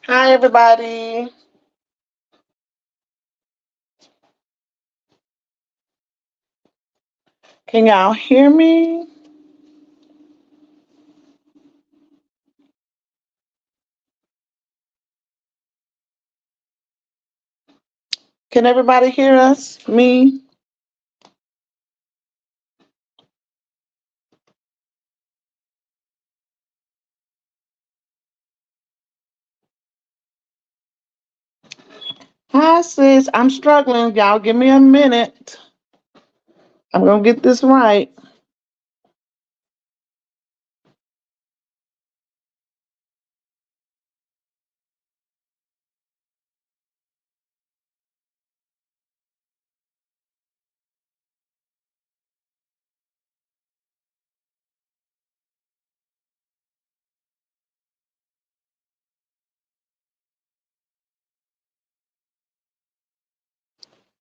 Hi, everybody. Can y'all hear me? Can everybody hear us? Me? Hi, sis. I'm struggling. Y'all give me a minute. I'm going to get this right.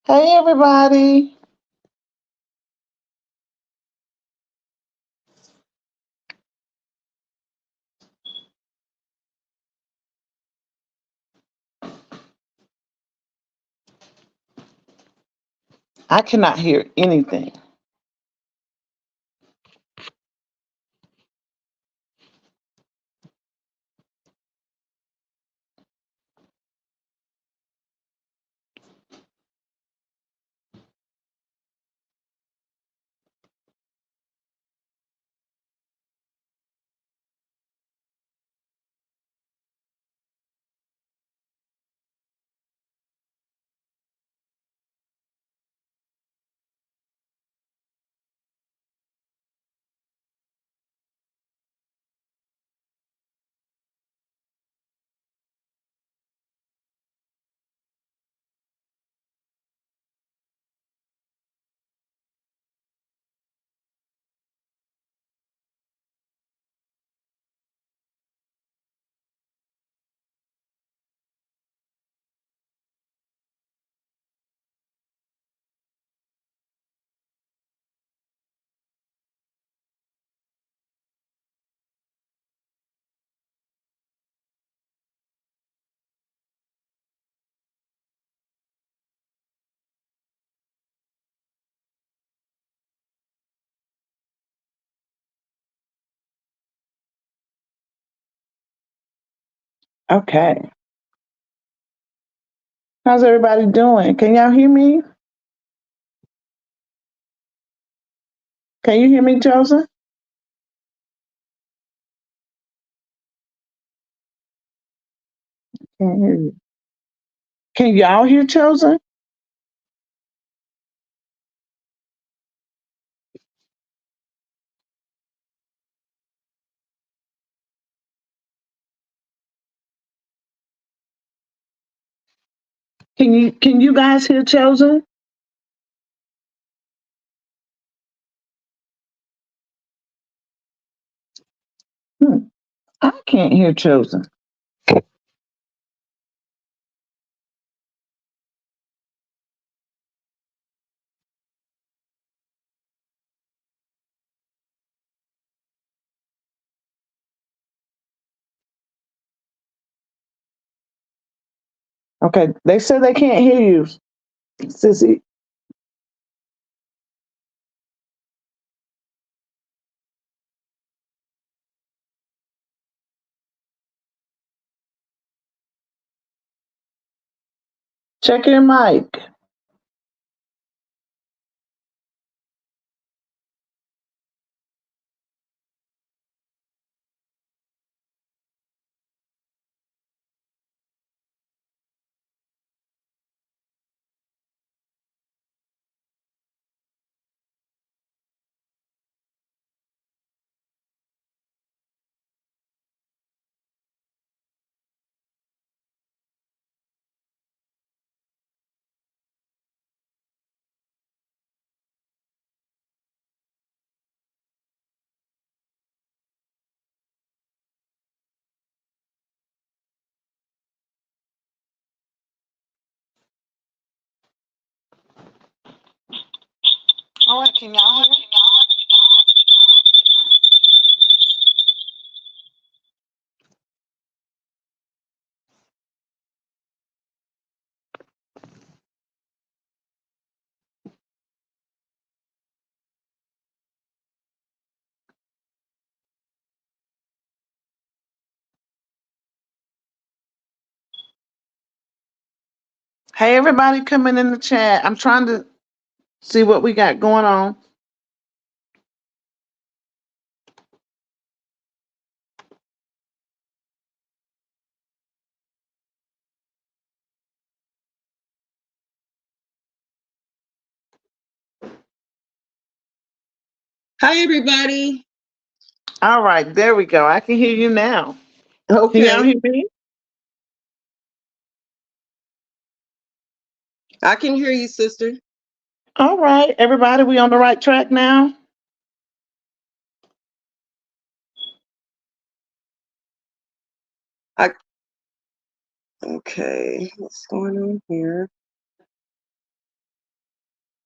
Hey, everybody. I cannot hear anything. Okay. How's everybody doing? Can y'all hear me? Can you hear me, Joseph? Can't hear you. Can y'all hear Chosen? Can you guys hear Chosen? Hmm. I can't hear Chosen. Okay, they said they can't hear you, Sissy. Check your mic. All right, can y'all hear? Hey, everybody coming in the chat. I'm trying to see what we got going on. Hi, everybody. All right, there we go. I can hear you now. Can y'all Okay, hear me? I can hear you, sister. All right, everybody, we on the right track now? I okay. What's going on here?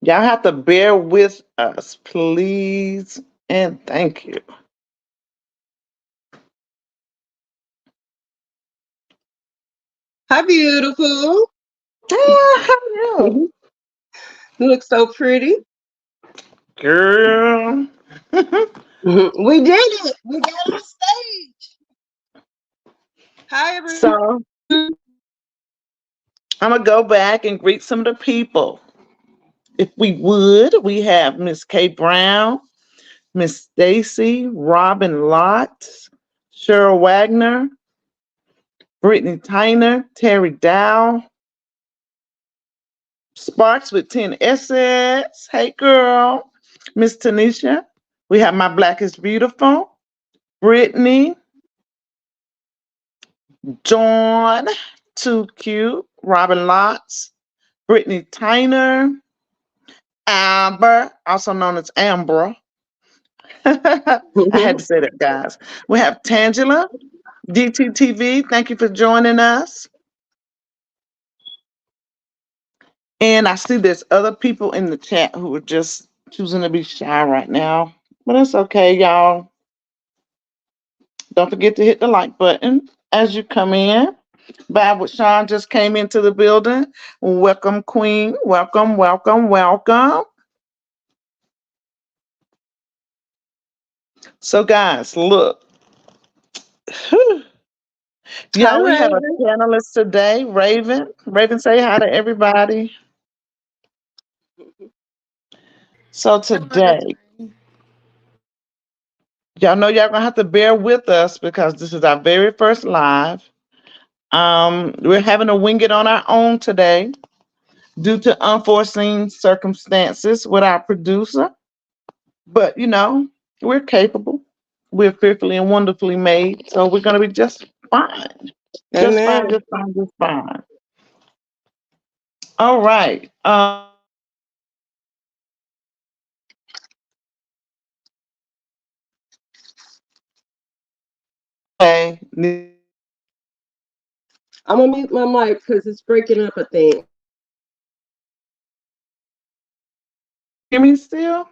Y'all have to bear with us, please, and thank you. Hi, beautiful. Ah, how are you? You look so pretty. Girl. We did it. We got on stage. Hi, everyone. So I'm gonna go back and greet some of the people. If we would, we have Miss Kay Brown, Miss Stacy, Robin Lott, Cheryl Wagner, Brittany Tyner, Terry Dow, Sparks with 10 S's. Hey girl. Miss Tanisha. We have My Black is Beautiful, Brittany, John, Too Cute, Robin Lotz, Brittany Tyner, Amber, also known as Ambra. I had to say that, guys. We have Tangela, DTTV. Thank you for joining us. And I see there's other people in the chat who are just choosing to be shy right now. But it's okay, y'all. Don't forget to hit the like button as you come in. Bad with Sean just came into the building. Welcome, Queen. Welcome, welcome, welcome. So, guys, look. Hi, Y'all, we have a Raven. panelist today, Raven. Raven, say hi to everybody. So Hello, today, everyone. y'all know y'all gonna have to bear with us because this is our very first live. We're having to wing it on our own today due to unforeseen circumstances with our producer. But we're capable. We're fearfully and wonderfully made, so we're gonna be just fine. Just fine, Amen. just fine, just fine. All right. Okay. I'm gonna mute my mic because it's breaking up. I think. Hear me still?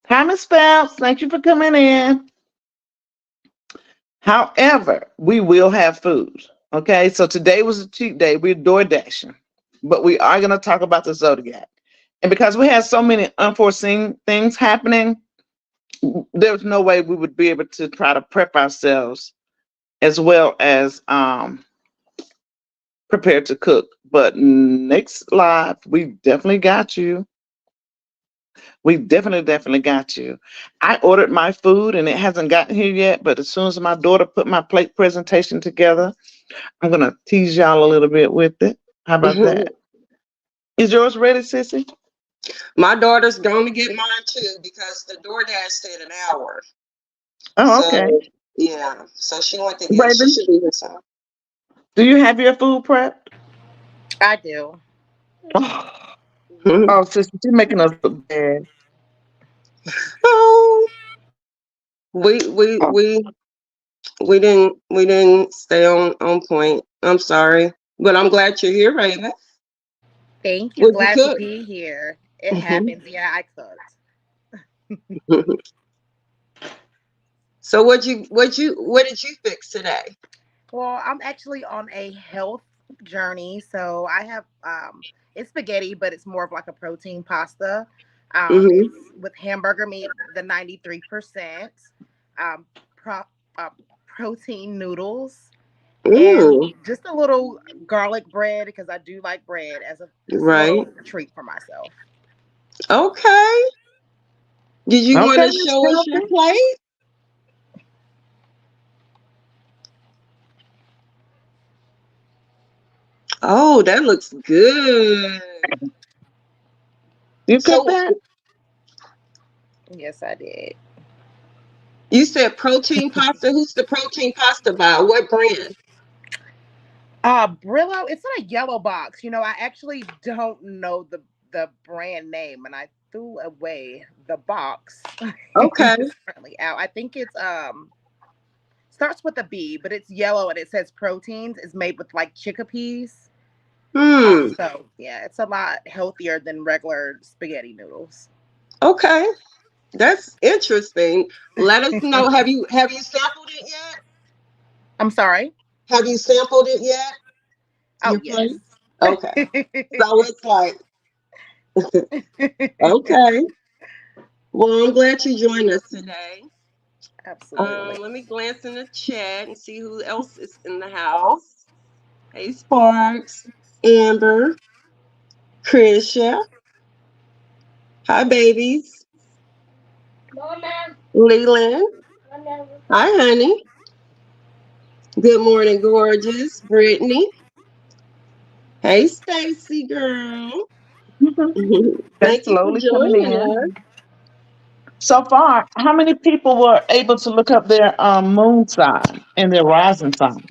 Hi, Miss Phelps. Thank you for coming in. However, we will have food. Okay, so today was a cheat day. We're door dashing, but we are going to talk about the Zodiac. And because we had so many unforeseen things happening, there's no way we would be able to try to prep ourselves as well as prepare to cook. But next live, we definitely got you. We definitely got you. I ordered my food and it hasn't gotten here yet, but as soon as my daughter put my plate presentation together, I'm gonna tease y'all a little bit with it. How about that? Is yours ready, Sissy? My daughter's going to get mine too because the DoorDash said an hour. Oh, okay. So yeah, so she went to get. She Raven, should be here soon. do you have your food prepped? I do. Oh, Sissy, you're making us look bad. Oh, we we Oh, we we didn't stay on point. I'm sorry, but I'm glad you're here, Raven. Thank you. Would you Glad to cook? be here. It happens. Yeah, I cooked. So what did you fix today? Well, I'm actually on a health journey, so I have it's spaghetti, but it's more of like a protein pasta. Hmm. It's with hamburger meat, the 93%, um, pro, uh, protein noodles, and Mm, just a little garlic bread because I do like bread as a just a right. little treat for myself. Okay. Did you want Okay, to Miss show us your Healthy. plate? Oh, that looks good. You cook So that? Yes, I did. you said protein pasta. Who's the protein pasta by? What brand? Brillo, it's in a yellow box. I actually don't know the brand name, and I threw away the box. Okay. It's currently out. I think it's starts with a B, but it's yellow and it says proteins. It's made with like chickpeas. Hmm. So yeah, it's a lot healthier than regular spaghetti noodles. Okay. That's interesting. Let us know. Have you sampled it yet? I'm sorry. Have you sampled it yet? Oh Your yes. plate? Okay. So it's like, okay. Well, I'm glad you joined us today. Absolutely. Let me glance in the chat and see who else is in the house. Hey, Sparks, Amber, Krisha. Hi, babies. Leland. Hi, honey. Good morning, gorgeous. Brittany. Hey, Stacy, girl. They're Thank you for slowly coming joining us. in. So far, how many people were able to look up their moon sign and their rising sign?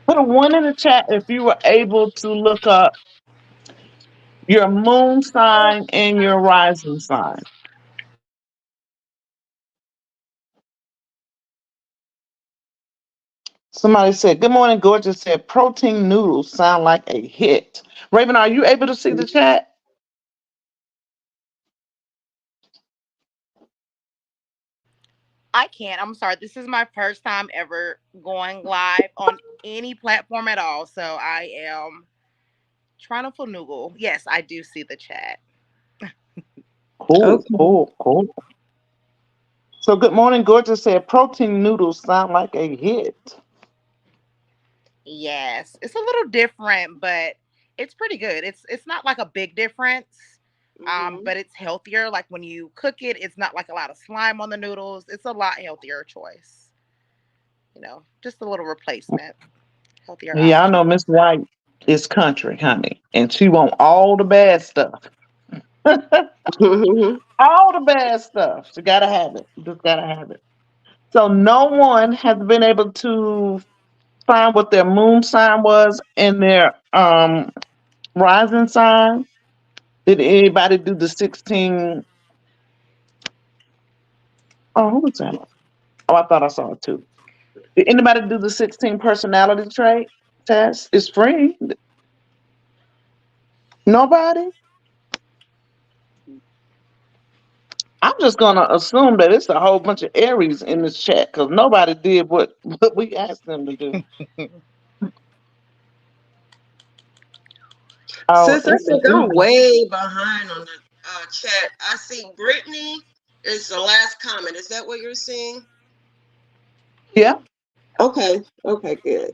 Put a one in the chat if you were able to look up your moon sign and your rising sign. Somebody said, "Good morning, gorgeous." Said, "Protein noodles sound like a hit." Raven, are you able to see the chat? I can't. I'm sorry. This is my first time ever going live on any platform at all. So I am trying to finoogle. Yes, I do see the chat. Cool, Okay. cool, cool. So, good morning, gorgeous. Said, "Protein noodles sound like a hit." Yes, it's a little different, but it's pretty good. It's not like a big difference, Hmm. but it's healthier. Like when you cook it, it's not like a lot of slime on the noodles. It's a lot healthier choice. Just a little replacement, healthier Yeah, I option. know Miss White is country, honey, and she want all the bad stuff. All the bad stuff. She gotta have it. Just gotta have it. So no one has been able to find what their moon sign was and their rising sign. Did anybody do the 16? Oh, who was that? Oh, I thought I saw it too. Did anybody do the 16 personality trait test? It's free. Nobody? I'm just gonna assume that it's a whole bunch of Aries in this chat because nobody did what we asked them to do. Oh, Sis, I it said think I'm way behind on the chat. I see Brittany is the last comment. Is that what you're seeing? yeah, Okay. Okay, good.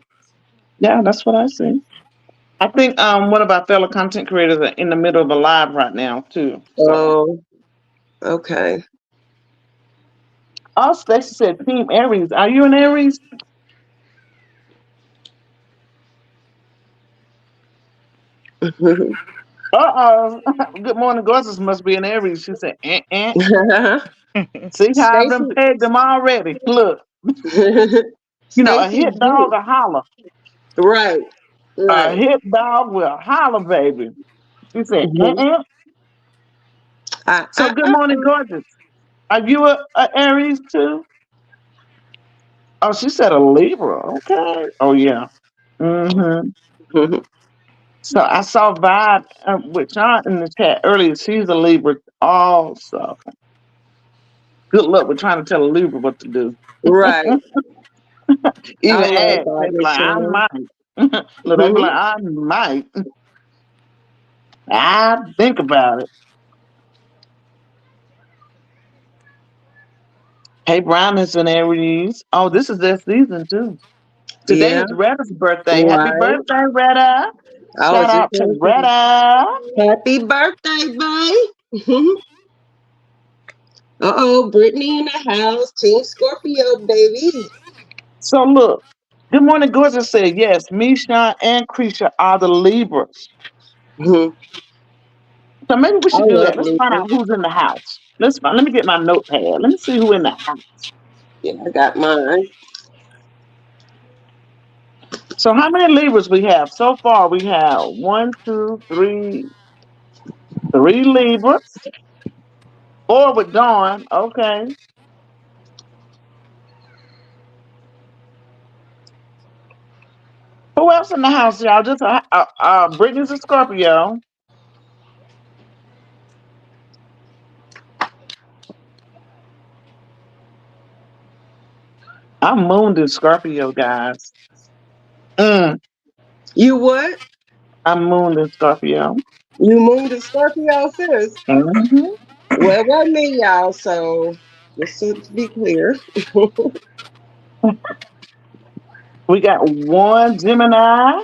yeah, that's what I see. I think one of our fellow content creators are in the middle of a live right now too. So Oh, okay. oh, Stacey said Team Aries. Are you an Aries? Uh-oh. Good morning, gorgeous must be an Aries. She said, eh. See how I've been Stacy pegged them already. Look, a Stacy hit dog G. will holler. Right. A Right. hit dog will holler, baby. She said, Mhm. eh. Uh, So uh, good uh, morning, gorgeous. Are you a Aries too? Oh, she said a Libra. Okay. Oh yeah. Mm-hmm. uh. So I saw Vibe with John in the chat earlier. She's a Libra also. Good luck with trying to tell a Libra what to do. Right. I Even love ask, they God be like, I Charm. might. Look, they be like, I might. I think about it. Hey, Brown is an Aries. Oh, this is their season too. Today Yeah, is Retta's birthday. Happy right. birthday, Retta. I was Shout just out to going to say, Retta. happy birthday, babe. Uh-oh, Brittany in the house. Team Scorpio, baby. So look, Good Morning Gorgeous said, yes, me, Sean, and Creisha are the Libras. Mhm. So maybe we I should do love that. Let's find Libra. out who's in the house. Let me get my notepad. Let me see who in the house. Yeah, I got mine. So how many Libras we have? So far we have one, two, three Libras. Four with Dawn. Okay. Who else in the house, y'all? Just Brittany's a Scorpio. I'm mooned in Scorpio, guys. Mm, You what? I'm mooned in Scorpio. You moved to Scorpio, sis. Hmm. Well, it wasn't me, y'all, so just to be clear. We got one Gemini.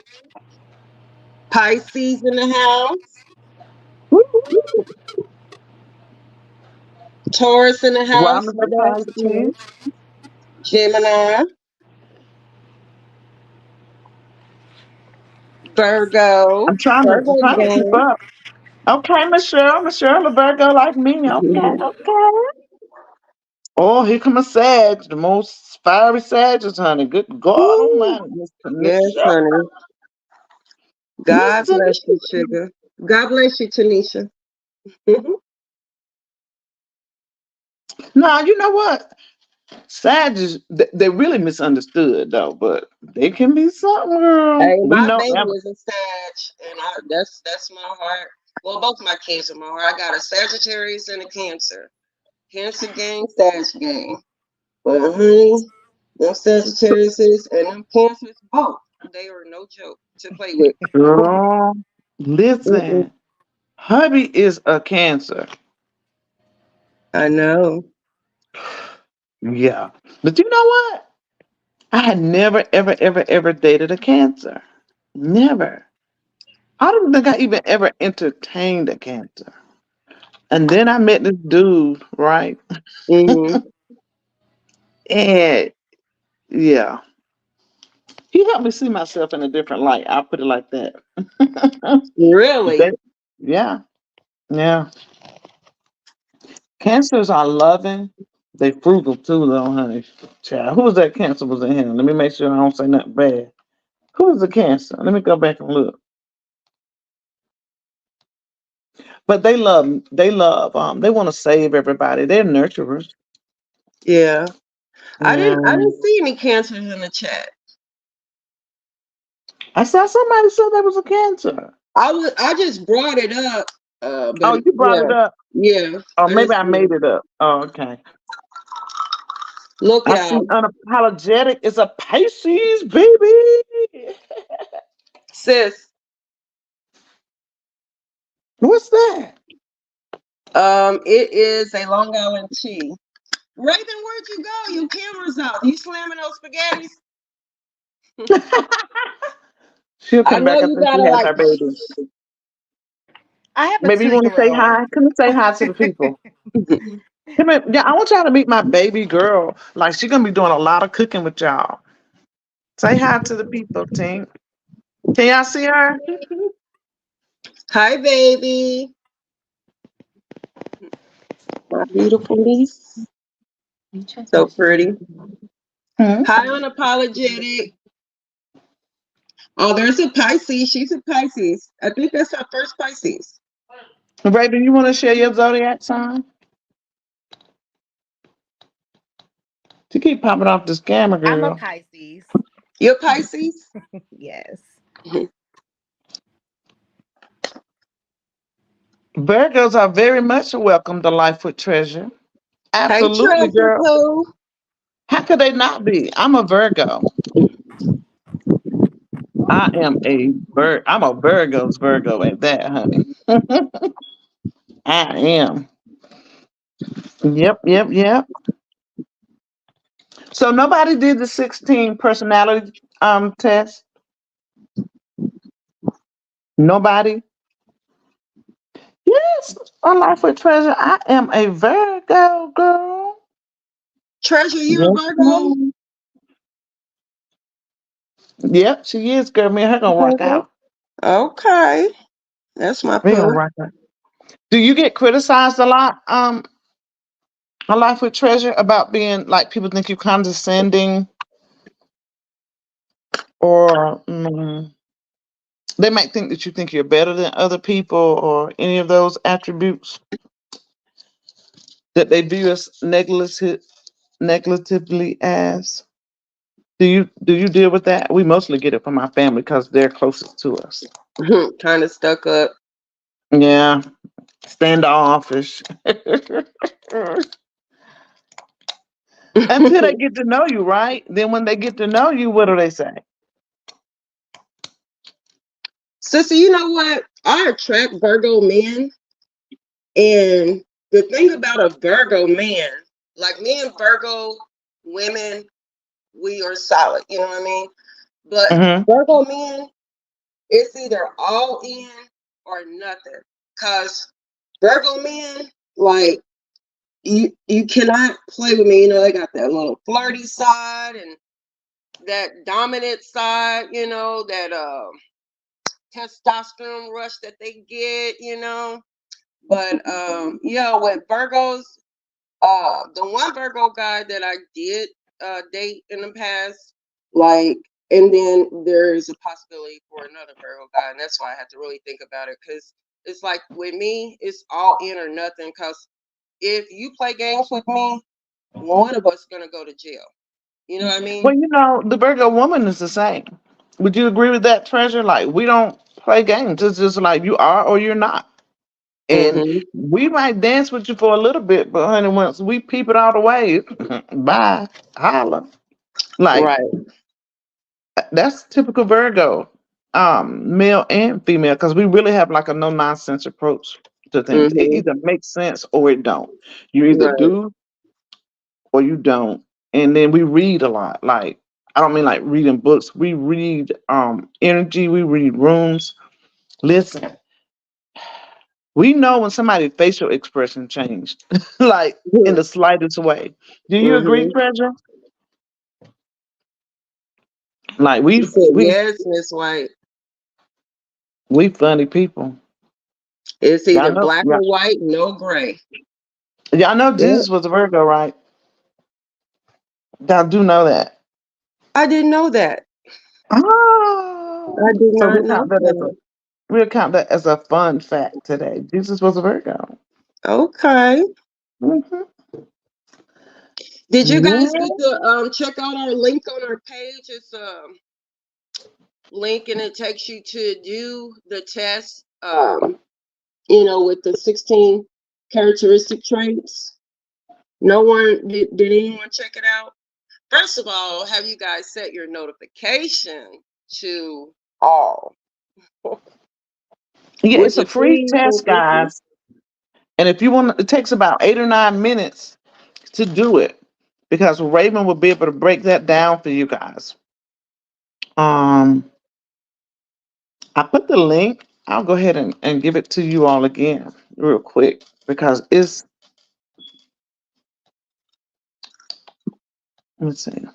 Pisces in the house. Woo-hoo. Taurus in the house Robin's a with us again. Pisces. Gemini. Virgo. I'm Virgo trying to keep gang. up. Okay, Michelle, a Virgo like me. Okay, okay. Oh, here come a Sag, the most fiery Sagittarius, honey. Good God Woo. Almighty, Miss Yes, Tanisha. honey. Miss God bless you, Tanisha. sugar. God bless you, Tanisha. Now, you know what? Sagittarius, they really misunderstood though, but they can be something, girl. Hey, We my know baby that. is a Sag, and that's my heart. Well, both my kids are my heart. I got a Sagittarius and a Cancer. Cancer gang, Sag gang. But honey, them Sagittarius and them Cancers, both they are no joke to play with. Girl, Mm-mm. listen, hubby is a Cancer. I know. Yeah. But you know what? I had never, ever, ever, ever dated a Cancer. Never. I don't think I even ever entertained a Cancer. And then I met this dude, right? Hmm. And yeah, he helped me see myself in a different light. I'll put it like that. Really? That- yeah, yeah. Cancers are loving. They frugal too, though, honey. Child, who was that Cancer was in here? Let me make sure I don't say nothing bad. Who was the Cancer? Let me go back and look. But they want to save everybody. They're nurturers. Yeah. Yeah. I didn't see any Cancers in the chat. I saw somebody said that was a Cancer. I just brought it up. But Oh, you brought yeah, it up. yeah. Oh, I maybe just I made it up. Oh, okay. look, I see y'all. unapologetic is a Pisces, baby. Sis, What's that? it is a Long Island tea. Raven, where'd you go? Your camera's off. You slamming those spaghettis? She'll I come know back you after she gotta has like. her baby. I have a Maybe you want to say 2-year-old. hi. Come and say hi to the people. Come here. Yeah, I want y'all to meet my baby girl. Like she's gonna be doing a lot of cooking with y'all. Say hi to the people, Tink. Can y'all see her? Hi, baby. My beautiful niece. So pretty. Hmm? Hi, unapologetic. Oh, there's a Pisces. She's a Pisces. I think that's her first Pisces. Raven, you want to share your zodiac sign? She keep popping off this camera, I'm a girl. Pisces. You're Pisces? Yes. Virgos are very much welcome to Life with Treasure. Hey, Absolutely, Treasure girl. Pooh. How could they not be? I'm a Virgo. I'm a Virgo's Virgo at that, honey. I am. Yep, yep, yep. So nobody did the 16 personality test? Nobody? Yes, on Life with Treasure. I am a Virgo girl. Treasure, you a Yes, Virgo? ma'am. Yep, she is, girl. Me and her gonna rock Virgo. out. Okay, that's my We gonna poo. rock out. Do you get criticized a lot, on Life with Treasure about being like people think you condescending or they might think that you think you're better than other people or any of those attributes that they view us negatively as? Do you deal with that? We mostly get it from our family because they're closest to us. Kind of stuck up. Yeah, standoffish. Until they get to know you, right? Then when they get to know you, what do they say? Sissy, you know what? I attract Virgo men, and the thing about a Virgo man, like me and Virgo women, we are solid. You know what I mean? But Hmm. Virgo men, it's either all in or nothing. Cause Virgo men, like you cannot play with me. You know, they got that little flirty side and that dominant side. You know that testosterone rush that they get. You know, but yeah, with Virgos, the one Virgo guy that I did date in the past, like, and then there's a possibility for another Virgo guy, and that's why I had to really think about it because it's like with me, it's all in or nothing. Because if you play games with me, one of us is gonna go to jail. You know what I Well, mean? the Virgo woman is the same. Would you agree with that, Treasure? Like, we don't play games. It's just like you are or you're not. And Mm-hmm. we might dance with you for a little bit, but honey, once we peep it all the way, bye, holla. Like, Right. that's typical Virgo, male and female, because we really have like a no nonsense approach to things. It Mm-hmm. either makes sense or it don't. You either Right. do or you don't. And then we read a lot. Like, I don't mean like reading books. We read energy. We read rooms. Listen, we know when somebody's facial expression changed, like in the slightest way. Do you agree, Mm-hmm. Treasure? Like She said, "Yes, Miss White. we funny people. It's Y'all either know, black or white, no gray." y'all know Yep. Jesus was a Virgo, right? Y'all do know that. I didn't know that. I Oh, did so not know that. we'll count that as a fun fact today. Jesus was a Virgo. Okay. Hmm. Did you guys Yeah. get to check out our link on our page? It's a link and it takes you to do the test. With the 16 characteristic traits. No one did anyone check it out? First of all, have you guys set your notification to all Yeah, with it's a the free threes and test, fifties? guys. And if you want, it takes about 8 or 9 minutes to do it because Raven will be able to break that down for you guys. Um, I put the link. I'll go ahead and give it to you all again real quick because let's see.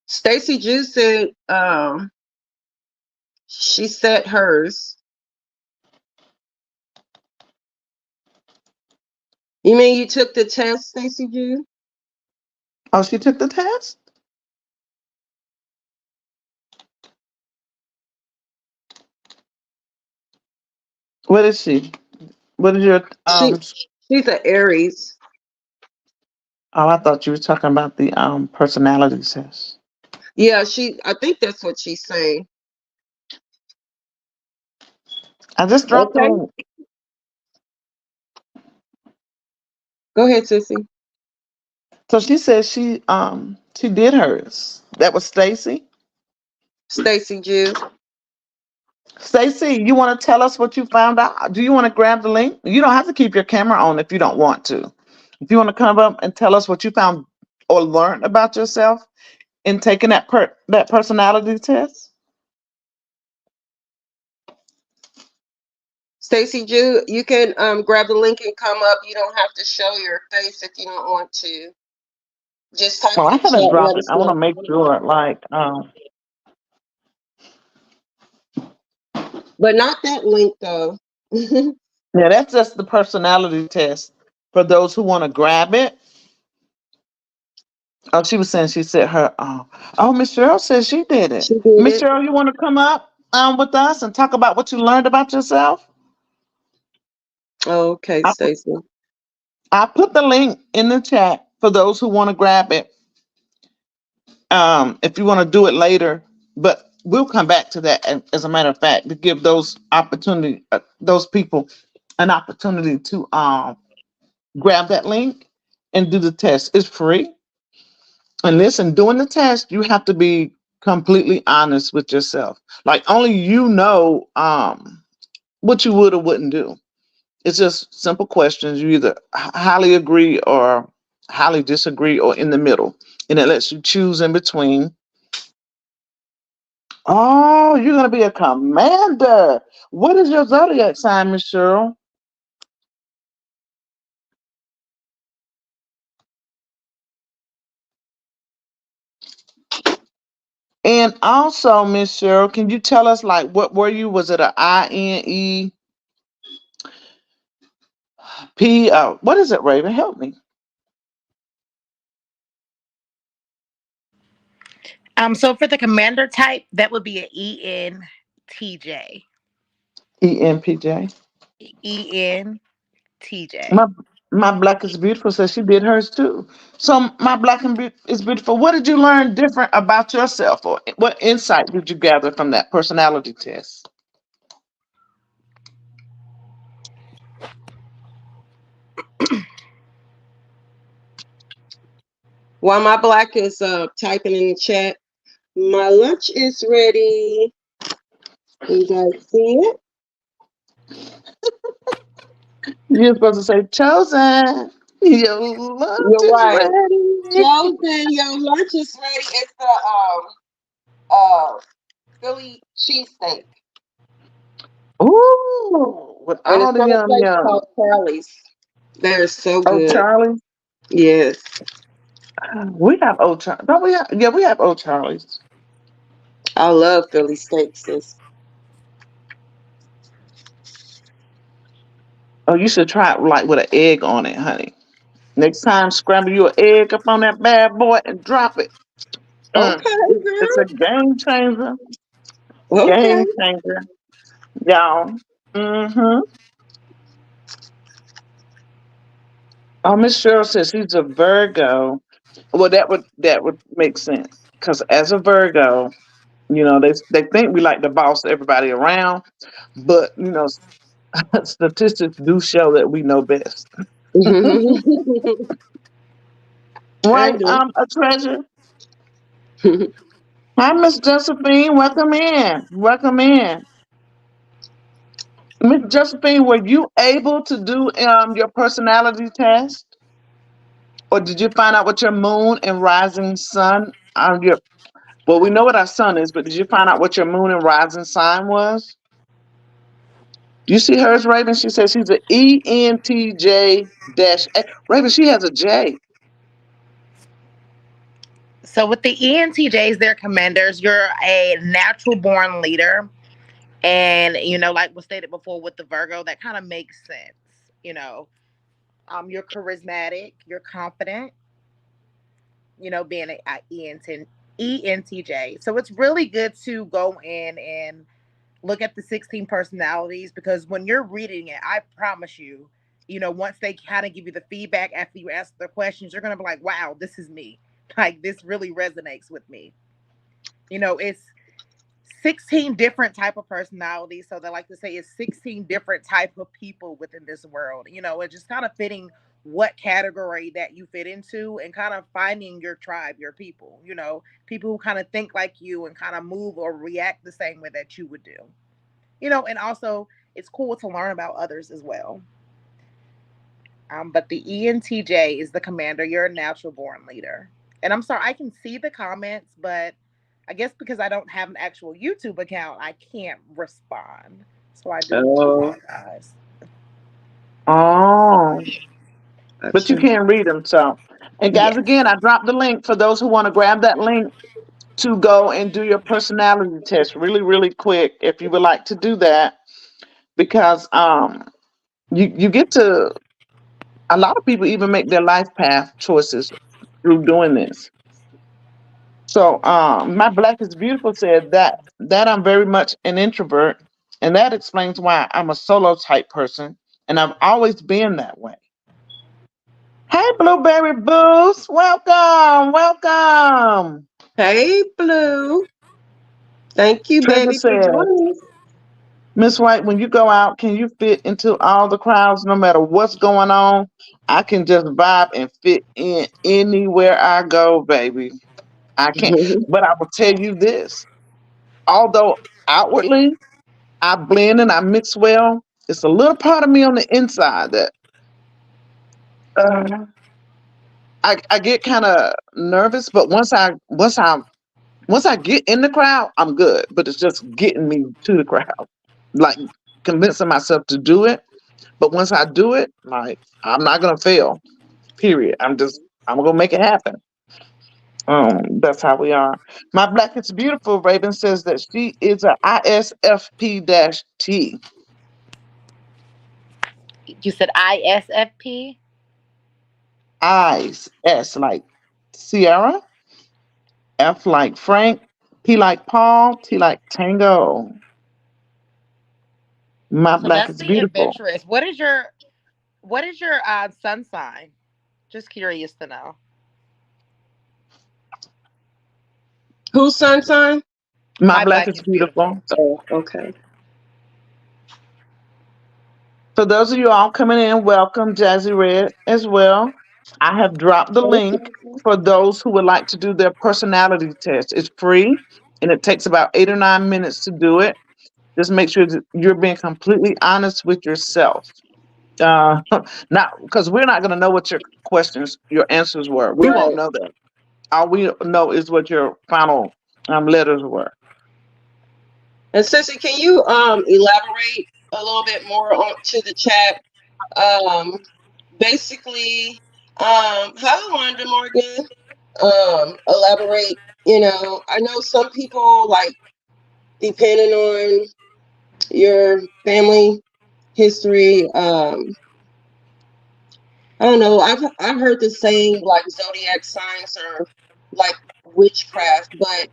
Stacy Jew said she set hers. You mean you took the test, Stacy Jew? Oh, she took the test? What is she? What is your She she's an Aries. oh, I thought you were talking about the personality test. Yeah, I think that's what she's saying. I just dropped the Okay. link. Go ahead, Sissy. So she said she did hers. That was Stacy. Stacy Jew. Stacy, you want to tell us what you found out? Do you want to grab the link? You don't have to keep your camera on if you don't want to. If you want to come up and tell us what you found or learned about yourself, in taking that personality test? Stacy Jew, you can grab the link and come up. You don't have to show your face if you don't want to. Just type Well, in I the chat haven't and dropped let it. us I want to know. make sure, like, But not that link though. yeah, that's just the personality test for those who want to grab it. Oh, she was saying she said her. Oh, Miss Cheryl said she did it. She did Miss it. Cheryl, you want to come up with us and talk about what you learned about yourself? Okay, I put, Stacy. I put the link in the chat for those who want to grab it. If you want to do it later, but we'll come back to that. As a matter of fact, to give those people, an opportunity to grab that link and do the test. It's free. And listen, doing the test, you have to be completely honest with yourself. Like only you know what you would or wouldn't do. It's just simple questions. You either highly agree or highly disagree or in the middle. And it lets you choose in between. Oh, you're gonna be a commander. What is your zodiac sign, Miss Cheryl? And also, Miss Cheryl, can you tell us like what were you? Was it a INEP? What is it, Raven? Help me. So for the commander type, that would be an ENTJ. ENPJ. ENTJ. My my black is beautiful says she did hers too. So my is beautiful. What did you learn different about yourself, or what insight did you gather from that personality test? While my black is typing in the chat, my lunch is ready. You guys see it? You're supposed to say chosen. Your lunch You're is right. ready. Chosen, your lunch is ready. It's the uh Philly cheesesteak. Ooh, with And all it's the from a yum place yum. called Charlie's. They're so Oh, good. Charlie. Yes. We have old Charlie. Don't we have? Yeah, we have old Charlie's. I love Philly steaks, sis. Oh, you should try it like with an egg on it, honey. Next time, scramble you an egg up on that bad boy and drop it. Okay, It's a girl. game changer. Okay. Game changer, y'all. Mm-hmm. Oh, Miss Cheryl says she's a Virgo. Well, that would make sense because as a Virgo, they think we like to boss everybody around, but statistics do show that we know best. I Right, do. a treasure. Hi, Miss Josephine. Welcome in. Welcome in. Miss Josephine, were you able to do your personality test? Or did you find out what your moon and rising sun your well, we know what our sun is, but did you find out what your moon and rising sign was? You see hers, Raven? She says she's an ENTJ dash A. Raven, she has a J. So with the ENTJs, they're commanders. You're a natural born leader. And, like was stated before with the Virgo, that kind of makes sense. You know, you're charismatic, you're confident, being an ENTJ. So it's really good to go in and look at the 16 personalities because when you're reading it, I promise you, once they kind of give you the feedback after you ask the questions, you're going to be like, wow, this is me. Like, this really resonates with me. It's 16 different type of personalities. So they like to say it's 16 different type of people within this world. It's just kind of fitting what category that you fit into and kind of finding your tribe, your people, people who kind of think like you and kind of move or react the same way that you would do. And also it's cool to learn about others as well. But the ENTJ is the commander. You're a natural born leader. And I'm sorry, I can see the comments, but I guess because I don't have an actual YouTube account, I can't respond. So I do Oh, apologize. Oh, but you gotcha. can't read them. So, and guys, Yes. again, I dropped the link for those who want to grab that link to go and do your personality test really, really quick if you would like to do that, because you get to, a lot of people even make their life path choices through doing this. So my Black is Beautiful said that I'm very much an introvert, and that explains why I'm a solo type person, and I've always been that way. Hey, Blueberry Boost, welcome, welcome. Hey, Blue. Thank you, Trigger baby, for says, joining us. Miss White, when you go out, can you fit into all the crowds no matter what's going on? I can just vibe and fit in anywhere I go, baby. I can't. But I will tell you this, although outwardly I blend and I mix well, it's a little part of me on the inside that uh, I get kind of nervous. But once I get in the crowd, I'm good. But it's just getting me to the crowd, like convincing myself to do it. But once I do it, like I'm not gonna fail. Period. I'm gonna make it happen. That's how we are. My Black is Beautiful Raven says that she is a ISFP-T. You said ISFP? Eyes, S like Sierra, F like Frank, P like Paul, T like Tango. My So Black that's is the Beautiful. adventurous. What is your sun sign? Just curious to know. Whose sun sign? My My Black Black is is beautiful. Beautiful. Oh, okay. For those of you all coming in, welcome, Jazzy Red, as well. I have dropped the link for those who would like to do their personality test. It's free and it takes about 8 or 9 minutes to do it. Just make sure that you're being completely honest with yourself. Uh, Not because we're not going to know what your questions, your answers were. We won't Right. know that. All we know is what your final letters were. And Sissy, can you elaborate a little bit more on to the chat? Um, basically, hi Wanda Morgan. Elaborate. I know some people like depending on your family history. I don't know. I've heard the saying like zodiac signs are like witchcraft, but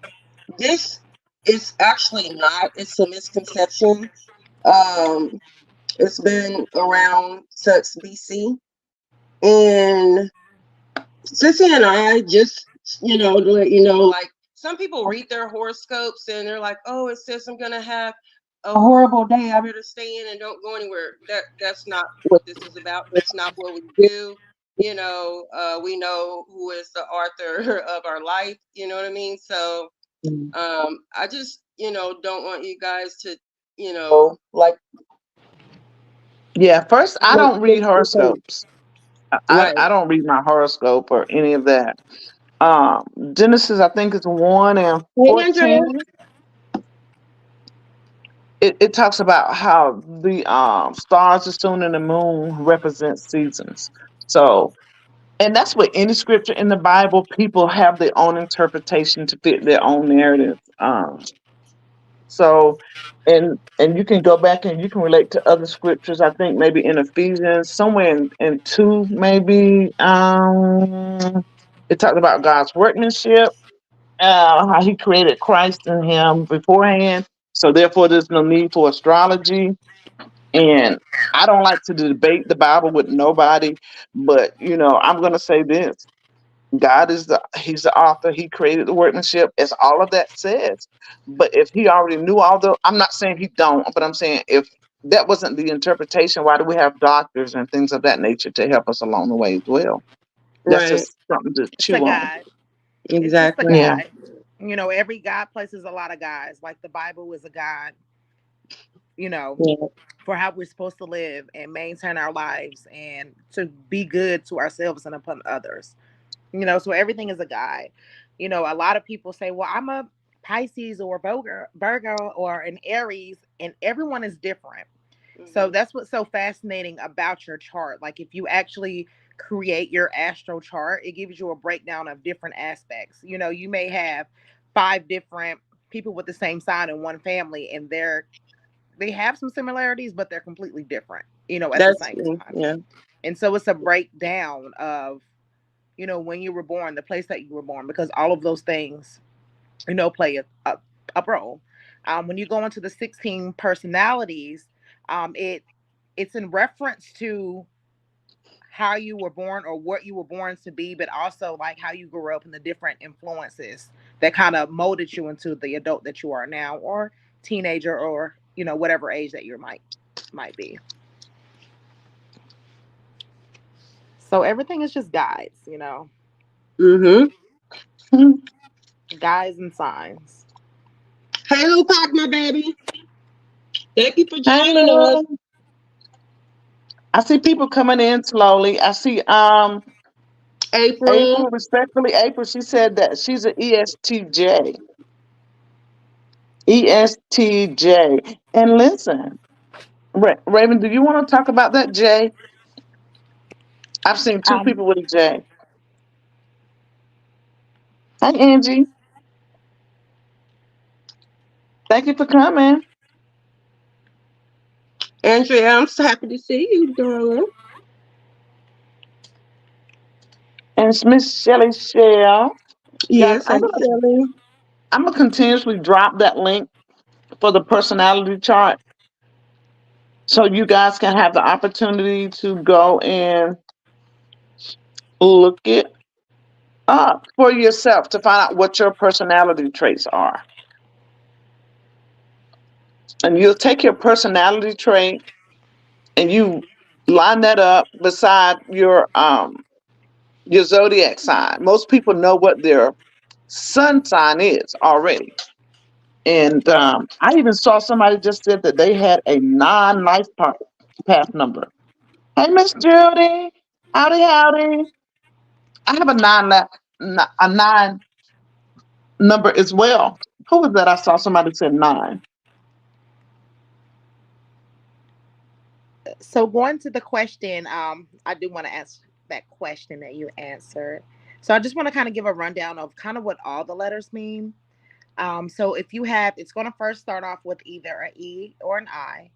this is actually not. It's a misconception. Um, it's been around since BC, and Sissy and I just, to let you know, like some people read their horoscopes and they're like, "Oh, it says I'm gonna have a horrible day. I better stay in and don't go anywhere." That's not what this is about. That's not what we do. We know who is the author of our life. You know what I mean? So, I just, don't want you guys to, like, Yeah, first, I look don't read become horoscopes. right. I don't read my horoscope or any of that. Genesis, I think it's 1 and Hey, Andrea. 14. It talks about how the stars, the sun, and the moon represent seasons. So, and that's what any scripture in the Bible, people have their own interpretation to fit their own narrative. So, and you can go back and you can relate to other scriptures. I think maybe in Ephesians, somewhere in two, maybe it talked about God's workmanship, how He created Christ in Him beforehand. So therefore, there's no need for astrology. And I don't like to debate the Bible with nobody, but I'm gonna say this. God is He's the author. He created the workmanship, as all of that says. But if He already knew all the, I'm not saying He don't, but I'm saying if that wasn't the interpretation, why do we have doctors and things of that nature to help us along the way as well? That's Right. just something to It's a chew on. guide. It's just a Exactly. Yeah. guide. Every God places a lot of guides. Like the Bible is a guide, you know, Yeah. for how we're supposed to live and maintain our lives and to be good to ourselves and upon others. So everything is a guide. A lot of people say, well, I'm a Pisces or Virgo or an Aries, and everyone is different. So Mhm. that's what's so fascinating about your chart. Like if you actually create your astro chart, it gives you a breakdown of different aspects. You may have five different people with the same sign in one family, and they have some similarities, but they're completely different, at the That's same me. time. Yeah. And so it's a breakdown of, when you were born, the place that you were born, because all of those things, play a role. When you go into the 16 personalities, it's in reference to how you were born or what you were born to be, but also like how you grew up and the different influences that kind of molded you into the adult that you are now, or teenager, or whatever age that you might be. So everything is just guides, Mm-hmm. guides and signs. Hey, Lupac, my baby. Thank you for Hey, joining us. Lou. I see people coming in slowly. I see April. April, respectfully, April, she said that she's an ESTJ. ESTJ. And listen, Raven, do you want to talk about that J? I've seen two Um, people with a J. Hi, Angie. Thank you for coming. Andrea, I'm so happy to see you, darling. And it's Miss Shelly Shell. Guys, Yes, hey, Shelly. I'm gonna continuously drop that link for the personality chart so you guys can have the opportunity to go and look it up for yourself to find out what your personality traits are. And you'll take your personality trait and you line that up beside your zodiac sign. Most people know what their sun sign is already. And I even saw somebody just said that they had a non-life path number. Hey, Miss Judy, howdy, howdy. I have a nine number as well. Who was that? I saw somebody said nine. so going to the question, I do want to ask that question that you answered. So I just want to kind of give a rundown of kind of what all the letters mean. So if you have, it's going to first start off with either an E or an I.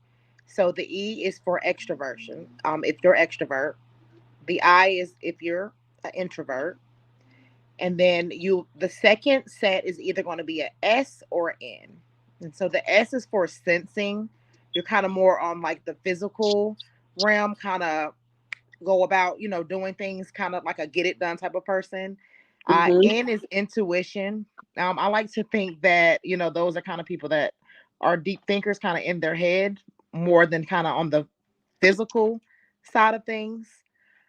So the E is for extroversion. If you're extrovert, the I is if you're an introvert, and then the second set is either going to be a S or an N. And so the S is for sensing. You're kind of more on like the physical realm, kind of go about, doing things kind of like a get it done type of person. Mm-hmm. N is intuition. I like to think that, those are kind of people that are deep thinkers, kind of in their head more than kind of on the physical side of things.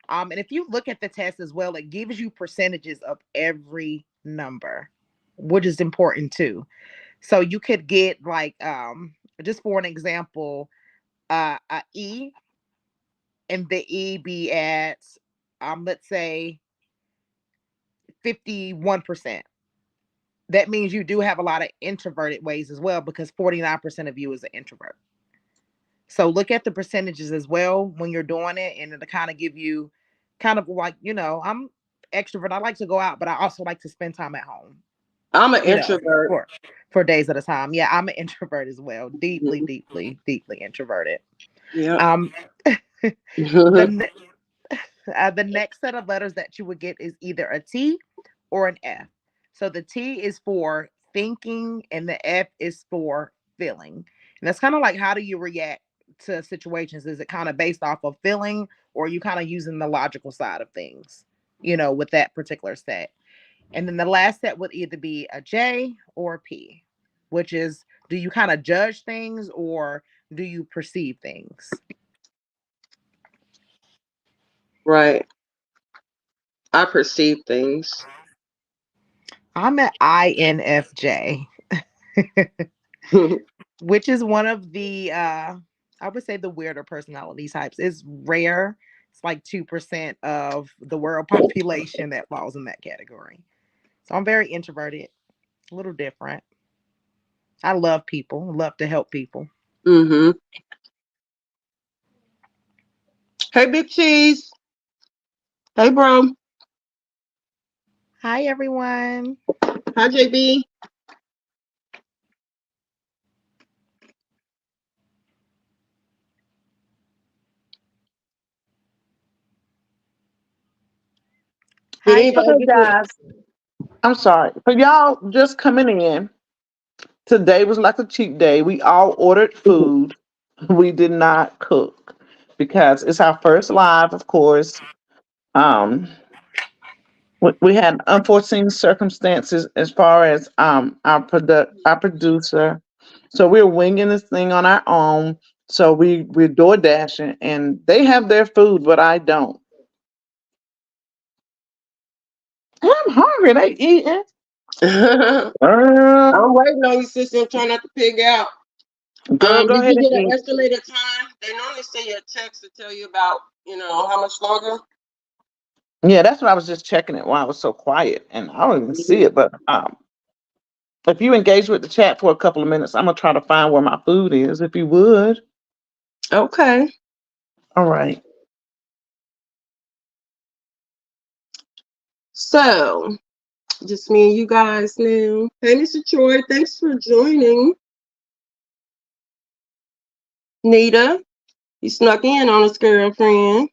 And if you look at the test as well, it gives you percentages of every number, which is important too. So you could get like, just for an example, a E, and the E be at, let's say 51%. That means you do have a lot of introverted ways as well, because 49% of you is an introvert. So look at the percentages as well when you're doing it, and it'll kind of give you kind of like, I'm extrovert. I like to go out, but I also like to spend time at home, I'm an you know, introvert. for for days at a time. Yeah, I'm an introvert as well. Deeply, Mhm. deeply, deeply introverted. Yep. Um the the next set of letters that you would get is either a T or an F. So the T is for thinking and the F is for feeling. And that's kind of like, how do you react to situations? Is it kind of based off of feeling, or are you kind of using the logical side of things, with that particular set? And then the last set would either be a J or a P, which is, do you kind of judge things or do you perceive things? Right. I perceive things. I'm an INFJ, which is one of the I would say the weirder personality types. It's rare It's like 2% of the world population that falls in that category. So I'm very introverted, a little different. I love people, love to help people. Mm-hmm. Hey, Big Cheese. Hey, bro. Hi, everyone. Hi, JB. Did Hi, anybody Okay, get JB. to? guys. I'm sorry. For y'all just coming in, today was like a cheat day. We all ordered food. We did not cook because it's our first live, of course. Um, we had unforeseen circumstances as far as our producer. So we're winging this thing on our own. So we're door dashing, and they have their food, but I don't. I'm hungry. They eating. Girl, I'm waiting on you, sister. I'm trying not to pig out. girl, go Did ahead you and get an eat. estimated time? They normally send you a text to tell you about, how much longer. Yeah, that's what I was just checking it while I was so quiet, and I don't even see Mhm. it. But if you engage with the chat for a couple of minutes, I'm gonna try to find where my food is. If you would, Okay. all right. So, just me and you guys now. Hey, Mr. Troy, thanks for joining. Nita, you snuck in on us, girlfriend.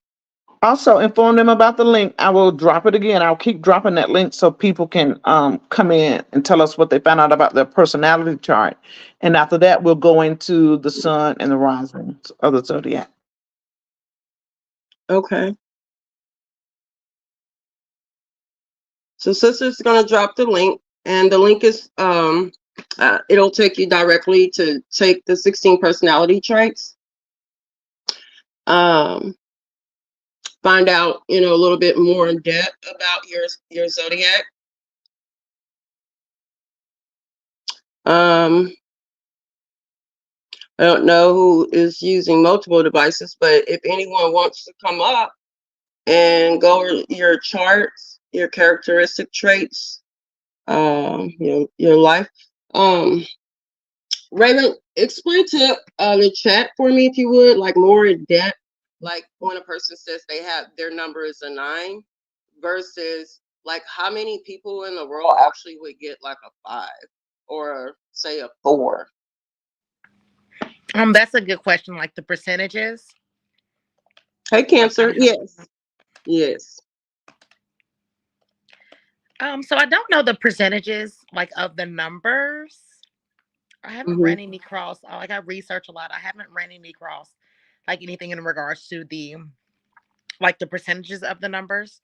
Also, inform them about the link. I will drop it again. I'll keep dropping that link so people can come in and tell us what they found out about their personality chart. And after that, we'll go into the sun and the rising of the zodiac. Okay. So, sister's gonna drop the link, and the link is it'll take you directly to take the 16 personality traits. Um, find out, a little bit more in depth about your zodiac. Um, I don't know who is using multiple devices, but if anyone wants to come up and go over your charts, your characteristic traits, your life. Raymond, explain to the chat for me if you would, like more in depth, like when a person says they have their number is a 9 versus like how many people in the world actually would get like a 5 or say a 4. That's a good question. Like the percentages, Hey, like kind Cancer. of how. Yes. Yes. So I don't know the percentages like of the numbers. I haven't Mm-hmm. ran any cross. Like I research a lot. I haven't ran any cross, like anything in regards to the like the percentages of the numbers.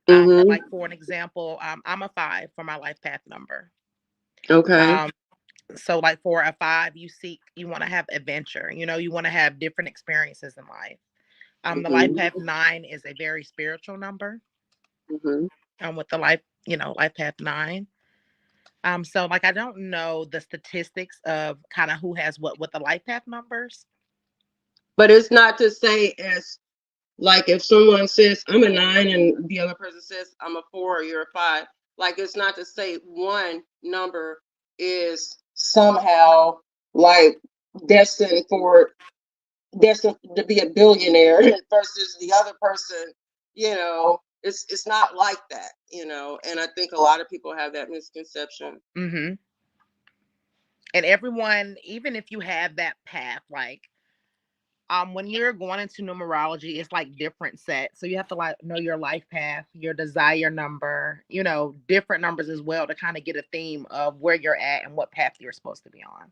But Mm-hmm. like for an example, I'm a 5 for my life path number. Okay. Um, so like for a 5, you want to have adventure. You want to have different experiences in life. The life Mm-hmm. path 9 is a very spiritual number. Mm-hmm. With the life path 9. So like I don't know the statistics of kind of who has what with the life path numbers. But it's not to say as like if someone says I'm a 9 and the other person says I'm a 4 or you're a 5, like it's not to say one number is somehow like destined for destined to be a billionaire versus the other person, it's not like that, and I think a lot of people have that misconception. Hmm. And everyone, even if you have that path, like when you're going into numerology, it's like different sets. So you have to like know your life path, your desire number, different numbers as well to kind of get a theme of where you're at and what path you're supposed to be on.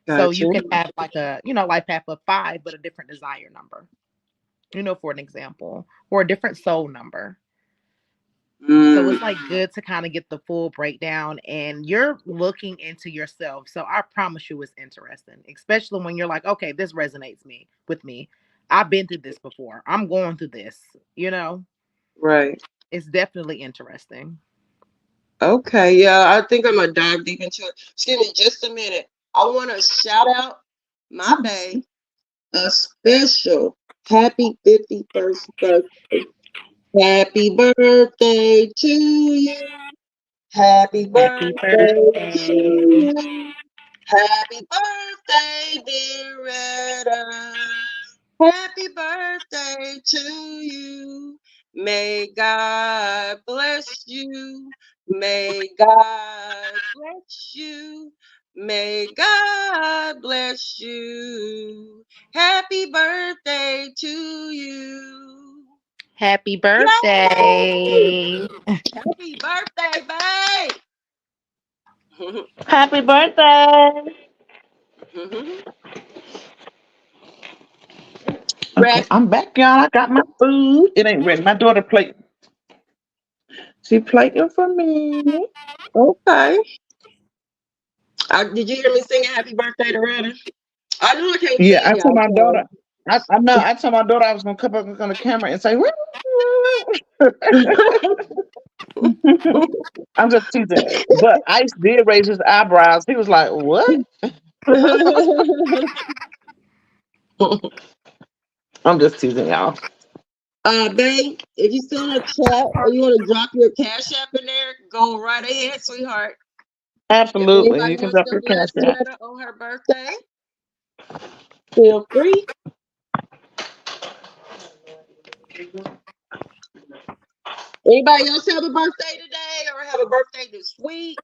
So you Gotcha. can have like a, life path of 5, but a different desire number, for an example, or a different soul number. So Mm, it's like good to kind of get the full breakdown and you're looking into yourself. So I promise you it's interesting, especially when you're like, okay, this resonates with me. I've been through this before. I'm going through this, you know. right. It's definitely interesting. Okay, yeah, I think I'm gonna dive deep into it. Excuse me, just a minute. I want to shout out my bae, a special. Happy 51st birthday. Happy birthday to you. Happy Happy birthday to birthday. you. Happy birthday, dear Retta. Happy birthday to you. May God bless you. May God bless you. May God bless you. Happy birthday to you. Happy Yay! birthday. Happy birthday, babe. Happy birthday. Okay, Rex, I'm back, y'all. I got my food. It ain't ready. My daughter plate. She plating for me. okay. Did you hear me singing happy birthday to Retta? I know I can't Yeah, sing, I told y'all. my daughter. So. I know. I told my daughter I was gonna come up on the camera and say, "Woo, I'm just teasing. But Ice did raise his eyebrows. He was like, "What?" I'm just teasing y'all. Babe, if you still in the chat or you want to drop your cash app in there, go right ahead, sweetheart. If Absolutely, you anybody can wants drop to your cash bless out. Retta on her birthday, feel free. Anybody else have a birthday today or have a birthday this week?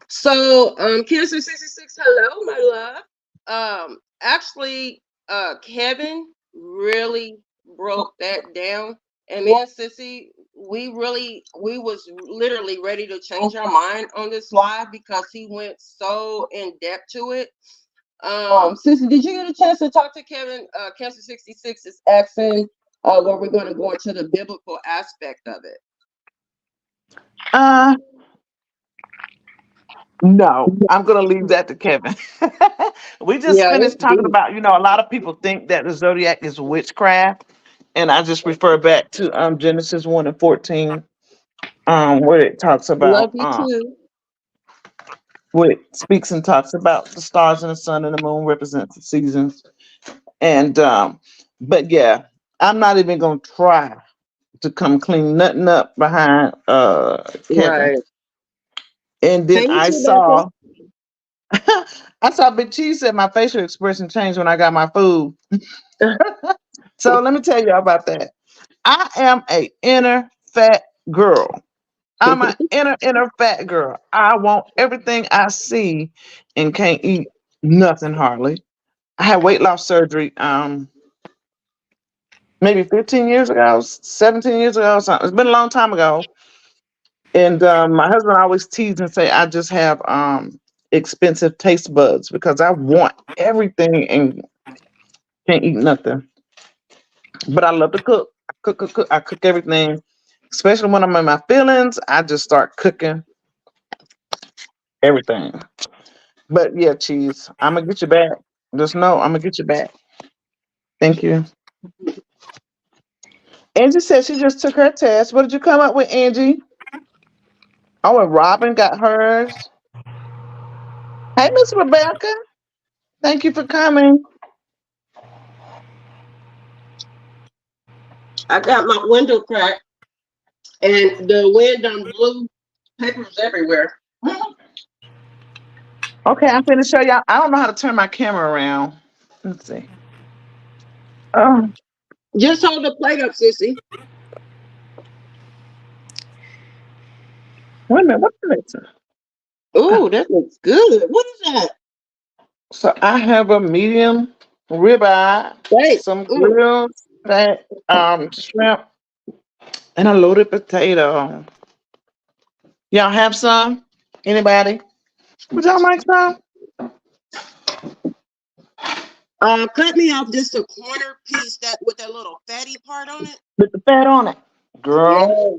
So, Cancer 66, hello, my love. Actually, Kevin really broke that down. And me and Sissy, we was literally ready to change our mind on this live because he went so in depth to it. Sissy, did you get a chance to talk to Kevin? Cancer 66 is asking where we're going to go into the biblical aspect of it. Uh, no, I'm gonna leave that to Kevin. We just Yeah, it's finished talking deep. about. A lot of people think that the zodiac is witchcraft, and I just refer back to Genesis 1:14, where it talks Love about you too. where it speaks and talks about the stars and the sun and the moon represents the seasons. And but yeah, I'm not even gonna try to come clean nothing up behind Kevin. Right. And Hey, then you I too, Becca. saw I saw Big Cheese said my facial expression changed when I got my food. So let me tell you about that. I am a inner fat girl. I'm an inner fat girl. I want everything I see and can't eat nothing hardly. I had weight loss surgery maybe 15 years ago, 17 years ago, something. It's been a long time ago. And my husband always teased and say I just have expensive taste buds because I want everything and can't eat nothing. But I love to cook. I cook. I cook everything, especially when I'm in my feelings. I just start cooking everything. But yeah, cheese. I'm gonna get you back. Just know I'm gonna get you back. Thank you. Angie said she just took her test. What did you come up with, Angie? Oh, and Robin got hers. Hey, Miss Rebecca. Thank you for coming. I got my window cracked and the wind done blew papers everywhere. Okay, I'm finna show y'all. I don't know how to turn my camera around. Let's see. Oh, Just hold the plate up, sissy. wait a minute. What is it? Ooh, that looks good. What is that? So I have a medium ribeye, Wait. some grilled fat, shrimp, and a loaded potato. Y'all have some? Anybody? Would y'all like some? Cut me off just a corner piece that with that little fatty part on it. With the fat on it. Girl, Yeah.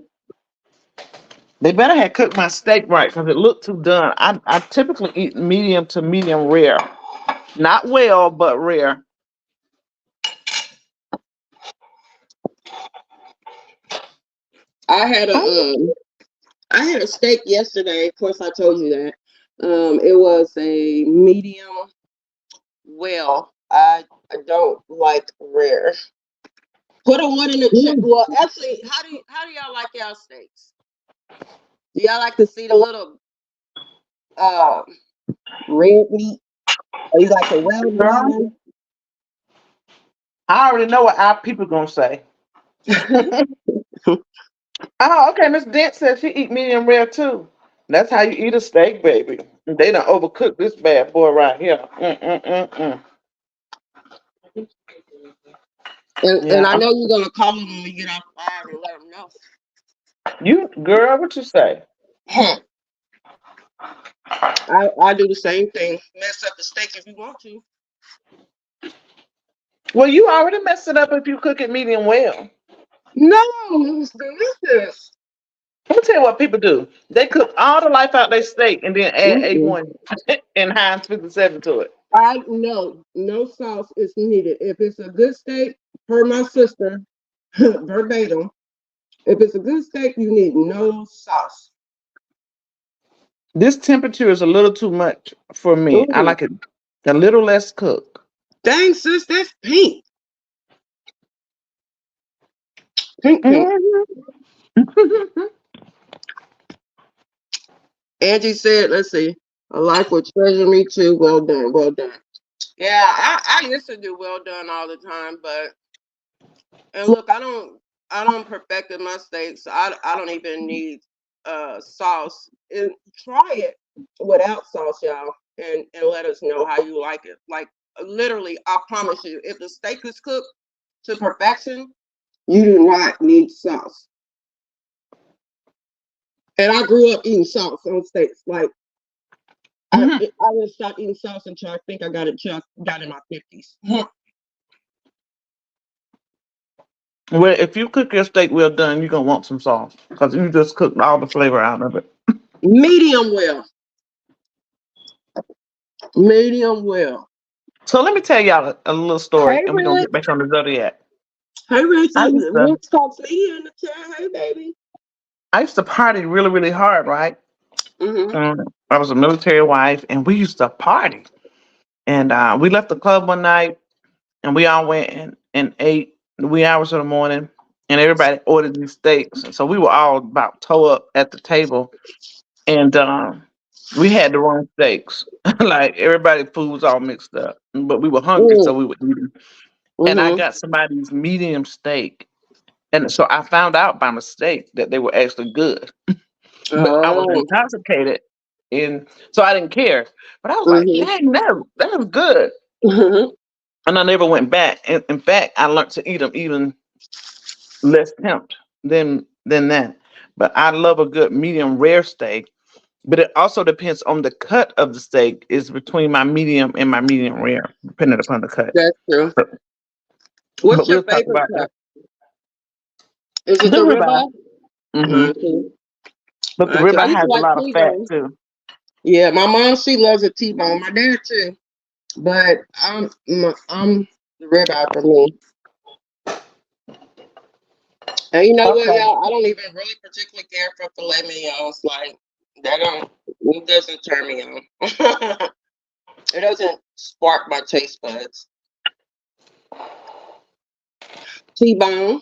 they better have cooked my steak right because it looked too done. I typically eat medium to medium rare. Not well, but rare. I had a Oh, I had a steak yesterday. Of course, I told you that. It was a medium well. I don't like rare. Put a one in the chat. mm. Well, actually, how do y'all like y'all steaks? Do y'all like to see the little uh red meat? Or you like the well Girl, done? I already know what our people gonna say. Oh, okay. Miss Dent said she eat medium rare too. That's how you eat a steak, baby. They done overcooked this bad boy right here. Mm. And Yeah, I know you're gonna call them when we get off fire and let them know. you girl, what you say? I do the same thing. Mess up the steak if you want to. Well, you already messed it up if you cook it medium well. No, it was delicious. Let me tell you what people do. They cook all the life out their steak and then add Mm-mm. A1 and Heinz 57 to it. I know no sauce is needed. If it's a good steak, per my sister, verbatim, if it's a good steak, you need no sauce. This temperature is a little too much for me. I Ooh, like it a little less cooked. dang, sis, that's pink. Pink, pink. Mhm. Angie said, let's see, a life will treasure me too. Well done, well done. Yeah, I used to do well done all the time, but and look, I don't perfected my steaks. I don't even need sauce. And try it without sauce, y'all, and let us know how you like it. Like literally, I promise you, if the steak is cooked to perfection, you do not need sauce. And I grew up eating sauce on steaks. Like Mhm. I didn't stop eating sauce until I think I got in my 50s. Well, if you cook your steak well done, you're gonna want some sauce because you just cooked all the flavor out of it. Medium well. Medium well. So let me tell y'all a little story, Hey and we're gonna Rich. get back on the Zodiac. Hey Rich. I used to, Rich talks media in the chat. Hey baby. I used to party really, really hard, right? Mm-hmm. I was a military wife, and we used to party. And we left the club one night, and we all went and ate the wee hours of the morning, and everybody ordered these steaks. And so we were all about toe up at the table, and we had the wrong steaks. Like everybody's food was all mixed up, but we were hungry, so we were eating. And I Mm-hmm. got somebody's medium steak, and so I found out by mistake that they were actually good. But I was Oh. intoxicated, and so I didn't care. But I was like, Mm-hmm. dang, that was good. Mm-hmm. And I never went back. In fact, I learned to eat them even less tempt than that. But I love a good medium rare steak. But it also depends on the cut of the steak. Is between my medium and my medium rare, depending upon the cut. That's true. But, What's but your we'll talk favorite about that. cut? Is it The the ribeye. ribeye? Hmm. Okay. But the I ribeye used to has a like lot of fat T-bone. too. Yeah, my mom she loves a T-bone. My dad too. But I'm the ribeye for me. And you know what, Okay. y'all? I don't even really particularly care for filet mignons. Like that don't it doesn't turn me on. It doesn't spark my taste buds. T-bone.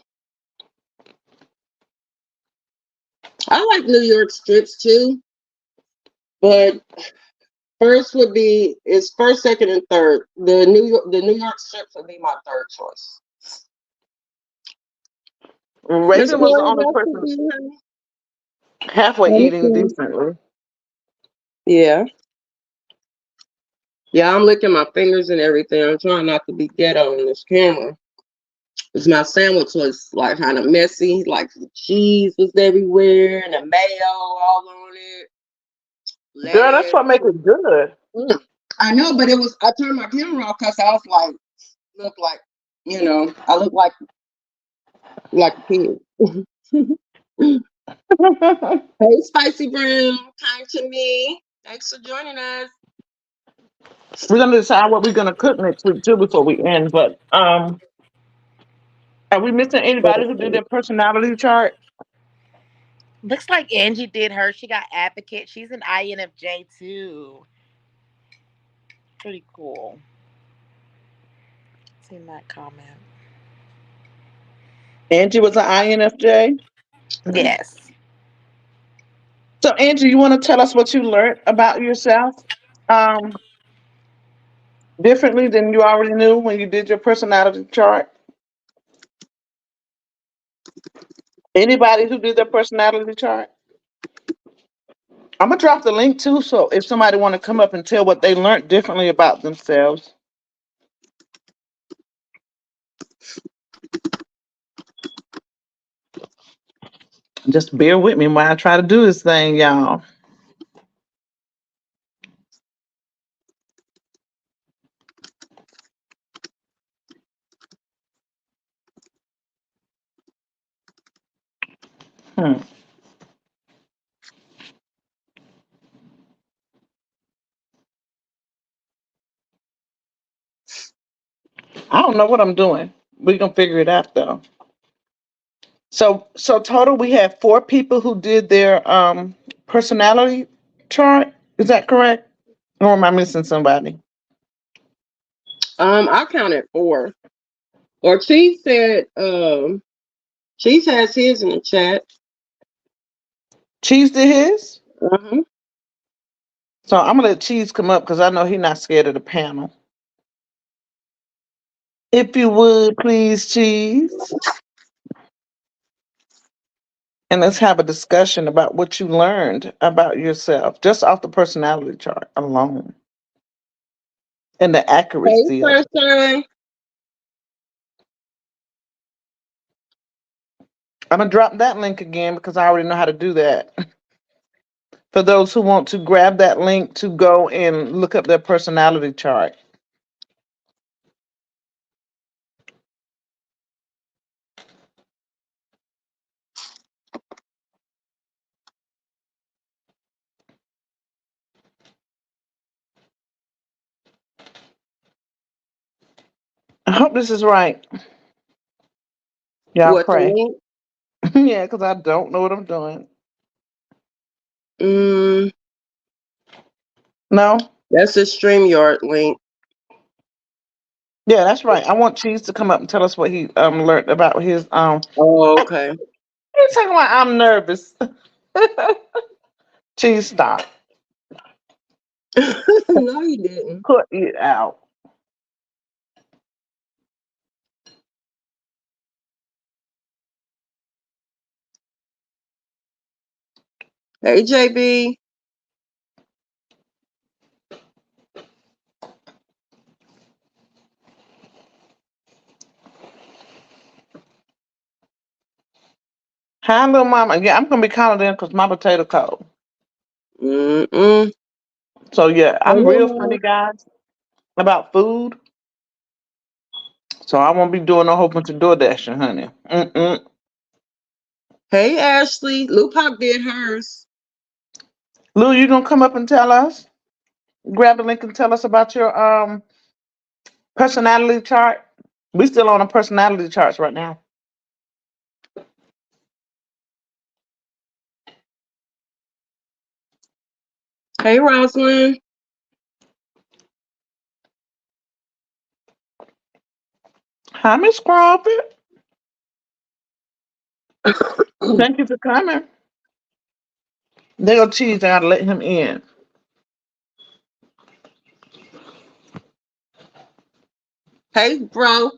I like New York strips too, but first would be it's first, second, and third. The New York strips would be my third choice. Miss Raven was the Corey, only that's the person thing, honey. halfway Let me eating see. decently. Yeah. Yeah, I'm licking my fingers and everything. I'm trying not to be ghetto on this camera. Because my sandwich was like kind of messy. Like the cheese was everywhere and the mayo all on it. Girl, that's Lettuce. what makes it good. Mm. I know, but it was I turned my camera off because I was like, look like, I look like a kid. Hey, Spicy Brown, kind to me. Thanks for joining us. We're gonna decide what we're gonna cook next week too before we end. But are we missing anybody who did their personality chart? Looks like Angie did her. She got advocate. She's an INFJ too. Pretty cool. Seen that comment. Angie was an INFJ. Yes. So, Angie, you want to tell us what you learned about yourself um, differently than you already knew when you did your personality chart? Anybody who did their personality chart? I'm gonna drop the link too, so if somebody want to come up and tell what they learned differently about themselves, just bear with me while I try to do this thing, y'all. Hmm. I don't know what I'm doing. We gonna figure it out though. So total, we have four people who did their personality chart. Is that correct? Or am I missing somebody? I counted four. Or Cheese said, Cheese has his in the chat. Cheese did his. Uh-huh. So I'm gonna let Cheese come up because I know he's not scared of the panel. If you would, please, Cheese. And let's have a discussion about what you learned about yourself just off the personality chart alone and the Hey, accuracy of it. Sunshine. I'm gonna drop that link again because I already know how to do that. For those who want to grab that link to go and look up their personality chart. I hope this is right. Y'all What the pray. link? Yeah, because I don't know what I'm doing. Mm, No? that's the StreamYard link. Yeah, that's right. I want Cheese to come up and tell us what he learned about his Oh, okay. he's talking about I'm nervous. Cheese, stop. No, you didn't. Put it out. Hey, JB. Hi, little mama. Yeah, I'm gonna be calling in because my potato cold. Mm-mm. So yeah, Hey, I'm real Lamar. funny, guys, about food. So I won't be doing a whole bunch of door dashing, honey. Mm-mm. Hey, Ashley. Lupac did hers. Lou, you gonna come up and tell us? Grab the link and tell us about your personality chart. We still on a personality charts right now. Hey, Rosalind. Hi, Miss Crawford. Thank you for coming. They go Cheese. I gotta let him in. Hey, bro.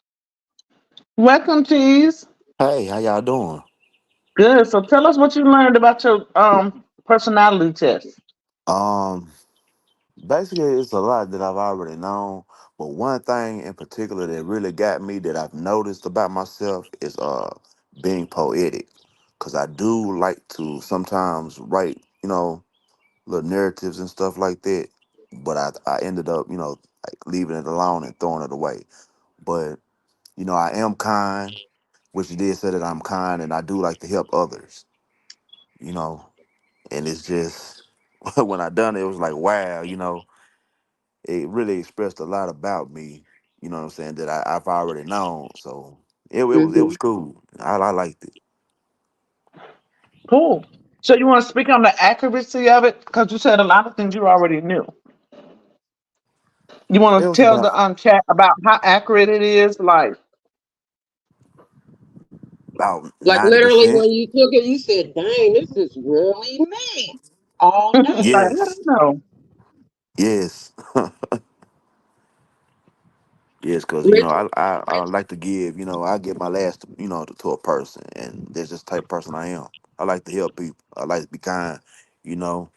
Welcome, Cheese. Hey, how y'all doing? Good. So tell us what you learned about your personality test. Um, Basically, it's a lot that I've already known, but one thing in particular that really got me that I've noticed about myself is being poetic, cause I do like to sometimes write, little narratives and stuff like that, but I ended up, like leaving it alone and throwing it away. But I am kind, which you did say that I'm kind, and I do like to help others, you know, and it's just when I done it, it was like wow, it really expressed a lot about me. You know what I'm saying? That I've already known. So it was Mm-hmm. cool. I liked it. Cool. So you want to speak on the accuracy of it? Because you said a lot of things you already knew. You It want to was tell the about chat about how accurate it is? Like, about Like ninety literally, when percent. you took it, you said, "Dang, this is really me all like, day." I don't Yes, know. yes, yes. Because Rich, I like to give. I give my last. To a person, and that's just the type of person I am. I like to help people. I like to be kind. You know,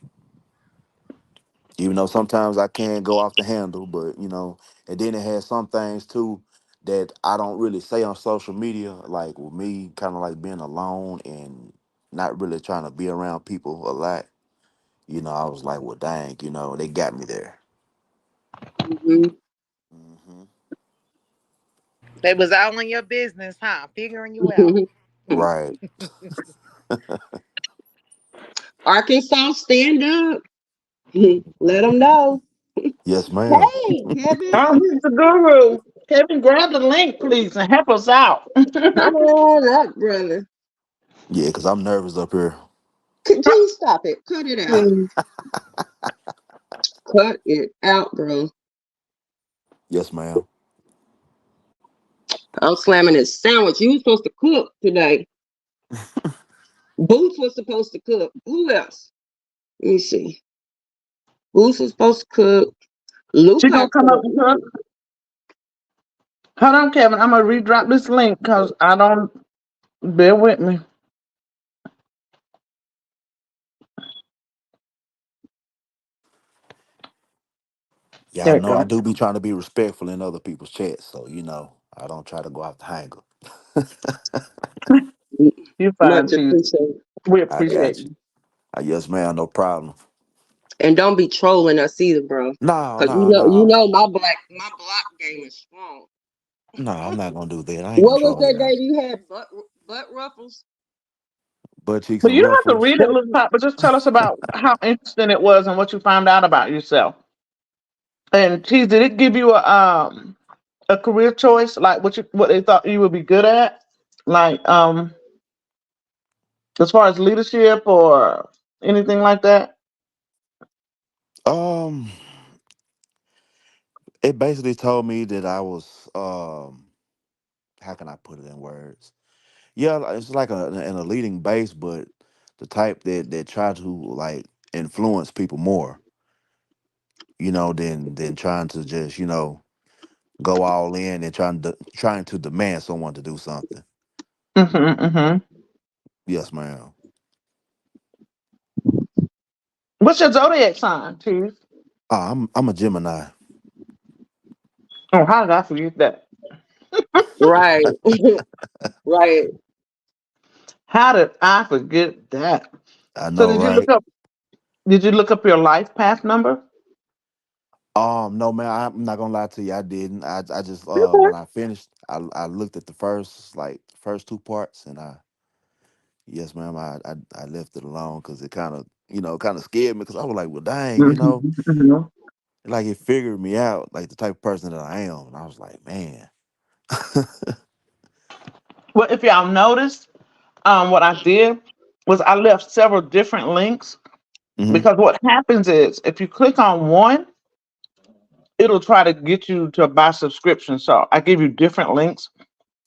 even though sometimes I can go off the handle, but and then it has some things too that I don't really say on social media, like with me kind of like being alone and not really trying to be around people a lot. I was like, well, dang, they got me there. hmm Hmm. They was all in your business, huh? Figuring you out. Right. Arkansas, stand up. Let them know. Yes, ma'am. Hey, Kevin, He's the guru. Kevin, grab the link, please, and help us out. come on up, brother. Yeah, because I'm nervous up here. Could you stop it? Cut it out. Please. Cut it out, bro. Yes, ma'am. I'm slamming this sandwich. You were supposed to cook today. Boots was supposed to cook. Who else? Let me see. Boots was supposed to cook. She gonna Luca come up cooked. with her. Hold on, Kevin. I'm gonna redrop this link because I don't. Bear with me. Yeah, I There you know I go. do be trying to be respectful in other people's chats, so I don't try to go off the handle. You fine, Much Chief. appreciated. We I appreciate got you. you. Yes, ma'am, no problem. And don't be trolling us either, bro. No, Cause no, you no. know my block game is strong. No, I'm not gonna do that. I ain't gonna What was troll that y'all. day you had butt ruffles? Butt cheeks But and you don't have to ruffles. read it, little top. But just tell us about how interesting it was and what you found out about yourself. And Chief, did it give you a career choice, like what they thought you would be good at, like as far as leadership or anything like that? Um, it basically told me that I was how can I put it in words? Yeah, it's like a leading base, but the type that try to like influence people more, than trying to just go all in and trying to demand someone to do something. Mm-hmm. Yes, ma'am. What's your zodiac sign, Chief? I'm a Gemini. Oh, how did I forget that? Right. Right. How did I forget that? I So know, did you look right? up? Did you look up your life path number? No, man, I'm not gonna lie to you. I didn't. I just Okay. when I finished, I looked at the first two parts, and yes, ma'am, I left it alone because it kind of scared me because I was like, well, dang, Hmm. like it figured me out, like the type of person that I am, and I was like, man. Well, if y'all noticed, what I did was I left several different links Hmm. because what happens is if you click on one, it'll try to get you to buy subscription. So I give you different links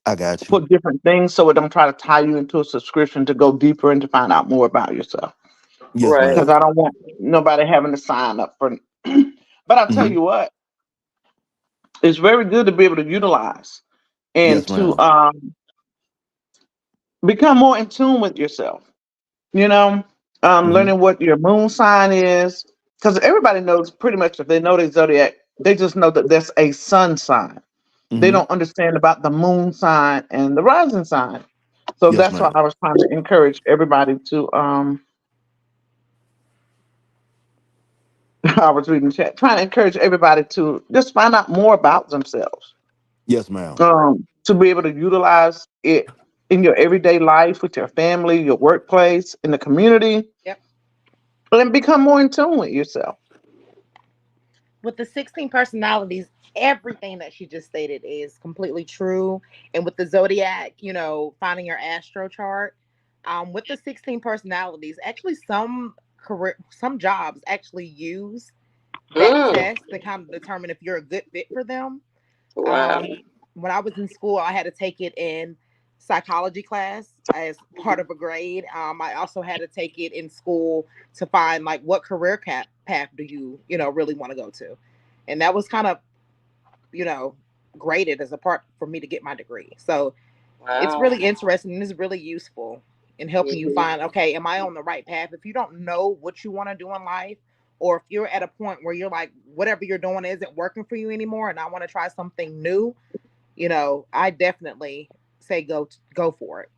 I got you. for different things, so it don't try to tie you into a subscription to go deeper and to find out more about yourself. Yes, Right. Because ma'am. I don't want nobody having to sign up for. But I'll tell Hmm. you what, it's very good to be able to utilize and Yes, to ma'am. become more in tune with yourself. You know, Hmm. learning what your moon sign is, because everybody knows pretty much if they know their zodiac, they just know that there's a sun sign. They Hmm. don't understand about the moon sign and the rising sign. So Yes, that's why ma'am. I was trying to encourage everybody to I was reading the chat, trying to encourage everybody to just find out more about themselves. Yes, ma'am. To be able to utilize it in your everyday life with your family, your workplace, in the community, Yep. and become more in tune with yourself. With the 16 personalities, everything that she just stated is completely true. And with the zodiac, finding your astro chart, With the 16 personalities, actually some jobs actually use that Mm, test to kind of determine if you're a good fit for them. wow. Um, when I was in school, I had to take it in psychology class as part of a grade. I also had to take it in school to find like what career path do you really want to go to, and that was kind of you know graded as a part for me to get my degree. So it's Wow. really interesting and it's really useful in helping you Hmm. find, okay, am I on the right path? If you don't know what you want to do in life, or if you're at a point where you're like whatever you're doing isn't working for you anymore and I want to try something new, I definitely say go for it.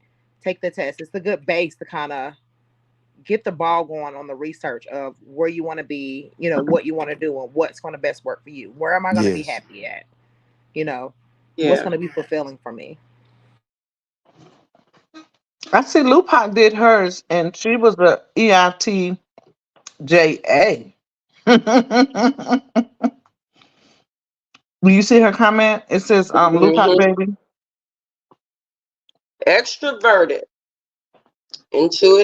Take the test. It's a good base to kind of get the ball going on the research of where you want to be, what you want to do and what's going to best work for you. Where am I going to be Yes. happy at? You know, what's Yeah. going to be fulfilling for me? I see Lupac did hers, and she was a EITJA. Do you see her comment? It says, Lupac Hmm. baby. Extroverted,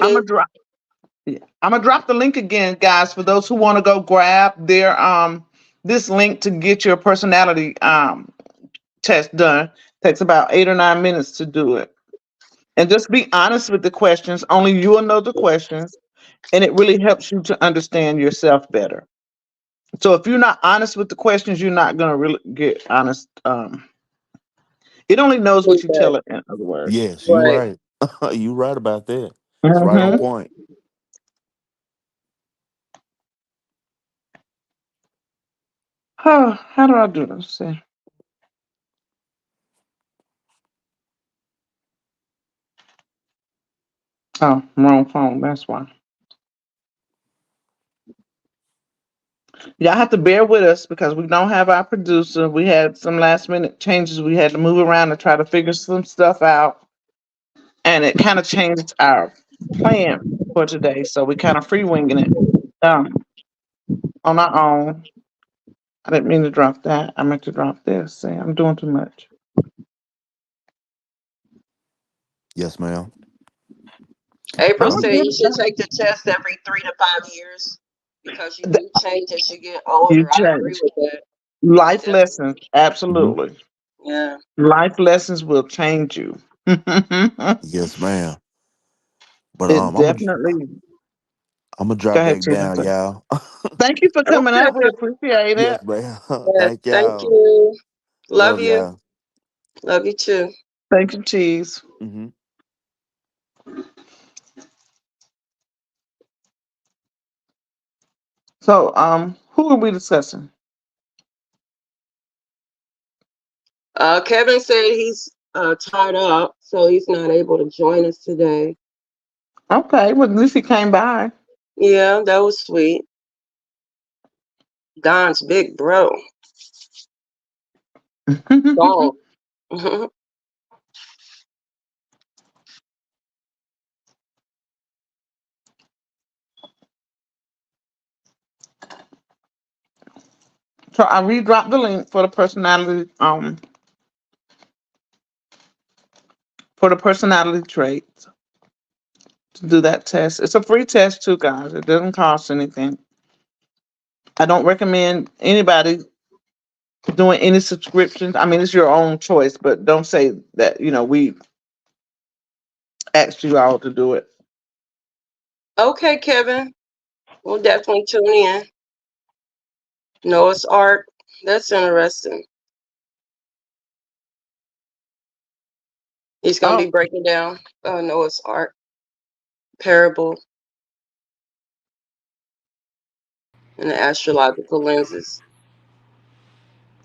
I'm gonna intuitive. drop. Yeah. I'm gonna drop the link again, guys, for those who want to go grab their this link to get your personality test done. Takes about 8 or 9 minutes to do it. And just be honest with the questions. Only you will know the questions, and it really helps you to understand yourself better. So if you're not honest with the questions, you're not gonna really get honest. It only knows what you tell Feedback. it. In other words. Yes, you Right. right. You right about that. It's right on Mm-hmm. point. How do I do this? See. Oh, wrong phone. That's why. Y'all have to bear with us because we don't have our producer. We had some last minute changes. We had to move around and try to figure some stuff out. And it kind of changed our plan for today. So we kind of free winging it on our own. I didn't mean to drop that. I meant to drop this. See, I'm doing too much. Yes, ma'am. April I'm Well, gonna said get you it should done. take the test every 3 to 5 years because you Th- do change as you get You older. I agree change. with that. Life lessons. Definitely. mhm. Absolutely. Yeah. Life lessons will change you. it Yes, ma'am. But definitely. I'm gonna Go drop ahead, back down, Tina. y'all. Thank you for coming Okay. up. We appreciate it. Yes, ma'am. Yes. Thank Thank y'all. you. Love Love you. y'all. Love you too. Thank you, Cheese. Hmm. So, who are we discussing? Kevin said he's tied up, so he's not able to join us today. Okay, well, at least he came by. Yeah, that was sweet. Don's big bro. Gone. So I redropped the link for the personality traits to do that test. It's a free test too, guys. It doesn't cost anything. I don't recommend anybody doing any subscriptions. I mean, it's your own choice, but don't say that, we asked you all to do it. Okay, Kevin. We'll definitely tune in. Noah's Ark. That's interesting. He's going to be Oh, breaking down Noah's Ark parable and the astrological lenses.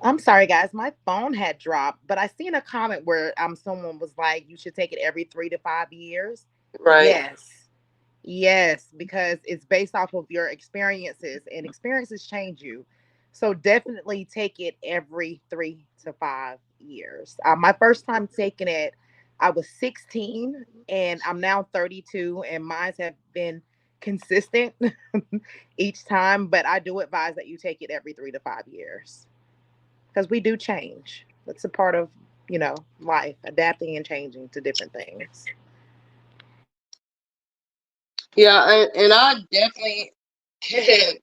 I'm sorry, guys. My phone had dropped, but I seen a comment where someone was like, "You should take it every 3 to 5 years." Right. Yes, yes, because it's based off of your experiences, and experiences change you. So definitely take it every 3 to 5 years. My first time taking it, I was 16, and I'm now 32, and mine have been consistent each time. But I do advise that you take it every 3 to 5 years because we do change. That's a part of life, adapting and changing to different things. Yeah, and I definitely can,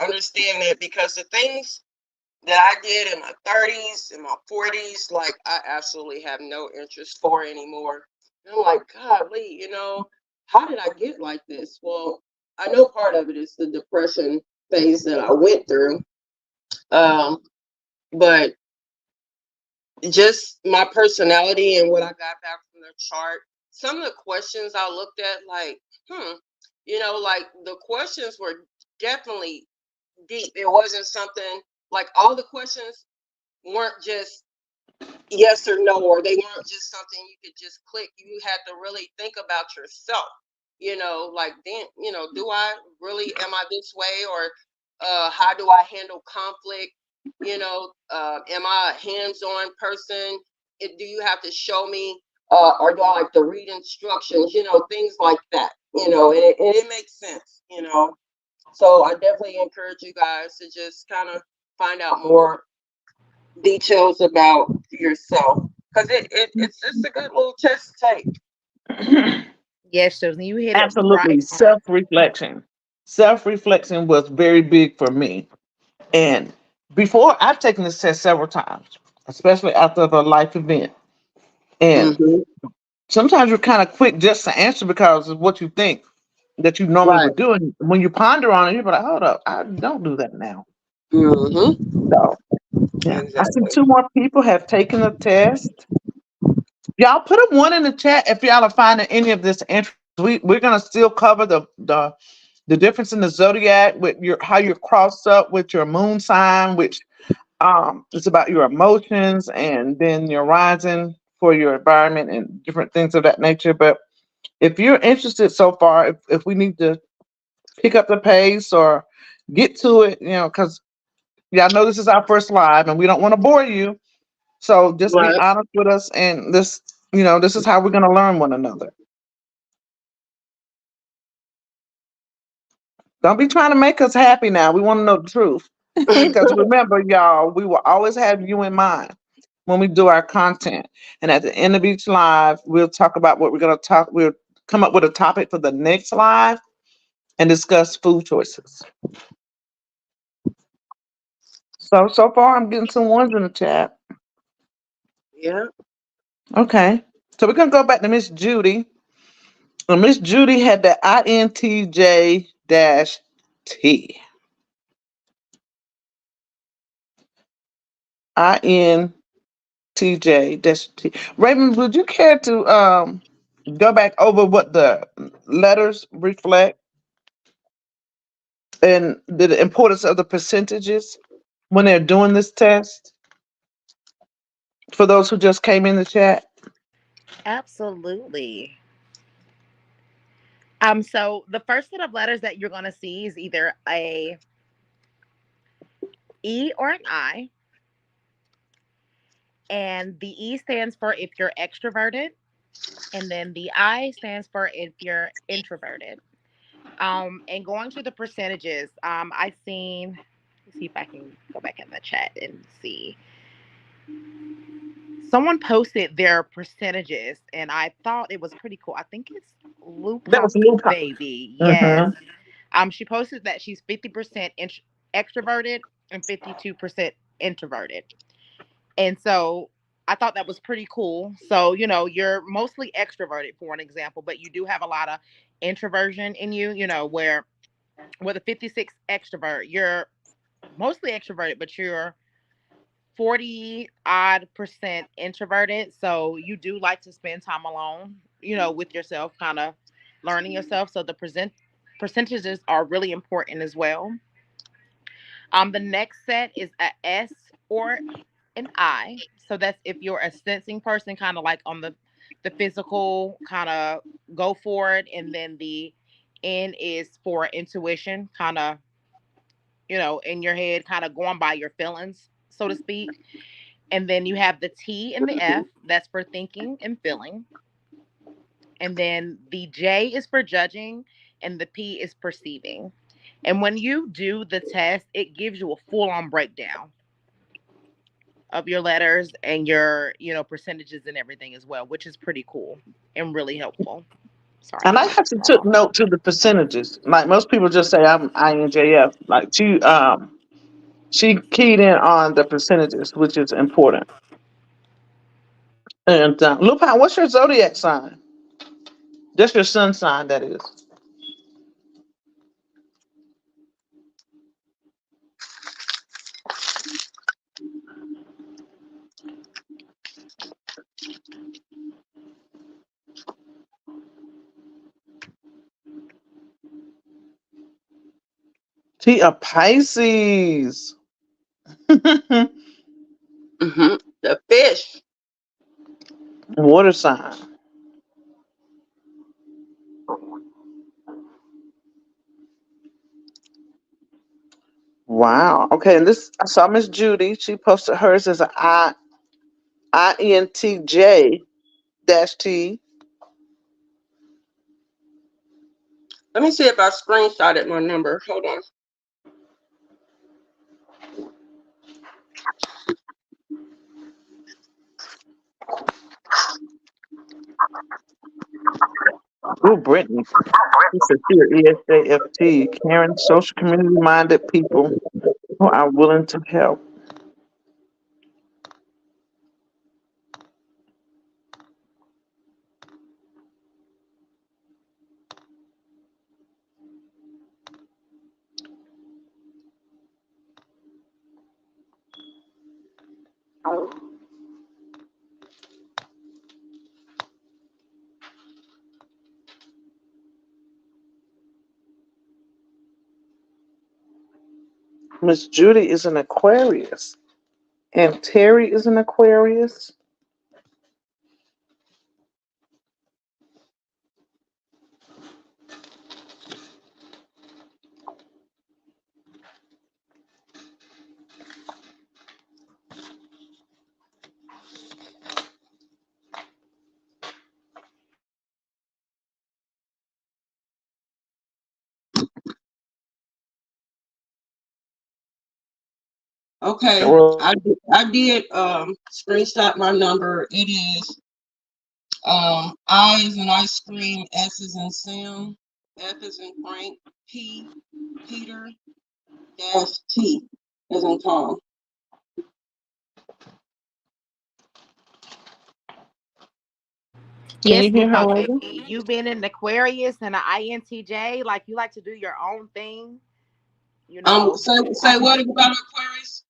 understand that because the things that I did in my 30s and my 40s, like I absolutely have no interest for anymore. And I'm like, golly, how did I get like this? Well, I know part of it is the depression phase that I went through. Um, but just my personality and what I got back from the chart, some of the questions I looked at, like, like the questions were definitely deep. It wasn't something like all the questions weren't just yes or no, or they weren't just something you could just click. You had to really think about yourself. Like then, do I really am I this way, or how do I handle conflict? Am I a hands-on person? Do you have to show me, or do I like to read instructions? Things like that. And it makes sense. So I definitely encourage you guys to just kind of find out more details about yourself because it's just a good little test to take. Yes, Susan, you hit it right Absolutely. on. Self-reflection. Self-reflection was very big for me. And before, I've taken this test several times, especially after the life event. And Mm-hmm. sometimes you're kind of quick just to answer because of what you think that you normally Right. would do. And when you ponder on it, you're like, hold up, I don't do that now. Mm-hmm. So, yeah. I see Exactly. two more people have taken the test. Y'all put a one in the chat if y'all are finding any of this interesting. We're gonna still cover the difference in the zodiac with your how you're crossed up with your moon sign, which it's about your emotions, and then your rising for your environment and different things of that nature. But if you're interested so far, if we need to pick up the pace or get to it, because y'all know this is our first live and we don't want to bore you. So just be Right. honest with us, and this is how we're gonna learn one another. Don't be trying to make us happy now. We want to know the truth. Because remember, y'all, we will always have you in mind when we do our content. And at the end of each live, we'll talk about what we're going to talk. We'll come up with a topic for the next live and discuss food choices. So far, I'm getting some ones in the chat. Yeah. Okay. So we're going to go back to Miss Judy. And Miss Judy had the INTJ dash T. INTJ dash T. Raymond, would you care to go back over what the letters reflect and the importance of the percentages when they're doing this test for those who just came in the chat? Absolutely. So the first set of letters that you're gonna see is either a E or an I, and the E stands for if you're extroverted, and then the I stands for if you're introverted. And going through the percentages, I seen. Let's see if I can go back in the chat and see. Someone posted their percentages, and I thought it was pretty cool. I think it's That Luca was Luca. Baby. Yes. Hmm. She posted that she's 50% extroverted and 52% introverted. And so I thought that was pretty cool. So, you're mostly extroverted for an example, but you do have a lot of introversion in you, where with a 56 extrovert, you're mostly extroverted, but you're 40 odd percent introverted. So you do like to spend time alone, with yourself, kind of learning yourself. So the percentages are really important as well. The next set is a S or an I. So that's if you're a sensing person, kind of like on the physical, kind of go for it, and then the N is for intuition, kind of in your head, kind of going by your feelings, so to speak. And then you have the T and the F, that's for thinking and feeling. And then the J is for judging, and the P is perceiving. And when you do the test, it gives you a full on breakdown of your letters and your, percentages and everything as well, which is pretty cool and really helpful. Sorry, And I'm I looking actually that took up. note to the percentages. Like most people just say I'm INJF. Like she keyed in on the percentages, which is important. And Lupin, what's your zodiac sign? Just your sun sign, that is. She a Pisces. The fish. Water sign. Wow. Okay, and this I saw Miss Judy. She posted hers as INTJ dash T. Let me see if I screenshotted my number. Hold on. Ooh, Brittany. She said she an ESJFT, caring, social, community-minded people who are willing to help. Miss Judy is an Aquarius, and Terry is an Aquarius. Okay. Well, I did screenshot my number. It is I is in ice cream, S is in Sam, F is in Frank, P Peter dash T is in Tom. can Yes, you hear her, Lupac lady? baby. You been an Aquarius and an INTJ, like you like to do your own thing. You know, Say what about Aquarius?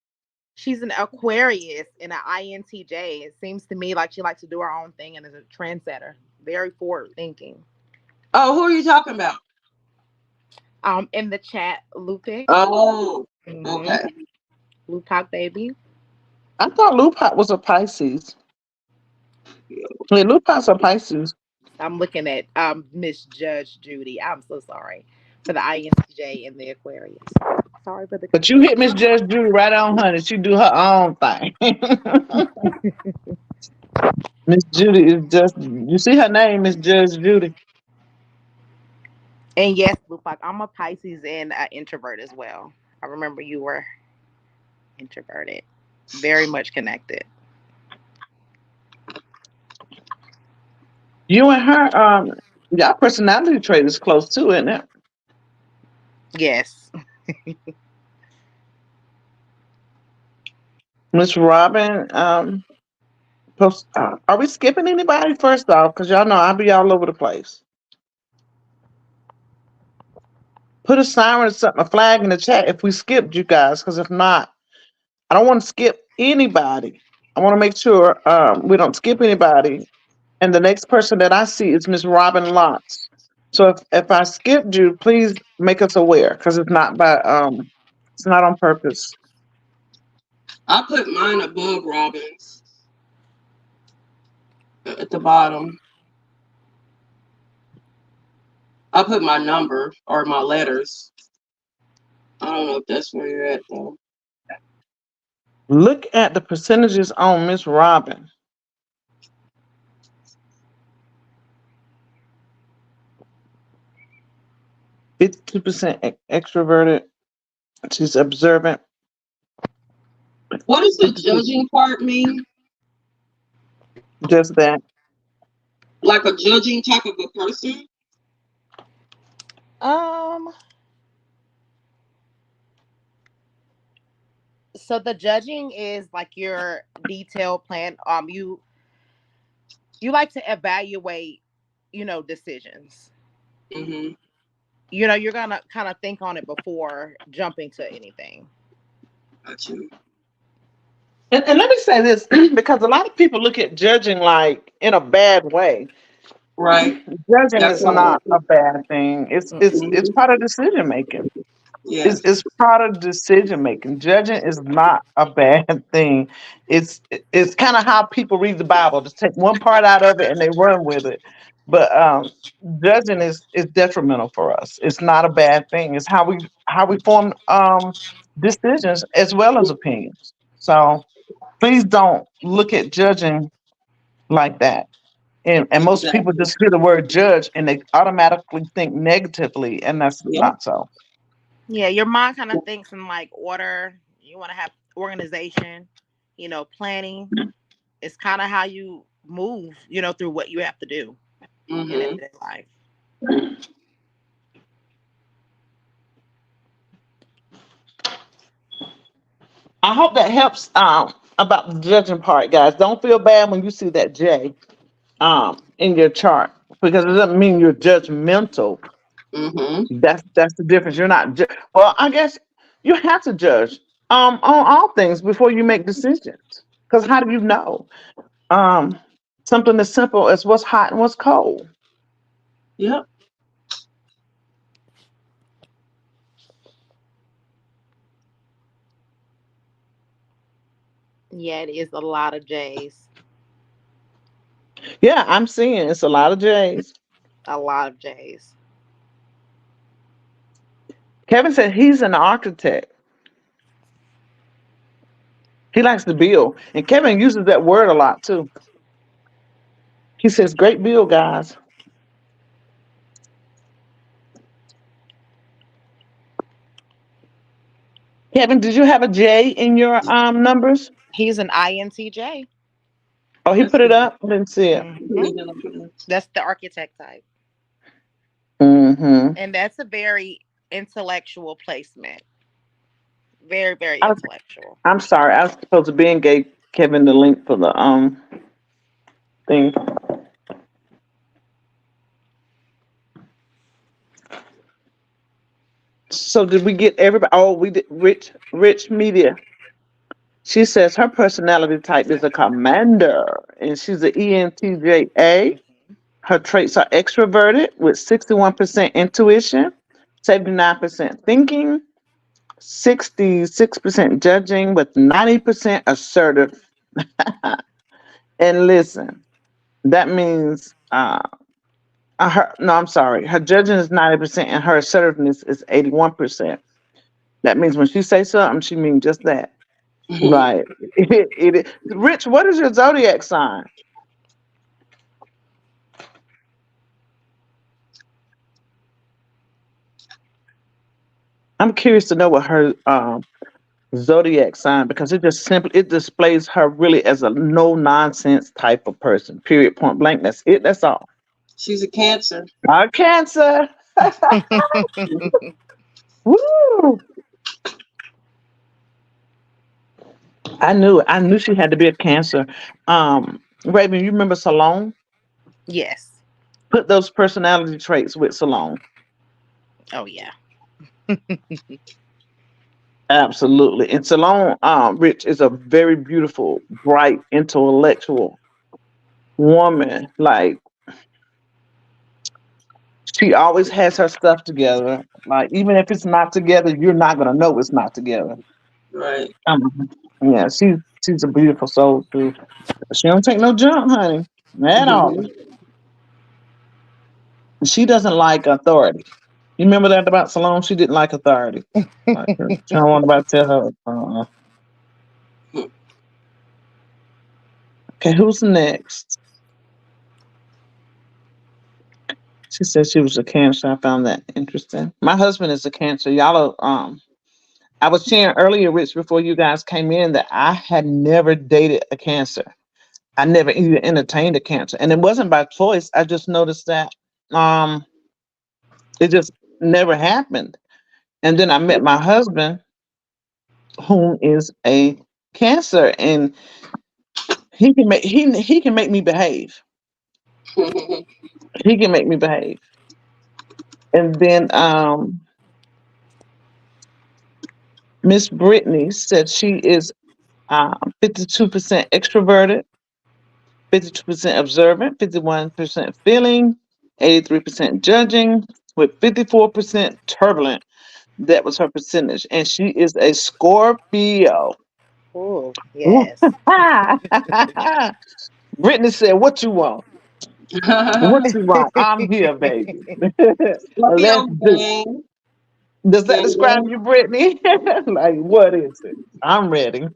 she's an Aquarius and an INTJ. It seems to me like she likes to do her own thing and is a trendsetter. Very forward thinking. Oh, who are you talking about? In the chat, Lupic. Oh, Mm-hmm. okay. Lupac baby. I thought Lupat was a Pisces. Yeah, Lupat's a Pisces. I'm looking at Miss Judge Judy. I'm so sorry for the INTJ and the Aquarius. Sorry for the But you hit confusion. Miss Judge Judy right on, honey. She do her own thing. Miss Judy is just, you see her name, Miss Judge Judy. And yes, Lupac, I'm a Pisces and an introvert as well. I remember you were introverted, very much connected. You and her, y'all personality trait is close too, isn't it? Yes. Miss Robin, are we skipping anybody first off? Because y'all know I'll be all over the place. Put a siren or something, a flag in the chat if we skipped you guys, because if not, I don't want to skip anybody. I want to make sure we don't skip anybody. And the next person that I see is Miss Robin Lotz. So if I skipped you, please make us aware because it's not on purpose. I put mine above Robin's at the bottom. I put my number or my letters. I don't know if that's where you're at though. Look at the percentages on Miss Robin. 52% extroverted. She's observant. What does the 52, judging part mean? just that. Like a judging type of a person? Um, so the judging is like your detailed plan. You like to evaluate, decisions. Mm-hmm. You're gonna kind of think on it before jumping to anything. Got you. And let me say this because a lot of people look at judging like in a bad way. Right. Judging That's is why. not a bad thing. It's Mm-hmm. part of decision making. Yes. It's part of decision making. Judging is not a bad thing. It's it's kind of how people read the Bible. Just take one part out of it and they run with it. But judging is detrimental for us. It's not a bad thing. It's how we form decisions as well as opinions. So please don't look at judging like that. And most people Exactly. just hear the word judge and they automatically think negatively, and that's Yep. not so. Yeah, your mind kind of thinks in like order. You want to have organization, planning. It's kind of how you move, through what you have to do in Mm-hmm. everyday life. I hope that helps about the judging part, guys. Don't feel bad when you see that J in your chart because it doesn't mean you're judgmental. Mm-hmm. That's the difference. You're not well, I guess you have to judge on all things before you make decisions. Because how do you know? Um Something as simple as what's hot and what's cold. Yep. Yeah, it is a lot of J's. Yeah, I'm seeing it's a lot of J's. A lot of J's. Kevin said he's an architect. He likes to build. And Kevin uses that word a lot too. He says, great build, guys. Kevin, did you have a J in your numbers? He's an INTJ. Oh, he That's put it good. up. I didn't see it. hmm That's the architect type. Mm-hmm. And that's a very intellectual placement. Very, very I was, intellectual. I'm sorry. I was supposed to be and gave Kevin the link for the thing. So did we get everybody? Oh, we did. Rich Media. She says her personality type is a commander, and she's an ENTJA. Her traits are extroverted with 61% intuition, 79% thinking, 66% judging, with 90% assertive. And listen, that means her. No, I'm sorry. Her judging is 90%, and her assertiveness is 81%. That means when she says something, she means just that. Right. Rich, what is your zodiac sign? I'm curious to know what her zodiac sign because it displays her really as a no nonsense type of person. Period. Point blank. That's it. That's all. She's a Cancer. Cancer. Woo! I knew she had to be a Cancer. Raven, you remember Salone? Yes. Put those personality traits with Salone. Oh, yeah. Absolutely. And Salone, Rich, is a very beautiful, bright, intellectual woman. Like she always has her stuff together. Like even if it's not together, you're not gonna know it's not together. Right. Um, yeah, she's a beautiful soul too. She don't take no junk, honey, at all. Mm-hmm. She doesn't like authority. You remember that about Salone? She didn't like authority. Like her. She don't want nobody to tell her. Okay, who's next? She said she was a Cancer. I found that interesting. My husband is a Cancer. Y'all are, I was sharing earlier, Rich, before you guys came in, that I had never dated a Cancer. I never even entertained a Cancer, and it wasn't by choice. I just noticed that um, it just never happened. And then I met my husband, who is a Cancer, and he can make me behave. He can make me behave. And then Miss Brittany said she is 52% extroverted, 52% observant, 51% feeling, 83% judging, with 54% turbulent. That was her percentage. And she is a Scorpio. Ooh, Ooh. yes. Brittany said, "What you want? What you want? I'm here, baby. Let's Scorpio do it." gang. Does that Gang, describe gang. you, Brittany? Like, what is it? I'm ready.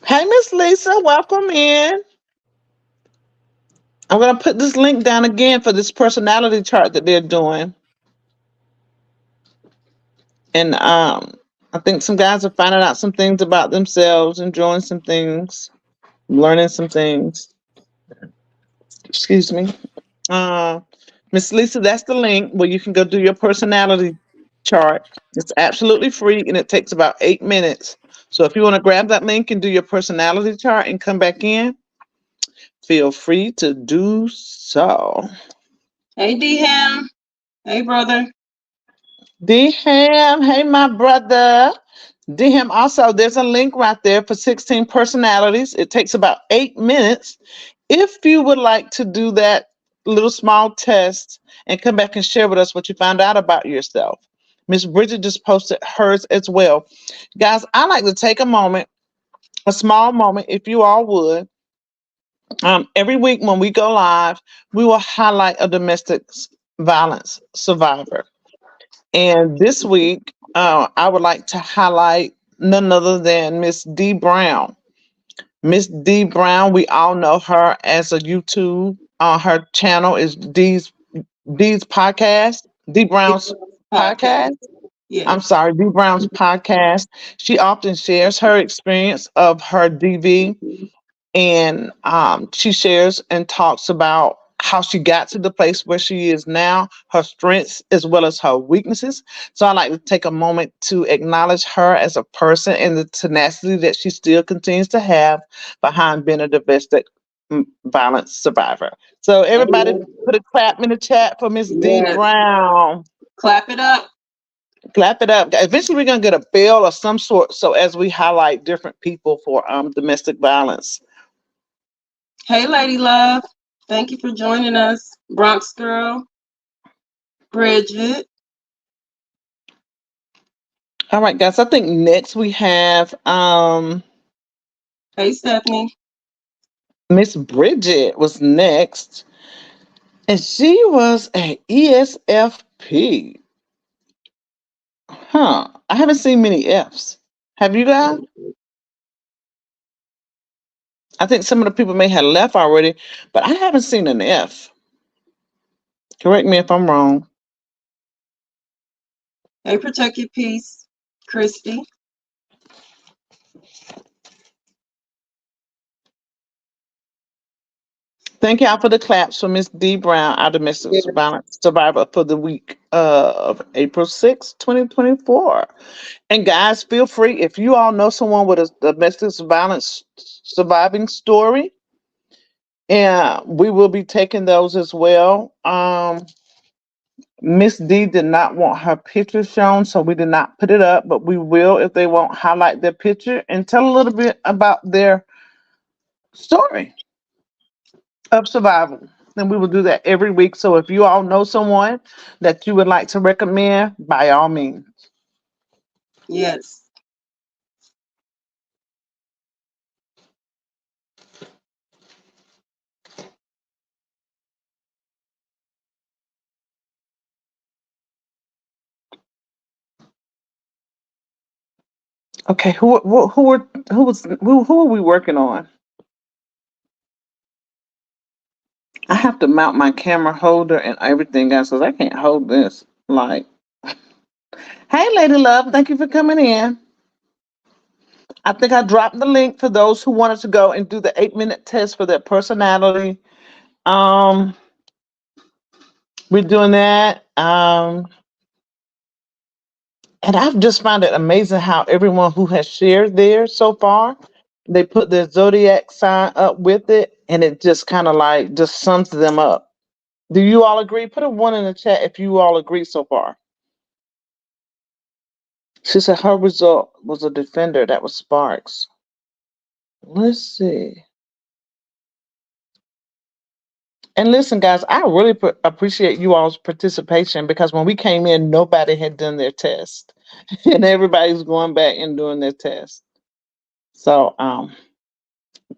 Hey, Miss Lisa, welcome in. I'm gonna put this link down again for this personality chart that they're doing. And I think some guys are finding out some things about themselves, enjoying some things, learning some things. Excuse me. Uh, Miss Lisa, that's the link where you can go do your personality chart. It's absolutely free and it takes about 8 minutes. So if you want to grab that link and do your personality chart and come back in, feel free to do so. Hey, D-Ham. Hey, brother. Dham, hey my brother. Dham, also there's a link right there for 16 personalities. It takes about 8 minutes. If you would like to do that little small test and come back and share with us what you found out about yourself. Miss Bridget just posted hers as well. Guys, I like to take a moment, a small moment, if you all would. Every week when we go live, we will highlight a domestic violence survivor. And this week, I would like to highlight none other than Miss D Brown. Miss D Brown, we all know her as a YouTube. Her channel is D's podcast, D Brown's podcast. Podcast. I'm Yes. sorry, D Brown's podcast. She often shares her experience of her DV, and she shares and talks about how she got to the place where she is now, her strengths as well as her weaknesses. So I like to take a moment to acknowledge her as a person and the tenacity that she still continues to have behind being a domestic violence survivor. So everybody Amen. put a clap in the chat for Miss D Yes. Brown. Clap it up. Clap it up. Eventually we're gonna get a bill of some sort. So as we highlight different people for domestic violence. Hey, Lady Love. Thank you for joining us. Bronx Girl. Bridget. All right, guys. I think next we have Hey, Stephanie. Miss Bridget was next, and she was an ESFP. Huh. I haven't seen many Fs. Have you guys? I think some of the people may have left already, but I haven't seen an F. Correct me if I'm wrong. Hey, Protect Your Peace. Christy. Thank y'all for the claps for Miss D Brown, our domestic Yeah. violence survivor for the week of April 6th, 2024. And guys, feel free if you all know someone with a domestic violence surviving story, and we will be taking those as well. Miss D did not want her picture shown, so we did not put it up, but we will if they won't highlight their picture and tell a little bit about their story of survival. And we will do that every week. So if you all know someone that you would like to recommend, by all means. Yes. Okay, who are we working on? I have to mount my camera holder and everything, guys, because I can't hold this. Like, Hey, Lady Love, thank you for coming in. I think I dropped the link for those who wanted to go and do the 8-minute test for their personality. Um, we're doing that. And I've just found it amazing how everyone who has shared theirs so far, they put their zodiac sign up with it, and it just kind of like just sums them up. Do you all agree? Put a one in the chat if you all agree so far. She said her result was a defender. That was Sparks. Let's see. And listen, guys, I really appreciate you all's participation because when we came in, nobody had done their test, and everybody's going back and doing their test. So,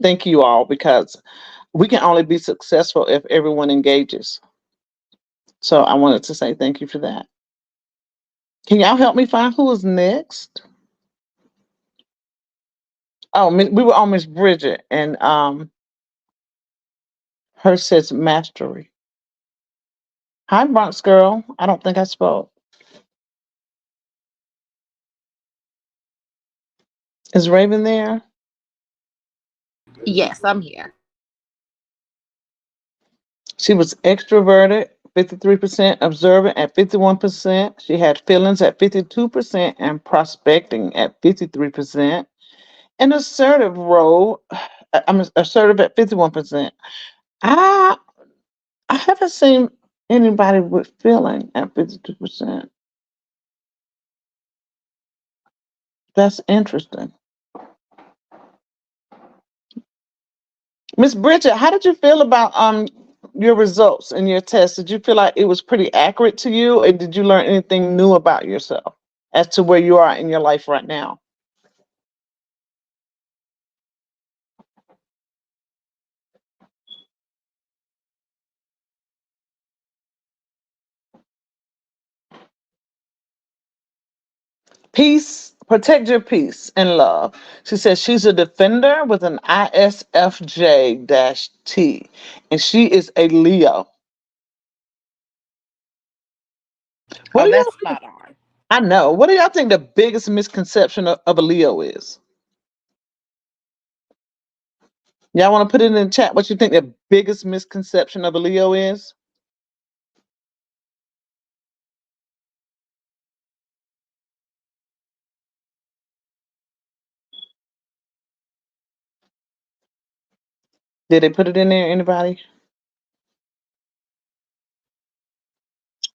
thank you all because we can only be successful if everyone engages. So, I wanted to say thank you for that. Can y'all help me find who is next? Oh, we were on Miss Bridget, and her says mastery. Hi, Bronx girl. I don't think I spoke. Is Raven there? Yes, I'm here. She was extroverted, 53%, observant at 51%. She had feelings at 52% and prospecting at 53%. An assertive role, I'm assertive at 51%. I I haven't seen anybody with feeling at 52%. That's interesting. Miss Bridget, how did you feel about your results and your test? Did you feel like it was pretty accurate to you, or did you learn anything new about yourself as to where you are in your life right now? Peace, protect your peace and love. She says she's a defender with an ISFJ-T, and she is a Leo. What Oh, do that's y'all? spot on. I know. What do y'all think the biggest misconception of a Leo is? Y'all want to put it in the chat what you think the biggest misconception of a Leo is? Did they put it in there? Anybody?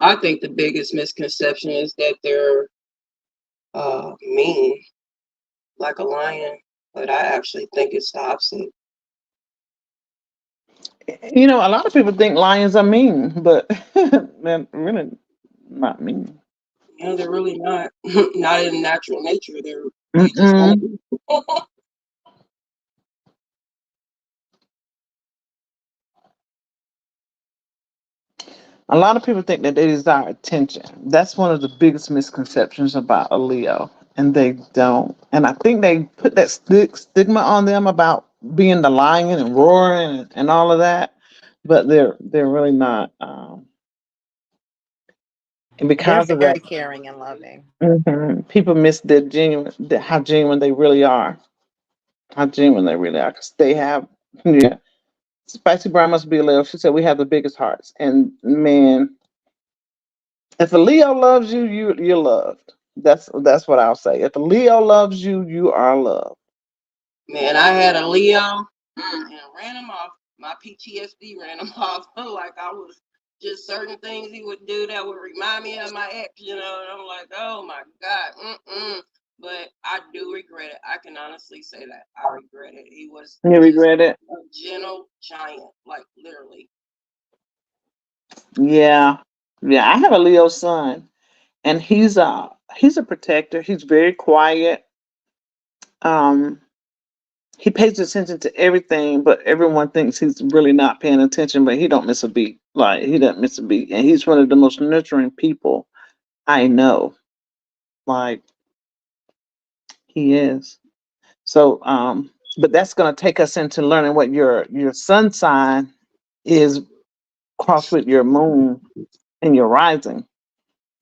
I think the biggest misconception is that they're mean, like a lion, but I actually think it's the opposite. You know, a lot of people think lions are mean, but they're really not mean. You know, they're really not. Not in natural nature. They just want Mm-mm. to be. A lot of people think that they desire attention. That's one of the biggest misconceptions about a Leo, and they don't. And I think they put that stigma on them about being the lion and roaring and all of that, but they're really not. And They're because of that, very caring and loving. people miss their how genuine they really are, how genuine they really are, because they have, yeah. Spicy Brown must be a Leo. She said we have the biggest hearts, and man, if a Leo loves you, you're loved. That's what I'll say. If a Leo loves you, you are loved. Man, I had a Leo and ran him off. My PTSD ran him off. Like I was just certain things he would do that would remind me of my ex, you know. And I'm like, oh my God. But I do regret it. I can honestly say that. I regret it. He was You just regret it? a gentle giant, like literally. Yeah, yeah. I have a Leo son, and he's a protector. He's very quiet. Um, he pays attention to everything, but everyone thinks he's really not paying attention. But he don't miss a beat. Like he doesn't miss a beat, and he's one of the most nurturing people I know. Like he is. So, but that's going to take us into learning what your sun sign is crossed with your moon and your rising.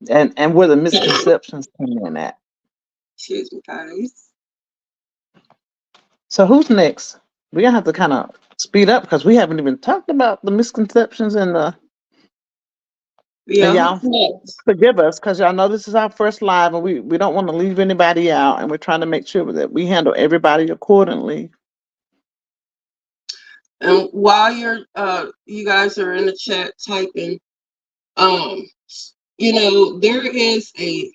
and where the misconceptions come in at. Excuse me, guys. So who's next? We're gonna have to kind of speed up because we haven't even talked about the misconceptions and Yeah, who's y'all next? forgive us because y'all know this is our first live and we don't want to leave anybody out and we're trying to make sure that we handle everybody accordingly. And while you guys are in the chat typing, um, there is it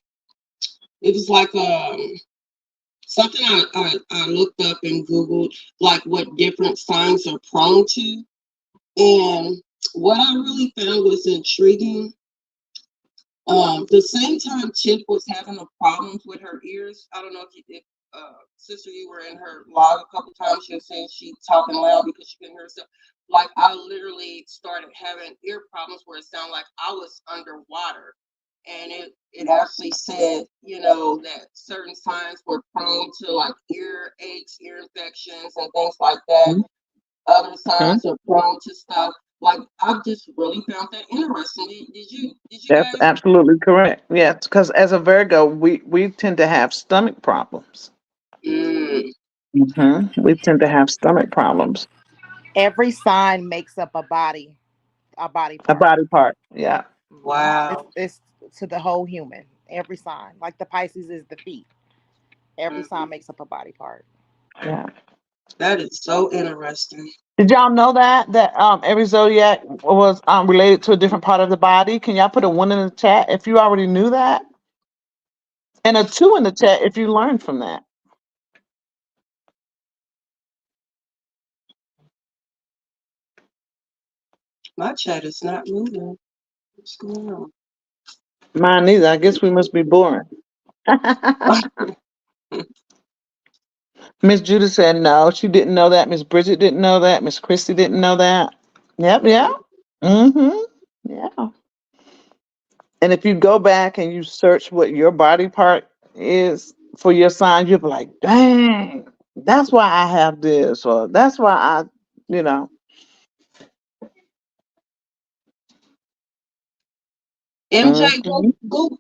was like something I looked up and Googled, like what different signs are prone to. And what I really found was intriguing. The same time Chick was having a problems with her ears. I don't know if sister, you were in her live a couple times. She was saying she talking loud because she couldn't hear herself. Like I literally started having ear problems where it sounded like I was underwater. And it actually said, that certain signs were prone to like ear aches, ear infections, and things like that. Other Mhm. signs are prone to stuff. Like I've just really found that interesting. Did you That's guys? absolutely correct. Yes, because as a Virgo, we tend to have stomach problems. Mm, We tend to have stomach problems. Every sign makes up a body A part. body part. Yeah. wow, It's to the whole human. Every sign, like the Pisces is the feet. Every sign mhm. makes up a body part. Yeah. That is so interesting. Did y'all know that every zodiac was related to a different part of the body? Can y'all put a one in the chat if you already knew that, and a two in the chat if you learned from that? My chat is not moving. What's going Mine neither. I guess we must be boring. on? Miss Judah said no, she didn't know that. Miss Bridget didn't know that. Miss Christy didn't know that. Yep, yeah. Mm-hmm. Yeah. And if you go back and you search what your body part is for your sign, you'll be like, dang, that's why I have this, or that's why you know. MJ, Hmm.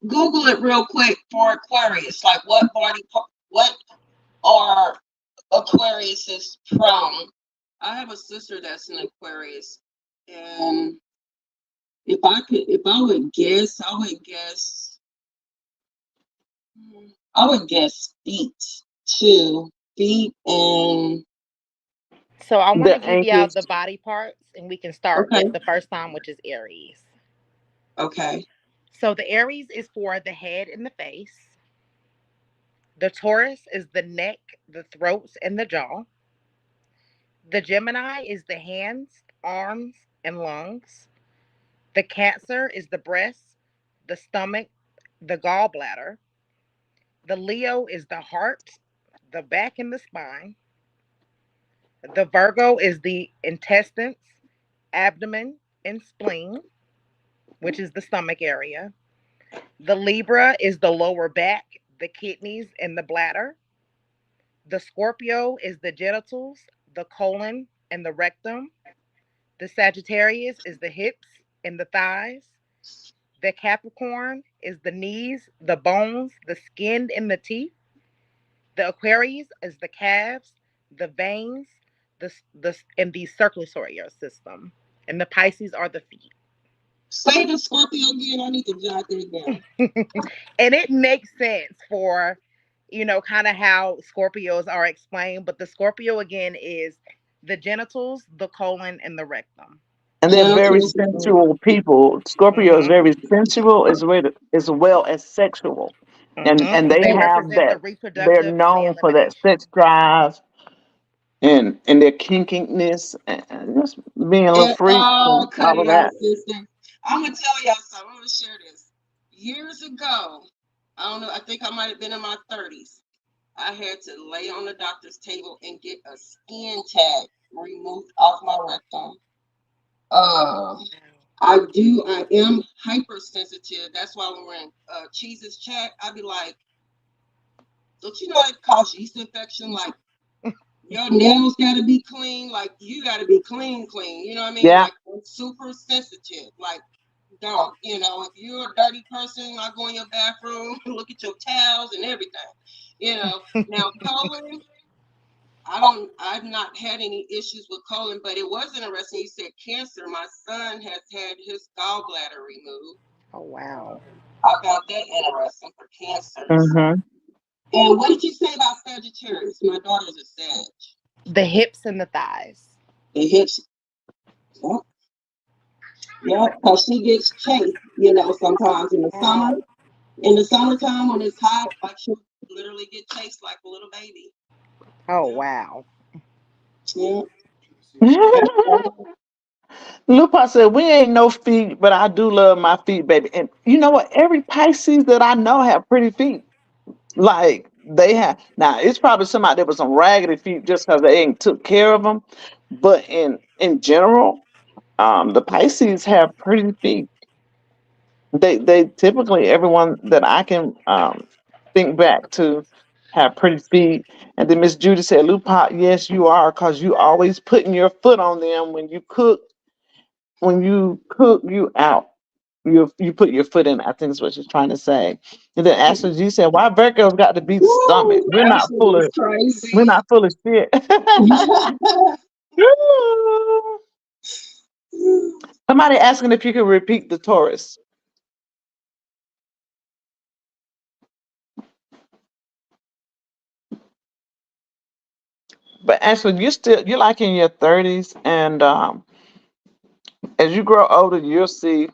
Google it real quick for Aquarius. Like what are Aquarius's prone? I have a sister that's an Aquarius, and if I would guess, I would guess feet too. Feet and So I want The to give y'all ankles. the body parts, and we can start okay, with the first sign, which is Aries. okay. So the Aries is for the head and the face. The Taurus is the neck, the throat, and the jaw. The Gemini is the hands, arms, and lungs. The Cancer is the breast, the stomach, the gallbladder. The Leo is the heart, the back, and the spine. The Virgo is the intestines, abdomen, and spleen, which is the stomach area. The Libra is the lower back, the kidneys, and the bladder. The Scorpio is the genitals, the colon, and the rectum. The Sagittarius is the hips and the thighs. The Capricorn is the knees, the bones, the skin, and the teeth. The Aquarius is the calves, the veins, and the circulatory system. And the Pisces are the feet. Say the Scorpio again. I need to jot that down. And it makes sense for, kind of how Scorpios are explained. But the Scorpio again is the genitals, the colon, and the rectum. And they're very Gentle. sensual people. Scorpio is Hmm. very sensual as well as sexual. And they They have represent the that. They're reproductive and the known for that elimination. sex drive and their kinkiness and just being a little And freaks and cut all it of out, that. sister. I'm gonna tell y'all something. I'm gonna share this. Years ago, I don't know. I think I might have been in my 30s. I had to lay on the doctor's table and get a skin tag removed off my rectum. Uh, I am hypersensitive. That's why when we're in Cheese's chat, I'd be like, don't you know it causes yeast infection? Like, your nails gotta be clean. Like, you gotta be clean, clean. You know what I mean? Yeah. Like, I'm super sensitive. Like, don't. If you're a dirty person, I go in your bathroom, look at your towels and everything. Now colon, I've not had any issues with colon, but it was interesting. You said cancer. My son has had his gallbladder removed. Oh wow. I found that interesting for cancers. Mm-hmm. And what did you say about Sagittarius? My daughter's a Sag. The hips and the thighs. The hips. Yep, yep, because she gets chased, sometimes in the summer. In the summertime when it's hot, like she'll literally get chased like a little baby. Oh wow. Yeah. Yeah. Lupa said, "We ain't no feet, but I do love my feet, baby." And you know what? Every Pisces that I know have pretty feet. Like they have. Now it's probably somebody that was some raggedy feet just because they ain't took care of them. But in general, the Pisces have pretty feet. They typically everyone that I can think back to have pretty feet. And then Miss Judy said, "Lupa, yes, you are, cause you always putting your foot on them when you cook. When you cook, you out. You put your foot in. I think is what she's trying to say." And then Ashley G said, "Why Virgo's got to be the stomach? Woo! We're not Ashley full is of we're crazy. not full of shit." Somebody asking if you could repeat the Taurus. But Ashley, you're like in your 30s, and as you grow older, you'll see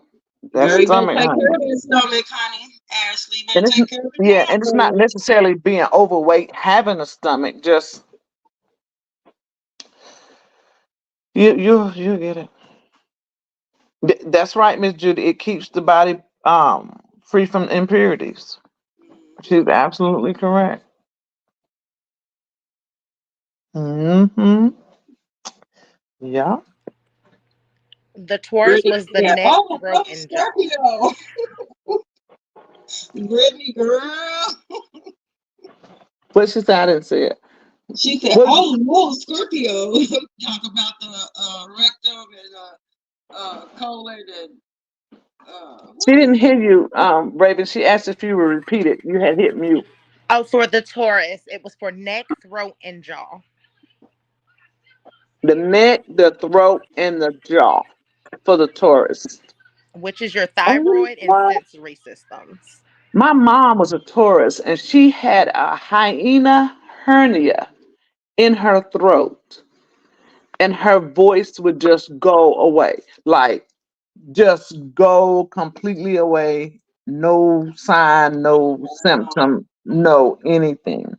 that Girl, you better stomach, take care honey. of that stomach, honey. Ashley, you better And it's take care of it yeah, now, and it's not girl. necessarily being overweight, having a stomach. Just you get it. That's right, Miss Judy. It keeps the body free from impurities. She's absolutely correct. Mm-hmm. Yeah. The Taurus Brittany was the said, neck, "Oh, throat, another and jaw. Scorpio." Brittany, girl. What she said, I didn't see it. She said, What "Oh no, Scorpio." Talk about the rectum and colon and she what didn't is hear it? you, Raven. She asked if you would repeat it. You had hit mute. Oh, for the Taurus, it was for neck, throat, and jaw, The neck, the throat, and the jaw for the Taurus. which is your Oh, thyroid and what? sensory systems. My mom was a Taurus, and she had a hyena hernia in her throat, and her voice would just go away, like just go completely away. No sign, no symptom, no anything.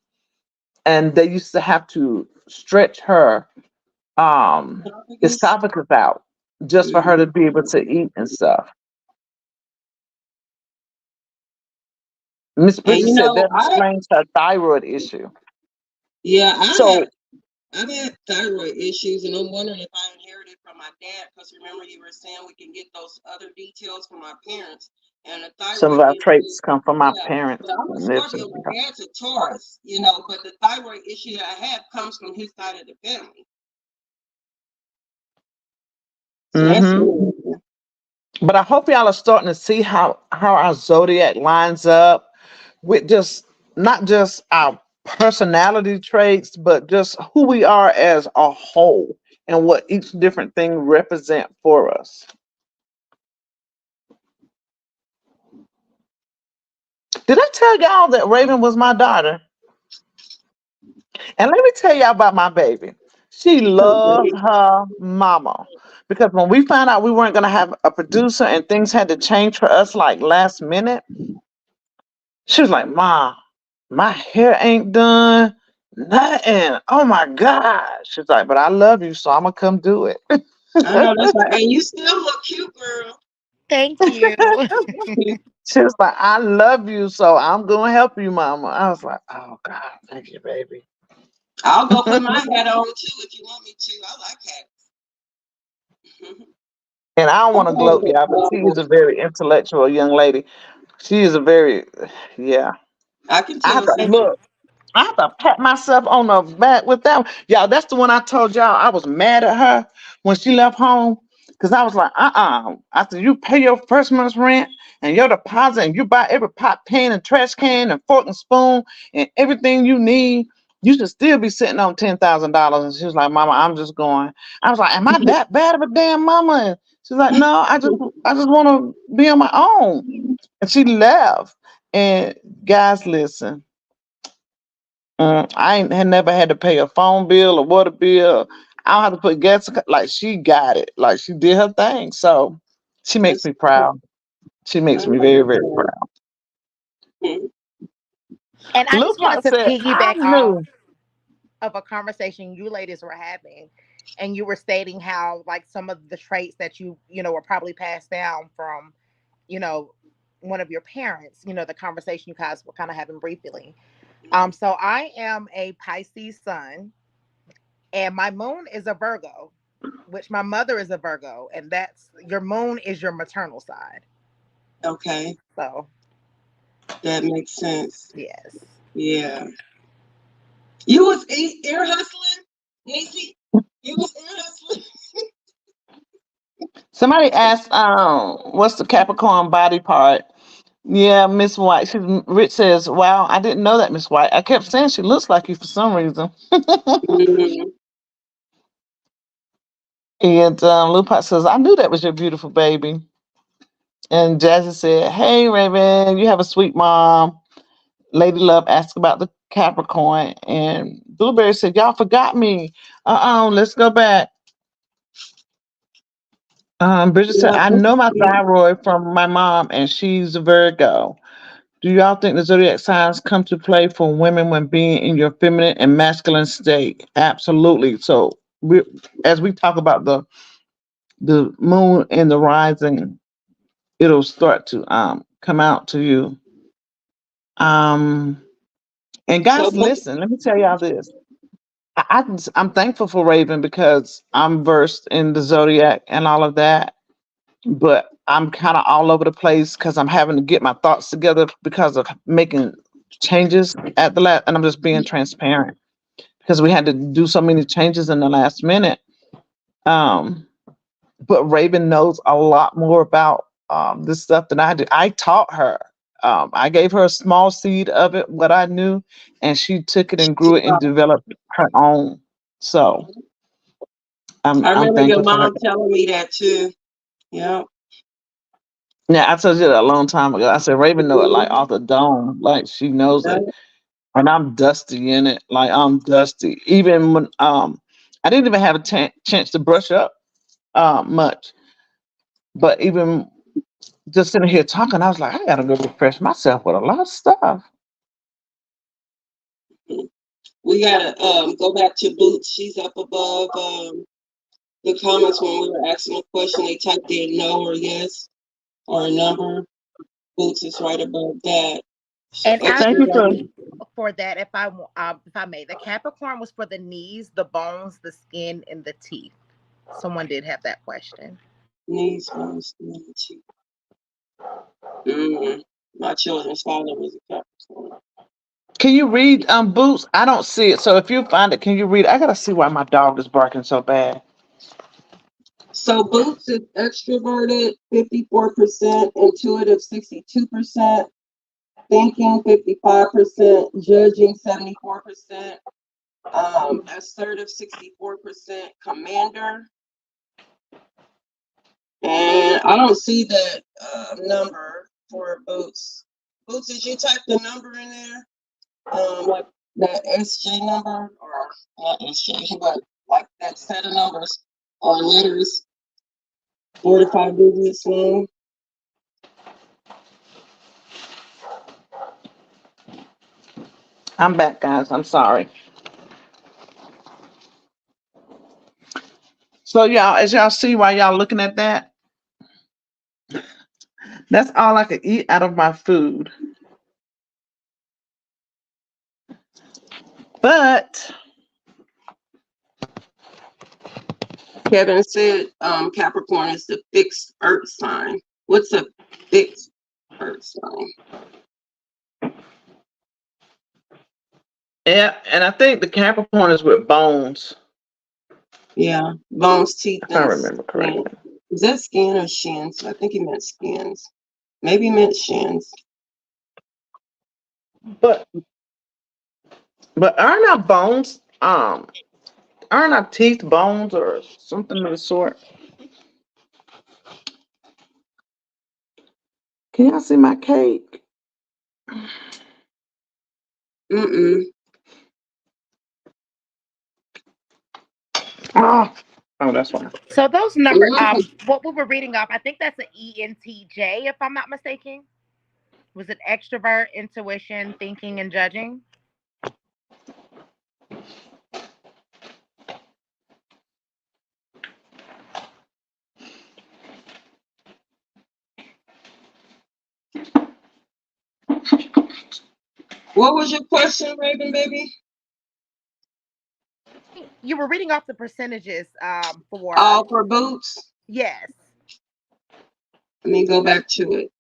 And they used to have to stretch her Esophagus. esophagus out just for her to Mhm. be able to eat and stuff. Miss And Bridget said that explains her thyroid issue. yeah, So I've had thyroid issues, and I'm wondering if I inherited from my dad. Because remember, you were saying we can get those other details from our parents, and a some of thyroid our issue. traits come from our Yeah, parents. but I'm a And Scorpio. My dad's a Taurus, but the thyroid issue I have comes from his side of the family. So that's hmm interesting. But I hope y'all are starting to see how our zodiac lines up with just not just our personality traits, but just who we are as a whole and what each different thing represent for us. Did I tell y'all that Raven was my daughter? And let me tell y'all about my baby. She loves her mama. Because when we found out we weren't going to have a producer and things had to change for us like last minute, she was like, "Ma, my hair ain't done. Nothing. Oh my God." She's like, "But I love you, so I'm going to come do it." I know that's right. And you still look cute, girl. Thank you. She was like, "I love you, so I'm going to help you, mama." I was like, "Oh God, thank you, baby." I'll go put my hat on too if you want me to. I like hats. And I don't I'm want to going gloat, to y'all, but she is a very intellectual young lady. She is a very, yeah. I can I have tell to since look. I have to pat myself on the back with that one. Y'all, that's the one I told y'all I was mad at her when she left home. Because I was like, I said, you pay your first month's rent and your deposit, and you buy every pot, pan, and trash can, and fork and spoon, and everything you need. You should still be sitting on $10,000. And she was like, Mama, I'm just going. I was like, Am I that bad of a damn mama? And she's like, No, I just want to be on my own. And she left. And guys, listen, I ain't had never had to pay a phone bill or water bill. I don't have to put gas. Like she got it. Like she did her thing. So she makes That's me good. proud. She I makes me like very, very that. proud. Mhm. And I just wanted Lupa to said, I piggyback off knew. of a conversation you ladies were having, and you were stating how like some of the traits that were probably passed down from you know one of your parents. The conversation you guys were kind of having briefly. So I am a Pisces sun, and my moon is a Virgo, which my mother is a Virgo, and that's your moon is your maternal side. Okay, So that makes sense. yes. Yeah. You was ear hustling, Nancy? You was ear hustling? Somebody asked, what's the Capricorn body part? Yeah, Miss White. Rich says, wow, I didn't know that, Miss White. I kept saying she looks like you for some reason. Mhm. And Lupa says, I knew that was your beautiful baby. And Jazzy said, hey, Raven, you have a sweet mom. Lady Love asked about the Capricorn. And Blueberry said, y'all forgot me. Let's go back. Bridget said, Yeah, I let's know my see. thyroid from my mom, and she's a Virgo. Do y'all think the zodiac signs come to play for women when being in your feminine and masculine state? Absolutely. So, as we talk about the moon and the rising, it'll start to come out to you. Um, and So, guys, listen. Let me tell y'all this. I'm thankful for Raven because I'm versed in the zodiac and all of that, but I'm kind of all over the place because I'm having to get my thoughts together because of making changes at the last, and I'm just being transparent because we had to do so many changes in the last minute. Um, but Raven knows a lot more about this stuff than I do. I taught her. I gave her a small seed of it, what I knew, and she took it and grew it and developed her own. So I I'm remember your thankful for her. mom telling me that too. Yeah. Yeah, I told you that a long time ago. I said Raven know it like Mhm. off the dome, like she knows Yeah. it, and I'm dusty in it. Like I'm dusty. Even when I didn't even have a chance to brush up much, but even just sitting here talking, I was like, I gotta go refresh myself with a lot of stuff. We gotta go back to Boots. She's up above the comments when we were asking a question. They typed in no or yes or a number. Boots is right above that. So And go to Thank actually, you for. the for that, if I may, the Capricorn was for the knees, the bones, the skin, and the teeth. Someone did have that question. knees, bones, community. Mm. My children's father was a Capricorn. Can you read Boots? I don't see it. So if you find it, can you read? I gotta see why my dog is barking so bad. So Boots is extroverted, 54%, intuitive, 62%, thinking, 55%, judging, 74%, assertive, 64%, commander. And I don't see that number for Boots. Boots, did you type the number in there? Like that SJ number, or not SJ, but like that set of numbers or letters, 45 digits long. I'm back, guys. I'm sorry. So y'all, as y'all see, while y'all looking at that, that's all I could eat out of my food. But Kevin said Capricorn is the fixed earth sign. What's a fixed earth sign? yeah, and I think the Capricorn is with bones, Yeah, bones, teeth, if I and remember skin. correctly. Is that skin or shins? I think he meant skins. Maybe he meant shins. But aren't our bones aren't our teeth bones or something of the sort? Can y'all see my cake? Mm-mm. Oh, oh, that's why. So those number, Mm-mm. what we were reading off, I think that's an ENTJ, if I'm not mistaken. Was it extrovert, intuition, thinking, and judging? What was your question, Raven baby? You were reading off the percentages for All for boots. yes. Let me go back to it.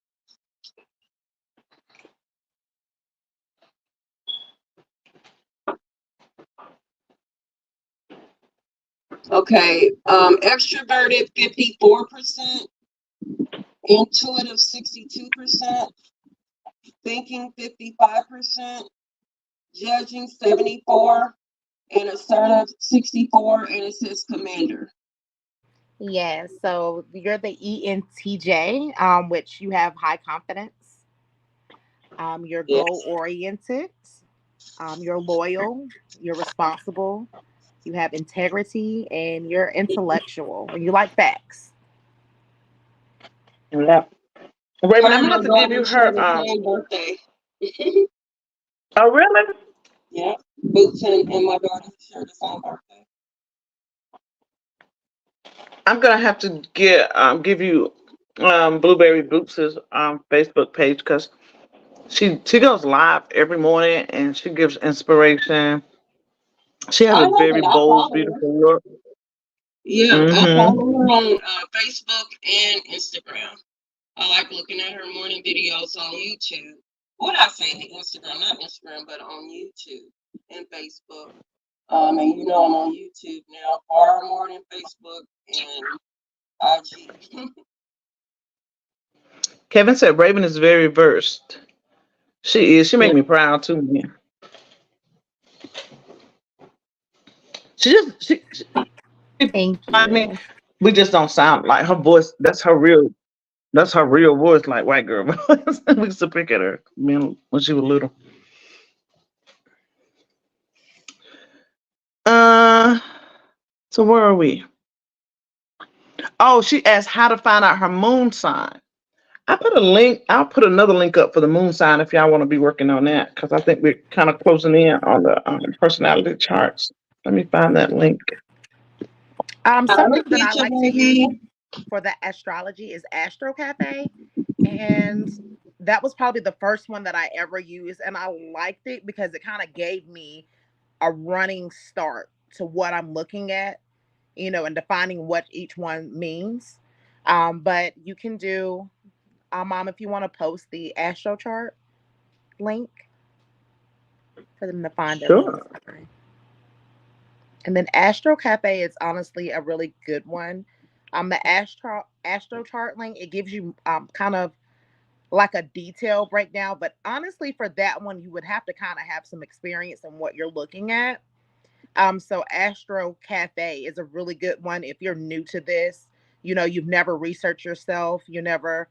Okay. Extroverted 54%, intuitive 62%, thinking 55%, judging 74, and assertive 64, and it says commander. Yes. So you're the ENTJ, which you have high confidence. You're goal Yes. oriented. You're loyal. You're responsible. You have integrity, and you're intellectual. And you like facts. Yeah. Her Raven, I'm and gonna my have to give daughter you share her the same birthday. oh really? Yeah. Boots and my daughter share the same birthday. I'm gonna have to give you Blueberry Boots' Facebook page because she goes live every morning and she gives inspiration. She has I a love very it. I bold, follow her. beautiful look. Yeah, I Mm-hmm. follow her on Facebook and Instagram. I like looking at her morning videos on YouTube. What I say the Instagram, not Instagram, but on YouTube and Facebook. And you know I'm on YouTube now far more than Facebook and IG. Kevin said Raven is very versed. She is. She Yeah. make me proud too, man. She just she Thank like me. you. We just don't sound like her voice. That's her real voice, like white girl voice. We used to pick at her, man, when she was little. Uh, so where are we? Oh, she asked how to find out her moon sign. I put a link. I'll put another link up for the moon sign if y'all want to be working on that because I think we're kind of closing in on the personality charts. Let me find that link. I'm a Something that I teacher, like to use baby. for the astrology is Astro Cafe, and that was probably the first one that I ever used, and I liked it because it kind of gave me a running start to what I'm looking at, and defining what each one means. But you can do, Mom, if you want to post the Astro chart link for them to find their moon Sure. sign. And then Astro Cafe is honestly a really good one. The Astro chart link, it gives you kind of like a detailed breakdown, but honestly for that one you would have to kind of have some experience in what you're looking at. So Astro Cafe is a really good one if you're new to this. You've never researched yourself, you never,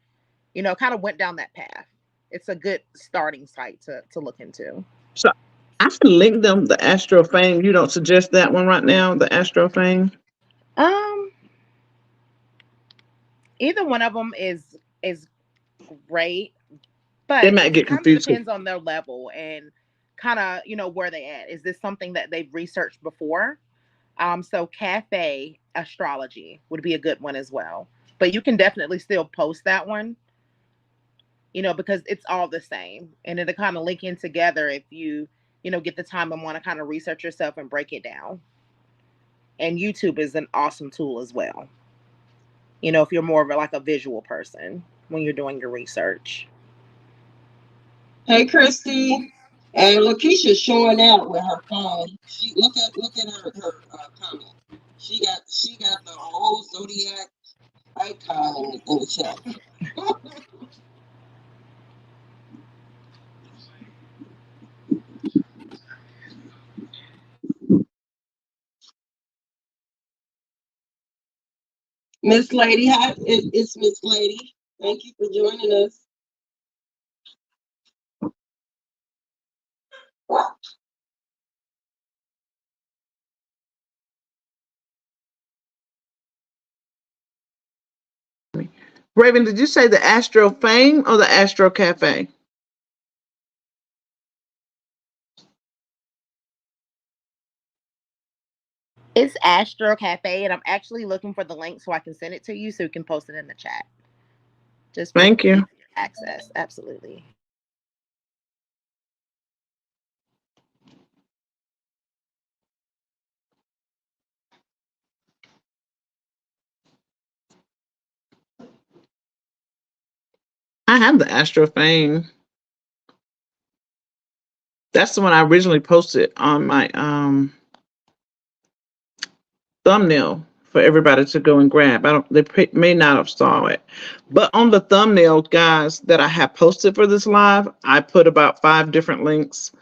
kind of went down that path. It's a good starting site to look into. So I can link them the Astro Fame. You don't suggest that one right now, the Astro Fame? Um, Either one of them is great, They but might it get kind of confused. depends on their level and kind of where they at. Is this something that they've researched before? So cafe astrology would be a good one as well, but you can definitely still post that one, because it's all the same, and it'll kind of link in together if you get the time and want to kind of research yourself and break it down. And YouTube is an awesome tool as well, if you're more of like a visual person when you're doing your research. Hey, Christy. And Lakeisha's showing out with her phone. She look at her comment. She got the whole Zodiac icon in the chat. Miss Lady, hi, it's Miss Lady. Thank you for joining us. Raven, did you say the Astro Fame or the Astro Cafe? It's Astro Cafe, and I'm actually looking for the link so I can send it to you so you can post it in the chat. Just for Thank you. easier access. Absolutely. I have the Astro Fame. That's the one I originally posted on my thumbnail for everybody to go and grab. I don't. May not have saw it, but on the thumbnail, guys, that I have posted for this live, I put about 5 different links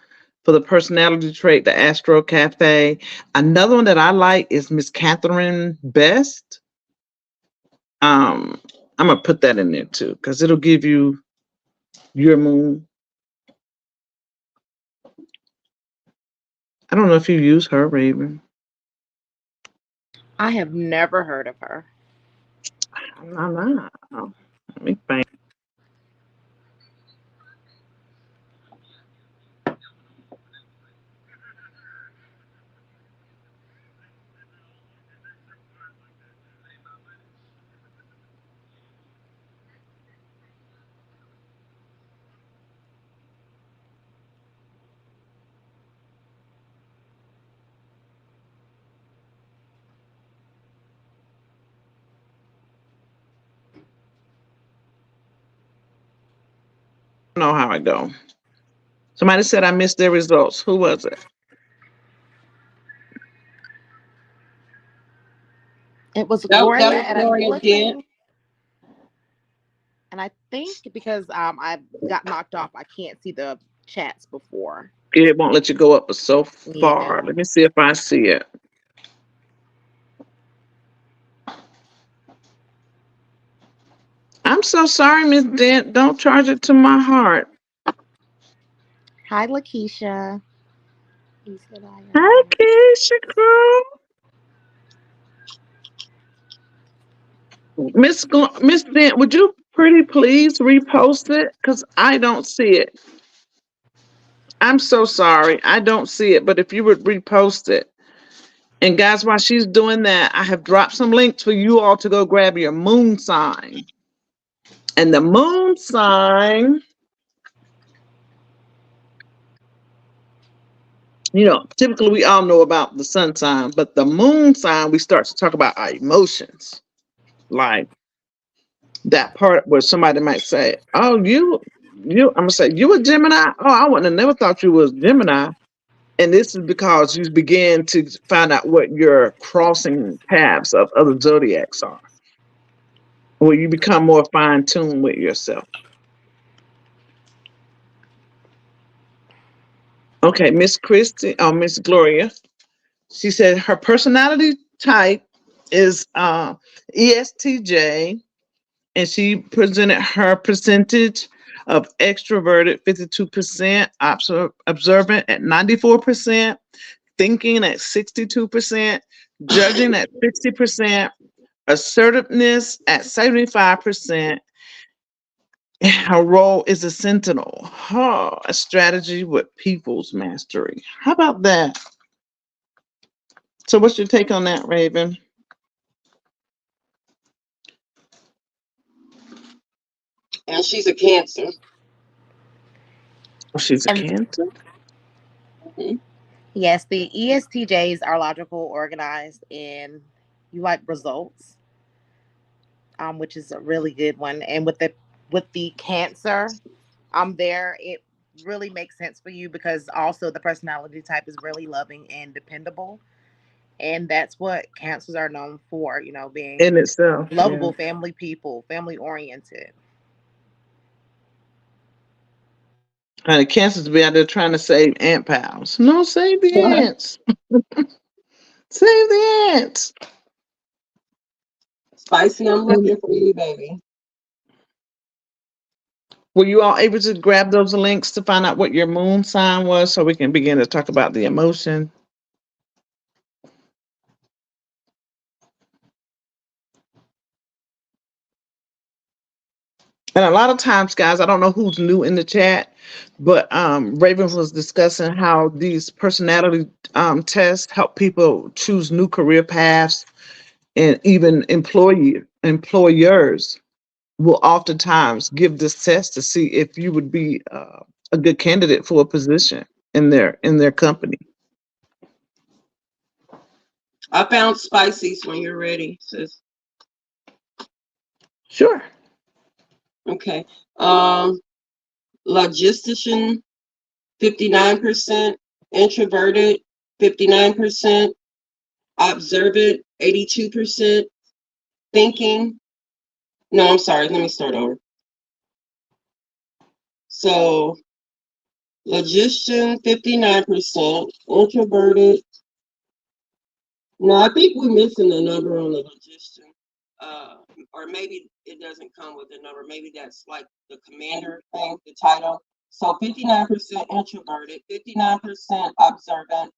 for the personality trait, the Astro Cafe. Another one that I like is Miss Catherine Best. I'm gonna put that in there too because it'll give you your moon. I don't know if you use her, Raven. I have never heard of her. No. Let me find. I don't know how I go. Somebody said I missed their results. Who was it? It was That Gloria, was and I'm Gloria again. looking, and I think because I got knocked off, I can't see the chats before. It won't let you go up so Yeah. far. Let me see if I see it. I'm so sorry, Miss Dent. Don't charge it to my heart. Hi, Lakeisha. He said I Hi, Keisha girl. Miss Dent, would you pretty please repost it? Because I don't see it. I'm so sorry. I don't see it. But if you would repost it. And guys, while she's doing that, I have dropped some links for you all to go grab your moon sign. And the moon sign, typically we all know about the sun sign, but the moon sign, we start to talk about our emotions. Like that part where somebody might say, "Oh, I'm gonna say you a Gemini? Oh, I wouldn't have never thought you was Gemini." And this is because you begin to find out what your crossing paths of other zodiacs are, where you become more fine tuned with yourself. Okay, Miss Christie, Miss Gloria, she said her personality type is ESTJ, and she presented her percentage of extroverted 52%, observant at 94%, thinking at 62%, judging at 60%, assertiveness at 75%. Her role is a sentinel, a strategy with people's mastery. How about that? So, what's your take on that, Raven? And she's a Cancer. Oh, she's a am. Cancer. Mhm. Yes, the ESTJs are logical, organized, and you like results, which is a really good one. And with the Cancer, there it really makes sense for you because also the personality type is really loving and dependable. And that's what cancers are known for, being in itself. Yeah. lovable family people, family oriented. And the cancers be out there trying to save ant pals. No, save the ants. Save the ants. Spicy, I'm And looking for you, baby. were you all able to grab those links to find out what your moon sign was so we can begin to talk about the emotion? And a lot of times, guys, I don't know who's new in the chat, but Raven was discussing how these personality tests help people choose new career paths, and even employers will oftentimes give this test to see if you would be a good candidate for a position in their company. I found spices when you're ready, sis. Sure. Okay. Logistician, 59%. Introverted, 59%. Observant, 82%. Thinking. No, I'm sorry. Let me start over. So, logician, 59%. Introverted. No, I think we're missing the number on the logician. Uh, or maybe it doesn't come with a number. Maybe that's like the commander thing, the title. So 59% introverted, 59% observant,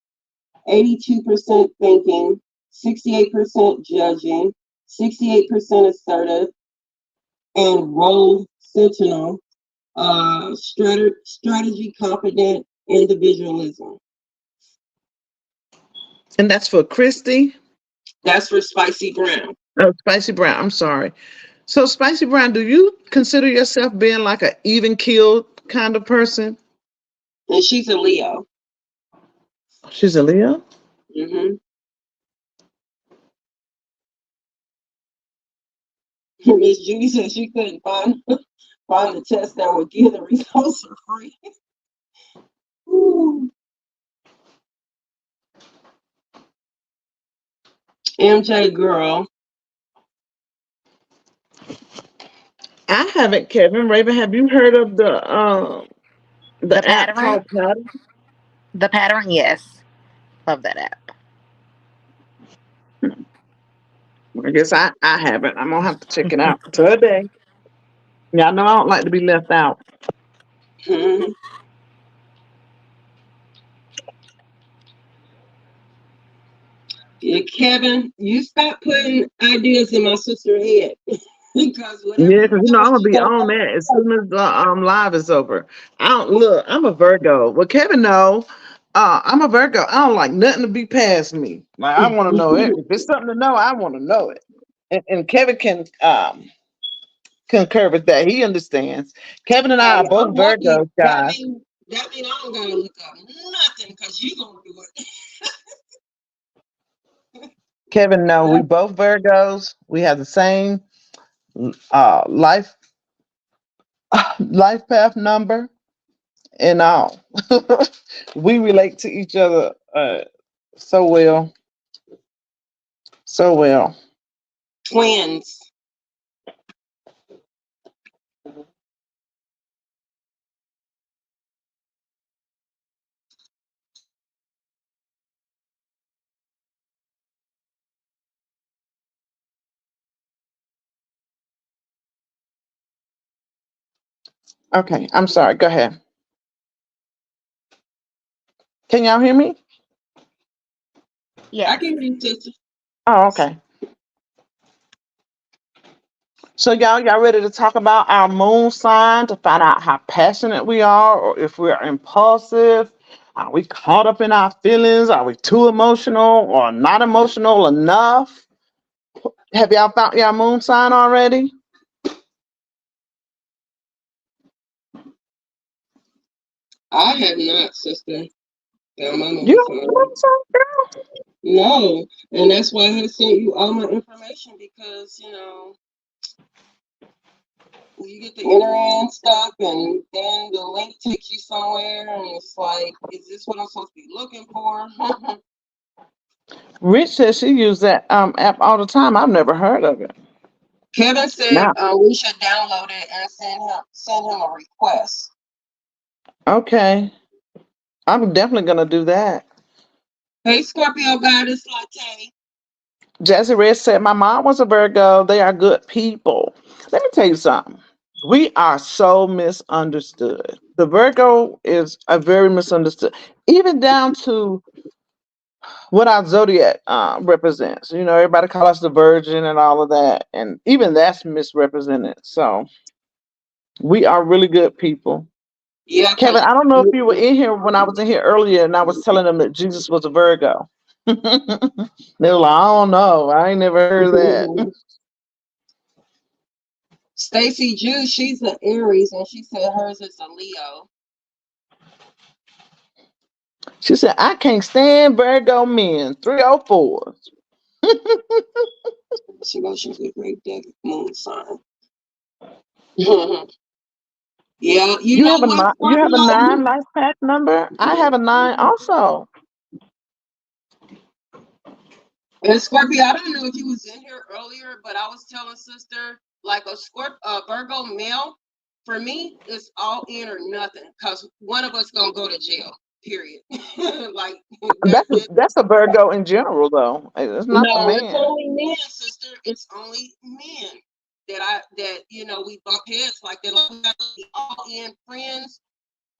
82% thinking, 68% judging, 68% assertive, and role sentinel, strategy confident, individualism. And that's for Christy. That's for Spicy Brown. Oh, Spicy Brown. I'm sorry. So, Spicy Brown, do you consider yourself being like an even keeled kind of person? And she's a Leo. She's a Leo. Mm-hmm. Miss Judy said she couldn't find the test that would give the results for free. Ooh. MJ girl. I haven't, Kevin. Raven, have you heard of The the app pattern, called Pattern? the pattern, yes, love that app. I guess I haven't. I'm gonna have to check it out today. Yeah, I know I don't like to be left out. Mm-hmm. Yeah, Kevin, you stop putting ideas in my sister's head because whatever Yeah, you because know, I'm gonna she be gonna on come. that as soon as the live is over. I don't look. I'm a Virgo. Well, Kevin, know. I'm a Virgo. I don't like nothing to be past me. Like I want to know it. If it's something to know, I want to know it. And Kevin can concur with that. He understands. Kevin and I are Hey, I'm both lucky. Virgos, guys. That mean I don't gotta look up nothing because you gonna do Kevin, no, we it. both Virgos. We have the same life life path number and all. We relate to each other so well, so well. Twins. Okay, I'm sorry. Go ahead. Can y'all hear me? I Yes. can be sister. Oh, okay. So y'all ready to talk about our moon sign to find out how passionate we are, or if we're impulsive? Are we caught up in our feelings? Are we too emotional or not emotional enough? Have y'all found your moon sign already? I have not, sister. Got my You moon don't have a sign. moon sign, girl? No, and that's why I had sent you all my information because you get the enter in stuff, and then the link takes you somewhere, and it's like, is this what I'm supposed to be looking for? Rich says she used that app all the time. I've never heard of it. Kevin said Now, we should download it and send him a request. okay, I'm definitely gonna do that. Hey, Scorpio goddess Latte. Jazzy Red said, "My mom was a Virgo. They are good people." Let me tell you something. We are so misunderstood. The Virgo is a very misunderstood, even down to what our zodiac represents. You know, everybody call us the Virgin and all of that, and even that's misrepresented. So we are really good people. Yeah, Kevin, cause I don't know if you were in here when I was in here earlier, and I was telling them that Jesus was a Virgo. They were like, "I don't know. I ain't never heard that." Stacy Jew, she's an Aries, and she said hers is a Leo. She said, "I can't stand Virgo men, 304s." She goes, she's a great deck moon sign. Yeah, you You know have a what, nine, you have a Scorpio? nine life path number. I have a nine also. And Scorpio, I don't know if you was in here earlier, but I was telling sister like a Virgo male, for me, it's all in or nothing, cause one of us gonna go to jail. Period. Like that's it. That's a Virgo in general, though. It's not the No, it's man. only men, sister. It's only men that we bump heads like that. Like we have to be all in friends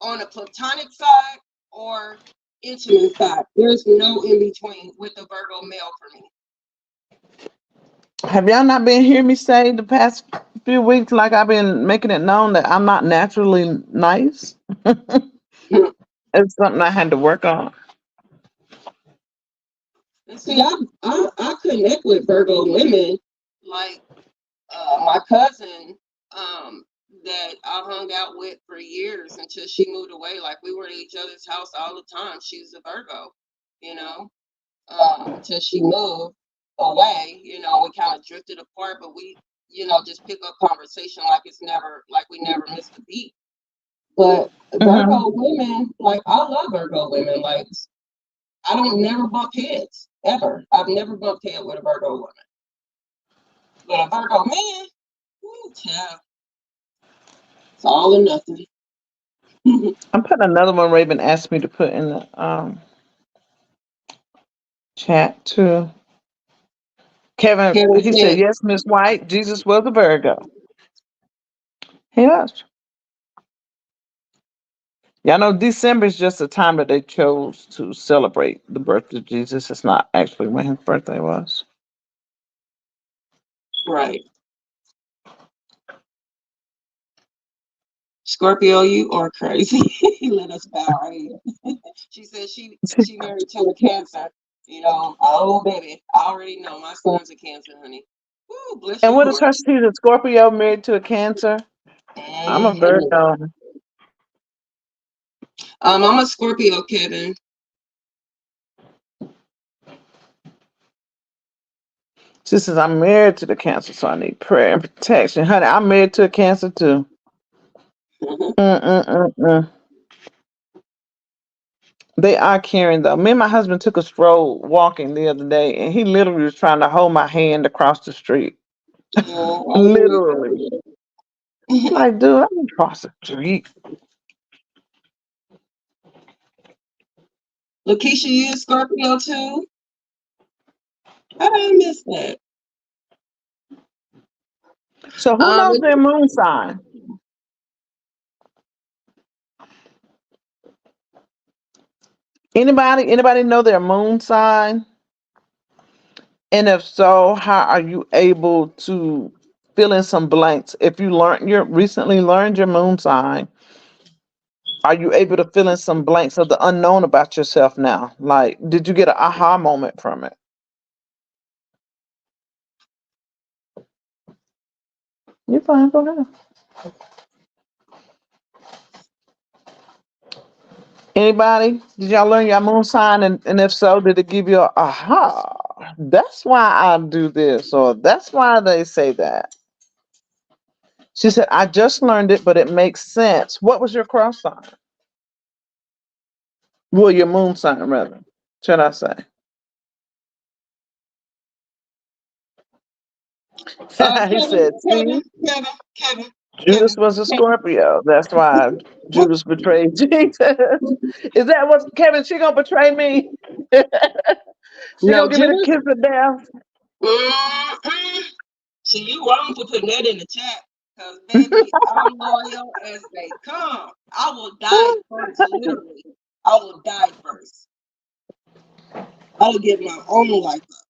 on a platonic side or intimate side. There's no in between with the Virgo male for me. Have y'all not been hearing me say the past few weeks, like I've been making it known that I'm not naturally nice? It's something I had to work on. And see, I connect with Virgo women like my cousin that I hung out with for years until she moved away. Like we were at each other's house all the time. She was a Virgo, you know, until she moved away. We kind of drifted apart, but we, just pick up conversation like it's never, like we never missed a beat. But Hmm. Virgo women, like I love Virgo women. Like I don't never bump heads ever. I've never bumped head with a Virgo woman, but a Virgo man, ooh, child, it's all or nothing. I'm putting another one Raven asked me to put in the chat too. Kevin, Kevin he said, said, "Yes, Miss White, Jesus was a Virgo." He was. Y'all know December is just a time that they chose to celebrate the birth of Jesus. It's not actually when his birthday was. right. Scorpio, you are crazy. Let us bow right here. She said she married to a Cancer. Oh baby, I already know my son's a Cancer, honey. Ooh, bless And your what is heart. her? She's a Scorpio married to a Cancer. I'm a Hmm. Virgo. I'm a Scorpio, Kevin. She says, "I'm married to the Cancer, so I need prayer and protection." Honey, I'm married to a Cancer too. Mm-mm-mm-mm. They are caring though. Me and my husband took a stroll walking the other day, and he literally was trying to hold my hand across the street. Literally. Like, dude, I'm across the street. Lakeisha, you a Scorpio too? How did I miss that? So who Um, knows their moon sign? Anybody know their moon sign? And if so, how are you able to fill in some blanks? If you recently learned your moon sign, are you able to fill in some blanks of the unknown about yourself now? Like, did you get an aha moment from it? You're fine, go ahead. Anybody? Did y'all learn your moon sign? And if so, did it give you a aha? That's why I do this, or that's why they say that. She said, "I just learned it, but it makes sense." What was your cross sign? Well, your moon sign, rather, should I say? He Kevin, said, Kevin, see, Kevin, Kevin, Judas Kevin, was a Kevin. Scorpio. That's why Judas betrayed Jesus. Is that what Kevin? She gonna betray me? She No, gonna give me the Judas. kiss of death? Mm-mm. See, you wrong for putting that in the chat. Because, baby, I'm loyal as they come. I will die first, literally. I will die first. I will give my own life up.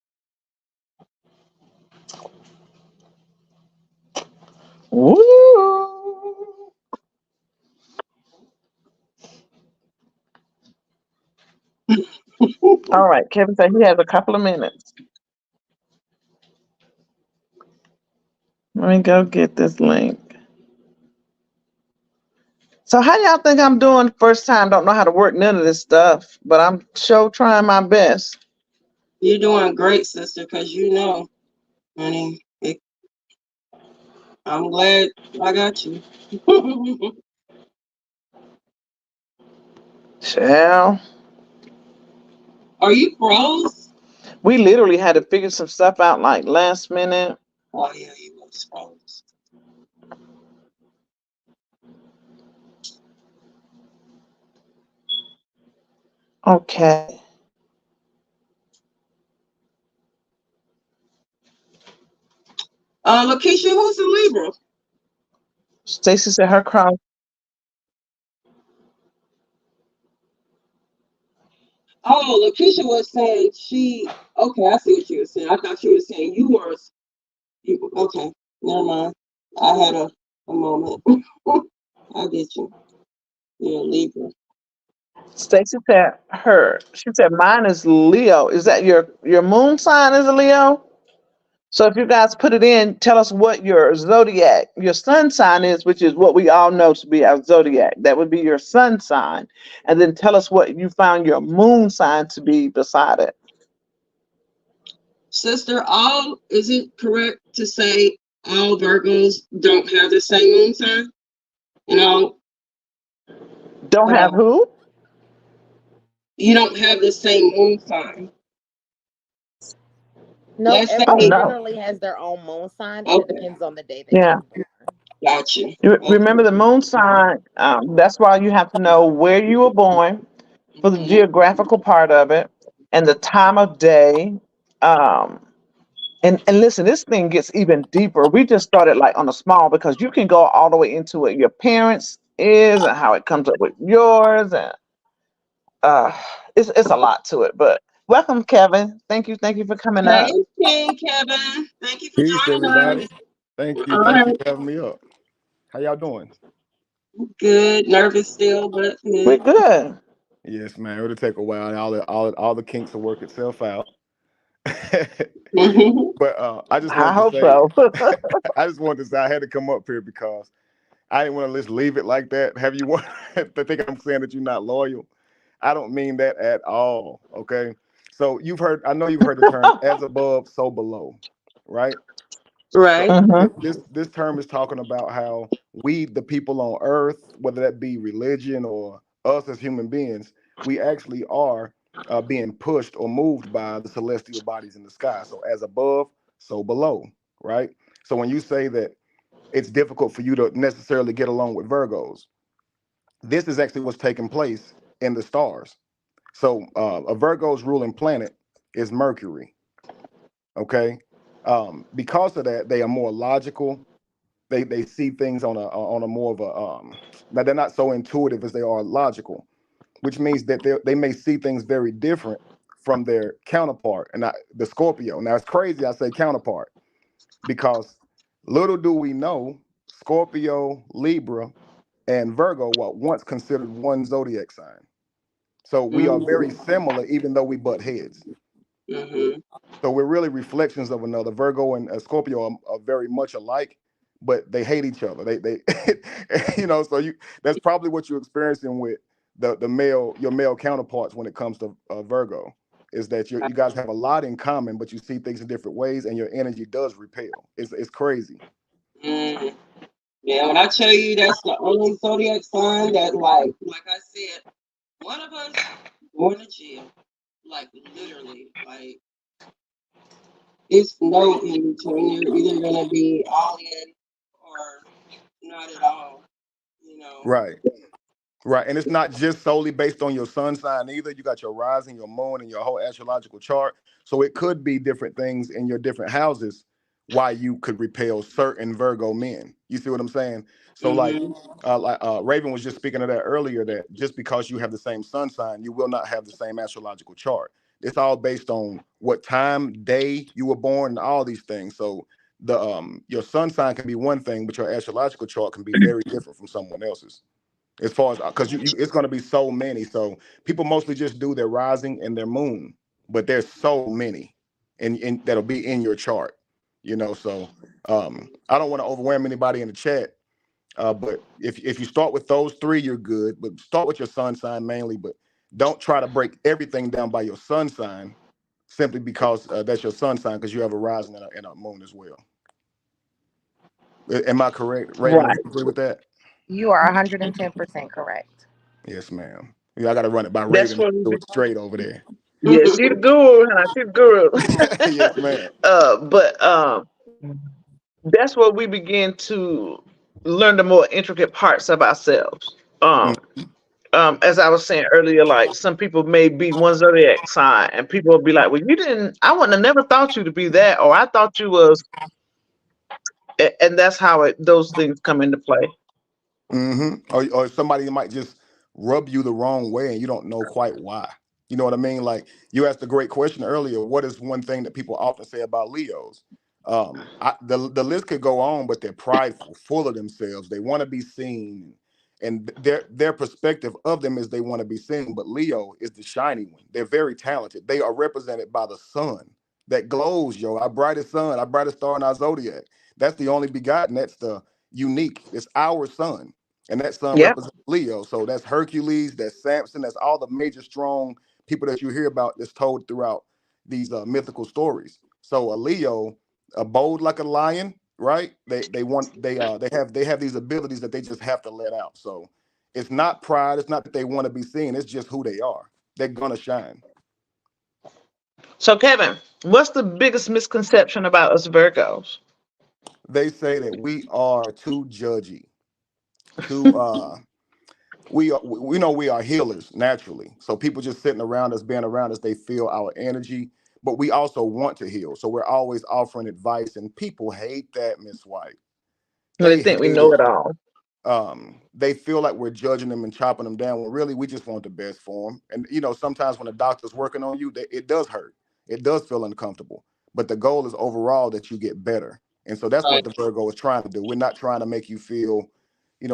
Woo! All right, Kevin said he has a couple of minutes. Let me go get this link. So how y'all think I'm doing first time? Don't know how to work none of this stuff, but I'm sure trying my best. You're doing great, sister, because you know, honey, I'm glad I got you. Child, Are you froze? we literally had to figure some stuff out like last minute. Oh, yeah, you was froze. Okay. Lakeisha, who's the Libra? Stacy said her cross. Oh, Lakeisha was saying okay, I see what you were saying. I thought you were saying okay, never mind. I had a moment. I get you. You're a Libra. Stacy said her. She said mine is Leo. Is that your moon sign is a Leo? So if you guys put it in, tell us what your zodiac, your sun sign is, which is what we all know to be our zodiac. That would be your sun sign. And then tell us what you found your moon sign to be beside it. Sister, is it correct to say all Virgos don't have the same moon sign? You know, Don't have who? you don't have the same moon sign. Nope, Let's Oh everyone say, no. generally has their own moon sign, and it okay, depends on the day that Yeah. you're born. got you. You Okay. remember the moon sign? That's why you have to know where you were born for the Mhm. geographical part of it and the time of day. Um, and listen, this thing gets even deeper. We just started like on a small because you can go all the way into what your parents is and how it comes up with yours and uh it's a lot to it. But welcome, Kevin. Thank you for coming Hey, up. King Kevin. Thank you for Peace, joining everybody. us. All Thank right. you for having me up. How y'all doing? Good. Nervous still, but We're good. good. Yes, man. It'll take a while. All the kinks will work itself out. But I just I wanted to hope say, so. I just wanted to say I had to come up here because I didn't want to just leave it like that. Have you want to think I'm saying that you're not loyal? I don't mean that at all. Okay. So I know you've heard the term "as above, so below," right? So Right. Hmm. this term is talking about how we, the people on Earth, whether that be religion or us as human beings, we actually are being pushed or moved by the celestial bodies in the sky. So as above, so below, right? So when you say that it's difficult for you to necessarily get along with Virgos, this is actually what's taking place in the stars. So a Virgo's ruling planet is Mercury. Okay, because of that, they are more logical. They see things on a more of a now they're not so intuitive as they are logical, which means that they may see things very different from their counterpart and the Scorpio. Now it's crazy I say counterpart because little do we know Scorpio, Libra, and Virgo were once considered one zodiac sign. So we are very Mm-hmm. similar, even though we butt heads. Mm-hmm. So we're really reflections of another. Virgo and Scorpio are very much alike, but they hate each other. They so that's probably what you're experiencing with your male counterparts when it comes to Virgo, is that you guys have a lot in common, but you see things in different ways, and your energy does repel. It's crazy. Mm-hmm. Yeah, when I tell you that's the only zodiac sign that, like I said, one of us going to jail, like literally, like it's no in between. You're either gonna be all in or not at all. You know. Right. Right, and it's not just solely based on your sun sign either. You got your rising, your moon, and your whole astrological chart. So it could be different things in your different houses why you could repel certain Virgo men. You see what I'm saying? So Hmm. Raven was just speaking of that earlier. That just because you have the same sun sign, you will not have the same astrological chart. It's all based on what time, day you were born, and all these things. So the your sun sign can be one thing, but your astrological chart can be very different from someone else's as far as because you it's going to be so many. So people mostly just do their rising and their moon, but there's so many and that'll be in your chart, so I don't want to overwhelm anybody in the chat, but if you start with those three, you're good, but start with your sun sign mainly, but don't try to break everything down by your sun sign simply because that's your sun sign, because you have a rising and a moon as well. Am I correct, Raven? Would Right. you agree with that? You are 110% correct. Yes, ma'am. Yeah, I got to run it by That's Raven. what we Do be. it straight over there. Yeah, she the guru, huh? She the guru. Yes, ma'am. But that's where we begin to learn the more intricate parts of ourselves. Mm, As I was saying earlier, like some people may be one zodiac sign, and people will be like, "Well, you didn't. I wouldn't have never thought you to be that, or I thought you was." And that's how those things come into play. or somebody might just rub you the wrong way and you don't know quite why. You know what I mean? Like you asked a great question earlier. What is one thing that people often say about Leos? The list could go on, but they're prideful, full of themselves. They want to be seen, and their perspective of them is they want to be seen. But Leo is the shiny one. They're very talented. They are represented by the sun that glows. Yo, our brightest sun, our brightest star in our zodiac. That's the only begotten. That's the unique. It's our sun, and that sun Yeah. represents Leo. So that's Hercules, that's Samson, that's all the major strong people that you hear about that's told throughout these mythical stories. So a Leo, a bold like a lion, right? They have these abilities that they just have to let out. So it's not pride, it's not that they want to be seen, it's just who they are. They're gonna shine. So, Kevin, what's the biggest misconception about us Virgos? They say that we are too judgy, too we know we are healers naturally. So people just sitting around us, being around us, they feel our energy, but we also want to heal. So we're always offering advice, and people hate that, Miss White. They They think we hate know it. it all. They feel like we're judging them and chopping them down when really we just want the best for them. And sometimes when a doctor's working on you, it does hurt. It does feel uncomfortable. But the goal is overall that you get better. And so that's what Right. the Virgo is trying to do. We're not trying to make you feel,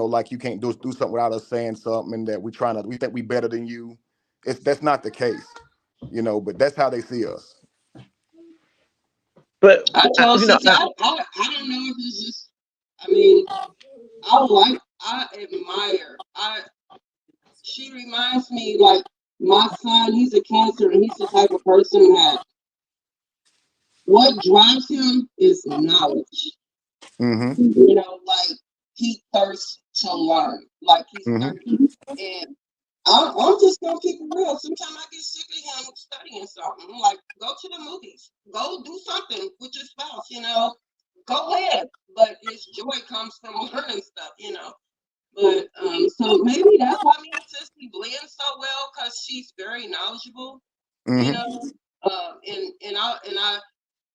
like you can't do something without us saying something, and that we think we better than you. That's not the case, but that's how they see us. But I told Cece, I don't know if it's just. I mean, I admire. She reminds me like my son. He's a Cancer, and he's the type of person that what drives him is knowledge. Mm-hmm. Like he thirsts to learn. Like he's Mm-hmm. thirsty, and I'm just gonna keep it real. Sometimes I get sick of him studying something. I'm like, go to the movies, go do something with your spouse. Go ahead. But his joy comes from learning stuff. But so maybe that's why me and Sissy blend so well because she's very knowledgeable. You Mm-hmm. know, and I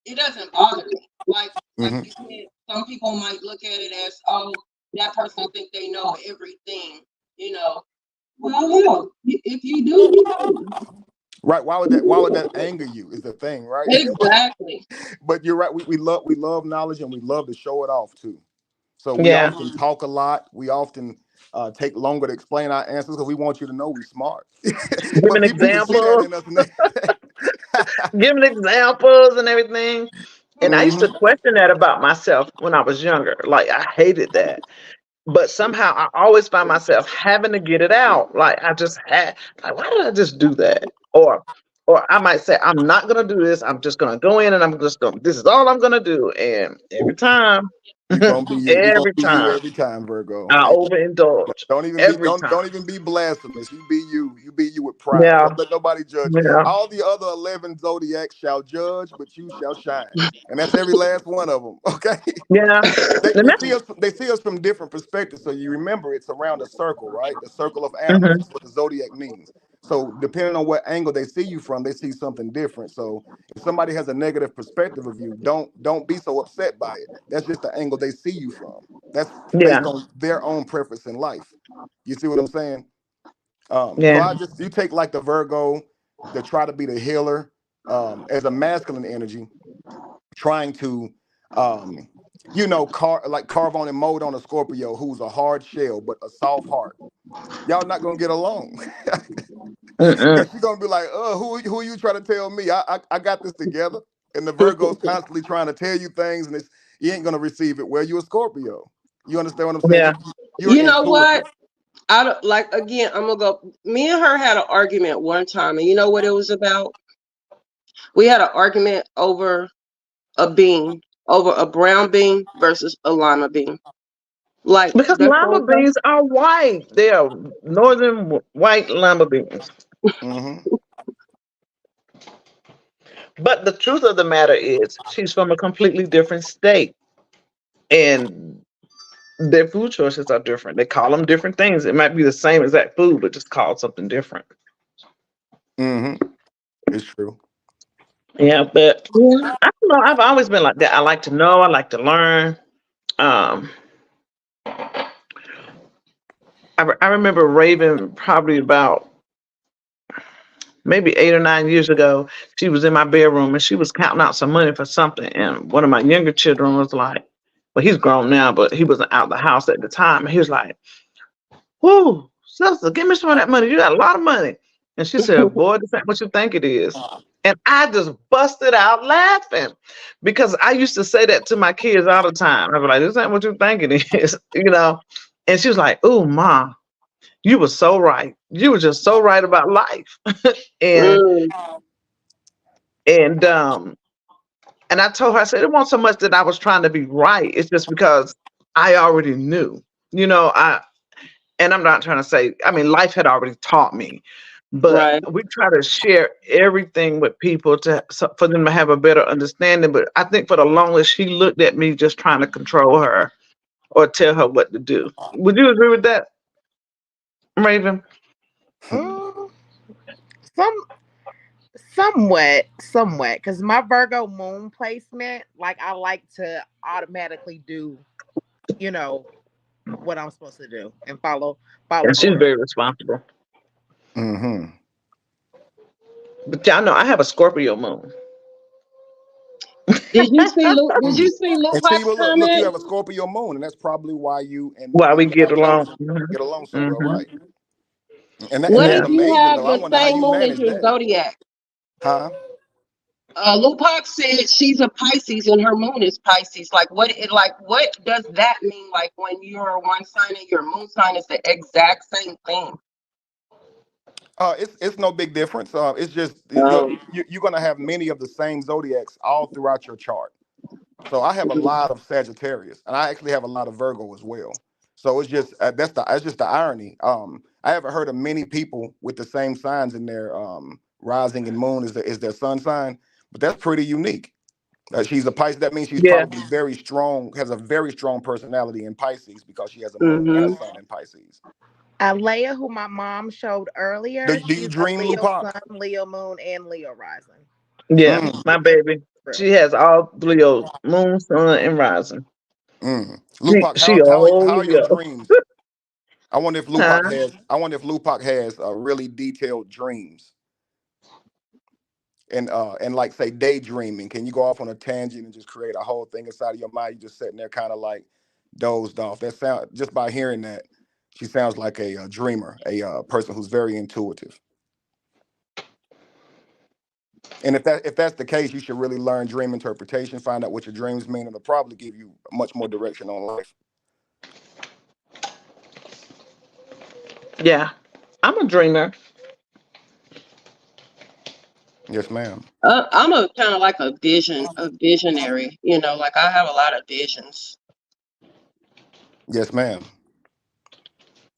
it doesn't bother me. Like Mm-hmm. you said, some people might look at it as, oh, that person think they know everything. You know, well, hell, if you do, you do. Right. Why would that anger you is the thing, right? Exactly. But you're right. We love knowledge, and we love to show it off too. So we yeah, often talk a lot. We often take longer to explain our answers because we want you to know we smart. giving But people can see that examples, in us, and they. giving examples and everything. And I used to Hmm. question that about myself when I was younger. Like I hated that. But somehow I always find myself having to get it out. Like I just had like, why did I just do that? Or Or I might say, I'm not gonna do this. I'm just gonna go in and I'm just gonna. This is all I'm gonna do. And every time, You're gonna be you. You're gonna every be you time, every time, Virgo. I And overindulge. don't even be Every time. don't even be blasphemous. You be you. You be you with pride. Yeah. Don't let nobody judge you. Yeah. All the other 11 zodiacs shall judge, but you shall shine. And that's every last one of them. Okay. Yeah. They, And they that's, see us they see us from different perspectives. So you remember it's around a circle, right? The circle of animals. mhm. That's what the zodiac means. So depending on what angle they see you from, they see something different. So if somebody has a negative perspective of you, don't be so upset by it. That's just the angle they see you from. That's Yeah. based on their own preference in life. You see what I'm saying? So Yeah. I just you take like the Virgo to try to be the healer as a masculine energy, trying to um, carve on and mold on a Scorpio who's a hard shell but a soft heart. Y'all not gonna get along. Mm-mm. Cause she's gonna be like, who are you trying to tell me? I got this together. And the Virgo's constantly trying to tell you things, and it's you ain't gonna receive it. Well, you're a Scorpio. You understand what I'm saying? Yeah. You're You know what? intuitive. I don't like again. I'm gonna go. Me and her had an argument one time, and you know what it was about? We had an argument a bean, over a brown bean versus a lima bean. Like Because that's lima all. beans are white. They are northern white lima beans. Hmm. But the truth of the matter is, she's from a completely different state, and their food choices are different. They call them different things. It might be the same exact food, but just called something different. Hmm. It's true. Yeah, but Yeah. I don't know. I've always been like that. I like to know. I like to learn. Um, I remember Raven probably about maybe 8 or 9 years ago. She was in my bedroom and she was counting out some money for something. And one of my younger children was like, well, he's grown now, but he wasn't out the house at the time. And he was like, whoo, sister, give me some of that money. You got a lot of money. And she said, boy, this ain't what you think it is. And I just busted out laughing because I used to say that to my kids all the time. I was like, this ain't what you think it is, you know? And she was like, oh, Ma, you were so right. You were just so right about life. and Mm, and um and I told her, I said, it wasn't so much that I was trying to be right. It's just because I already knew. You know, and I'm not trying to say, I mean, life had already taught me, but right. we try to share everything with people for them to have a better understanding. But I think for the longest, she looked at me just trying to control her or tell her what to do. Would you agree with that, Raven? Mm, some somewhat, because my Virgo moon placement, like I like to automatically do, you know, what I'm supposed to do and follow And she's orders. very responsible. Hmm. But y'all know I have a Scorpio moon. Did you see Lou And see, Pop's well, look, you comment? have a Scorpio moon, and that's probably why you Why and we your get along. chosen get along so Hmm well, hmm right? And What that's Yeah. if you amazing, have though. I the wonder how same you moon as manage your that, zodiac? huh? Lou Pop said she's a Pisces and her moon is Pisces. What does that mean? Like when you're one sign and your moon sign is the exact same thing. It's no big difference. It's just Um, you're gonna have many of the same zodiacs all throughout your chart. So I have a lot of Sagittarius, and I actually have a lot of Virgo as well. So it's just that's just the irony. I haven't heard of many people with the same signs in their rising and moon is their sun sign, but that's pretty unique. She's a Pisces. That means she's Yeah. probably very strong, has a very strong personality in Pisces because she has a moon and a mhm. sun in Pisces. Alea, who my mom showed earlier, Do you she's a dream, Leo Lupac? sun, Leo moon, and Leo rising. Yeah. Mm, My baby. Real. She has all Leos, moon, sun, and rising. mm. She, Lupac, she how all are your Leo. dreams? Huh? I wonder if Lupac has really detailed dreams and like say daydreaming. Can you go off on a tangent and just create a whole thing inside of your mind? You just sitting there kind of like dozed off. That sound just by hearing that, she sounds like a dreamer, a person who's very intuitive. And if that's the case, you should really learn dream interpretation, find out what your dreams mean, and it'll probably give you much more direction on life. Yeah. I'm a dreamer. Yes, ma'am. I'm a kind of like a visionary. Like I have a lot of visions. Yes, ma'am.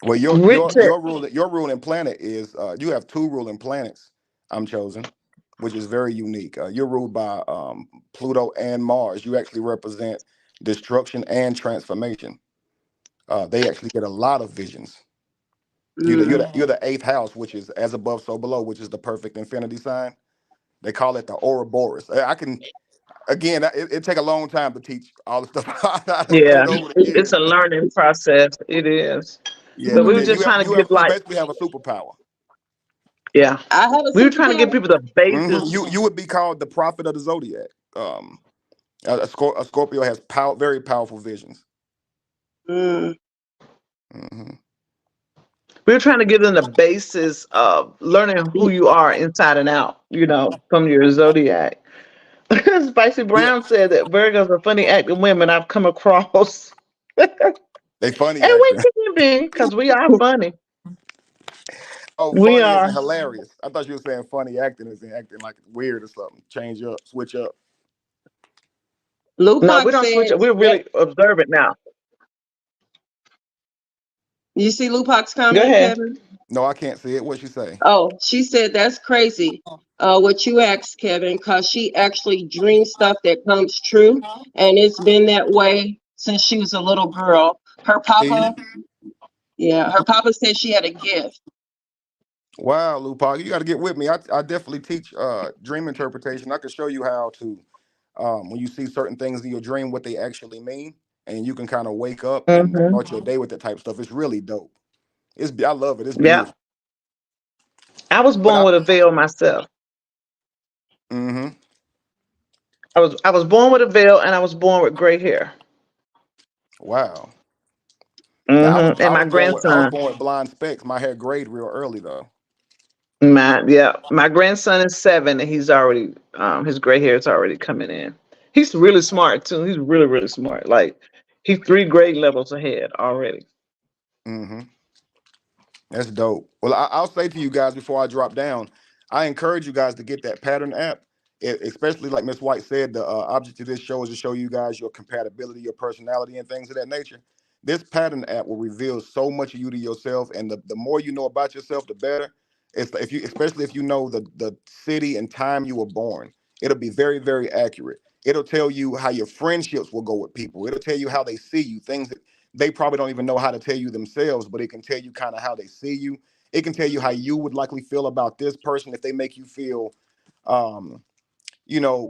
Well, your your Richard. your rule your ruling planet is you have two ruling planets. I'm chosen, which is very unique. You're ruled by Pluto and Mars. You actually represent destruction and transformation. They actually get a lot of visions. Mm. You're the eighth house, which is as above, so below, which is the perfect infinity sign. They call it the Ouroboros. I can again, it take a long time to teach all the stuff. I done Yeah, said over the it's years. a learning process. It is. Yeah, But we but were yeah, Mm. just trying to you give have you like, basically have a superpower. yeah, I have a we were trying to give superpower. people the basis. You would be called the prophet of the zodiac. A Scorpio has very powerful visions. Mm. Hmm. We were trying to give them the basis of learning who you are inside and out, from your zodiac. Spicy Yeah, Brown said that Virgos are funny acting women I've come across. And they funny we acting. can be, because we are funny. Oh, We funny isn't are. hilarious. I thought you were saying funny acting is acting like weird or something. Change up, switch up. No, we Lupac don't switch it. says We're that. really observant now. You see Lupac's Go comment, ahead. Kevin? No, I can't see it. What she say? Oh, she said that's crazy. What you asked, Kevin, because she actually dreams stuff that comes true, and it's been that way since she was a little girl. Her See? papa, yeah, her papa said she had a gift. Wow, Lupac, you got to get with me. I definitely teach dream interpretation. I can show you how to when you see certain things in your dream, what they actually mean, and you can kind of wake up and Hmm. start your day with that type of stuff. It's really dope. I love it. It's Yeah. beautiful. I was But born with a veil myself. hmm I was born with a veil, and I was born with gray hair. wow. Now And my I was grandson, born with blind specs. My hair grayed real early though. my grandson is 7, and he's already his gray hair is already coming in. He's really smart too. He's really really smart. Like he's 3 grade levels ahead already. Hmm. That's dope. Well, I'll say to you guys before I drop down, I encourage you guys to get that pattern app. Especially like Miss White said, the object of this show is to show you guys your compatibility, your personality, and things of that nature. This pattern app will reveal so much of you to yourself, and the more you know about yourself, the better. It's if you, especially if you know the city and time you were born, it'll be very very accurate. It'll tell you how your friendships will go with people. It'll tell you how they see you, things that they probably don't even know how to tell you themselves, but it can tell you kind of how they see you. It can tell you how you would likely feel about this person if they make you feel, um,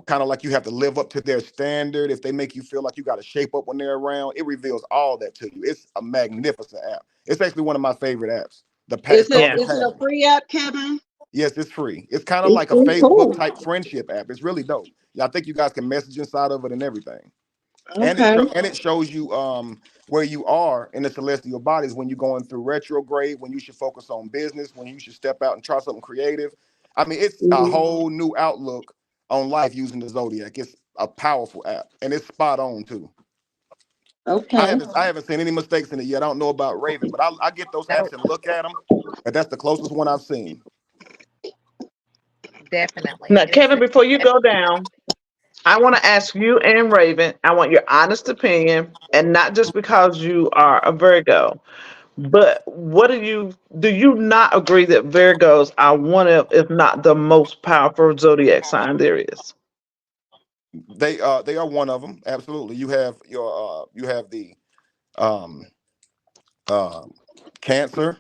kind of like you have to live up to their standard. If they make you feel like you got to shape up when they're around, it reveals all that to you. It's a magnificent app. It's actually one of my favorite apps. It's Is it called the Yeah. is it a Pattern. free app, Kevin? Yes, it's free. It's kind of It's like a free. Facebook Cool. type friendship app. It's really dope. Yeah, I think you guys can message inside of it and everything. Okay. And it shows you where you are in the celestial bodies when you're going through retrograde, when you should focus on business, when you should step out and try something creative. I mean, it's a Mhm. whole new outlook on life using the zodiac. It's a powerful app and it's spot on too. Okay. I haven't seen any mistakes in it yet. I don't know about Raven, but I get those No, apps and look at them, but that's the closest one I've seen. definitely. Now, And it's Kevin, before you go down, I want to ask you and Raven. I want your honest opinion, and not just because you are a Virgo. But do you not agree that Virgos are one of, if not the most powerful zodiac sign there is? They are one of them. Absolutely. You have the um um Cancer,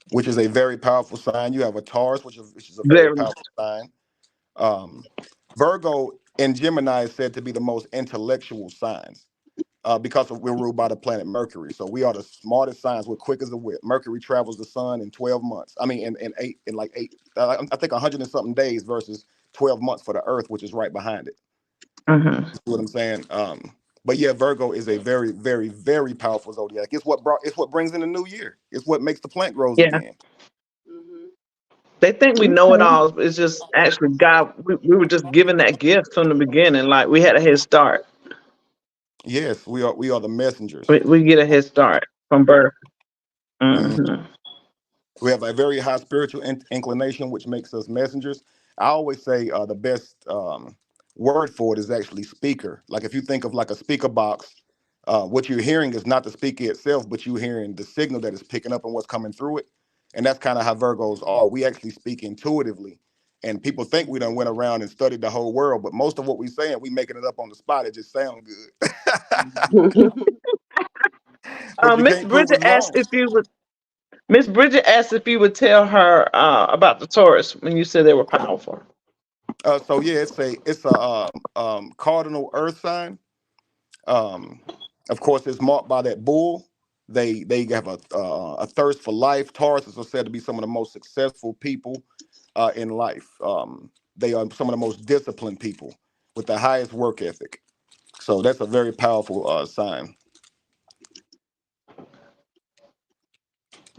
which is a very powerful sign. You have a Taurus, which is a very Very powerful sign. Um, Virgo and Gemini is said to be the most intellectual signs because we're ruled by the planet Mercury. So we are the smartest signs. We're quick as a whip. Mercury travels the sun in 12 months. I mean, in like eight, I think 100 and something days versus 12 months for the Earth, which is right behind it. hmm You see what I'm saying? But yeah, Virgo is a very, very, very powerful zodiac. It's what brings in the new year. It's what makes the plant grows Yeah. again. Mhm. They think we know it Okay. all. It's just actually God. We were just given that gift from the beginning. Like we had a head start. Yes, we are the messengers. We get a head start from birth. Mhm. Hmm. We have a very high spiritual inclination, which makes us messengers. I always say the best word for it is actually speaker. Like if you think of like a speaker box, what you're hearing is not the speaker itself, but you're hearing the signal that is picking up and what's coming through it. And that's kind of how Virgos are. We actually speak intuitively. And people think we done went around and studied the whole world, but most of what we saying, we making it up on the spot. It just sound good. But you Miss can't prove Bridget us asked wrong. if you would. Miss Bridget asked if you would tell her about the Taurus when you said they were powerful. So yeah, it's a cardinal earth sign. Um, of course, it's marked by that bull. They have a thirst for life. Tauruses are said to be some of the most successful people in life. They are some of the most disciplined people with the highest work ethic. So that's a very powerful sign.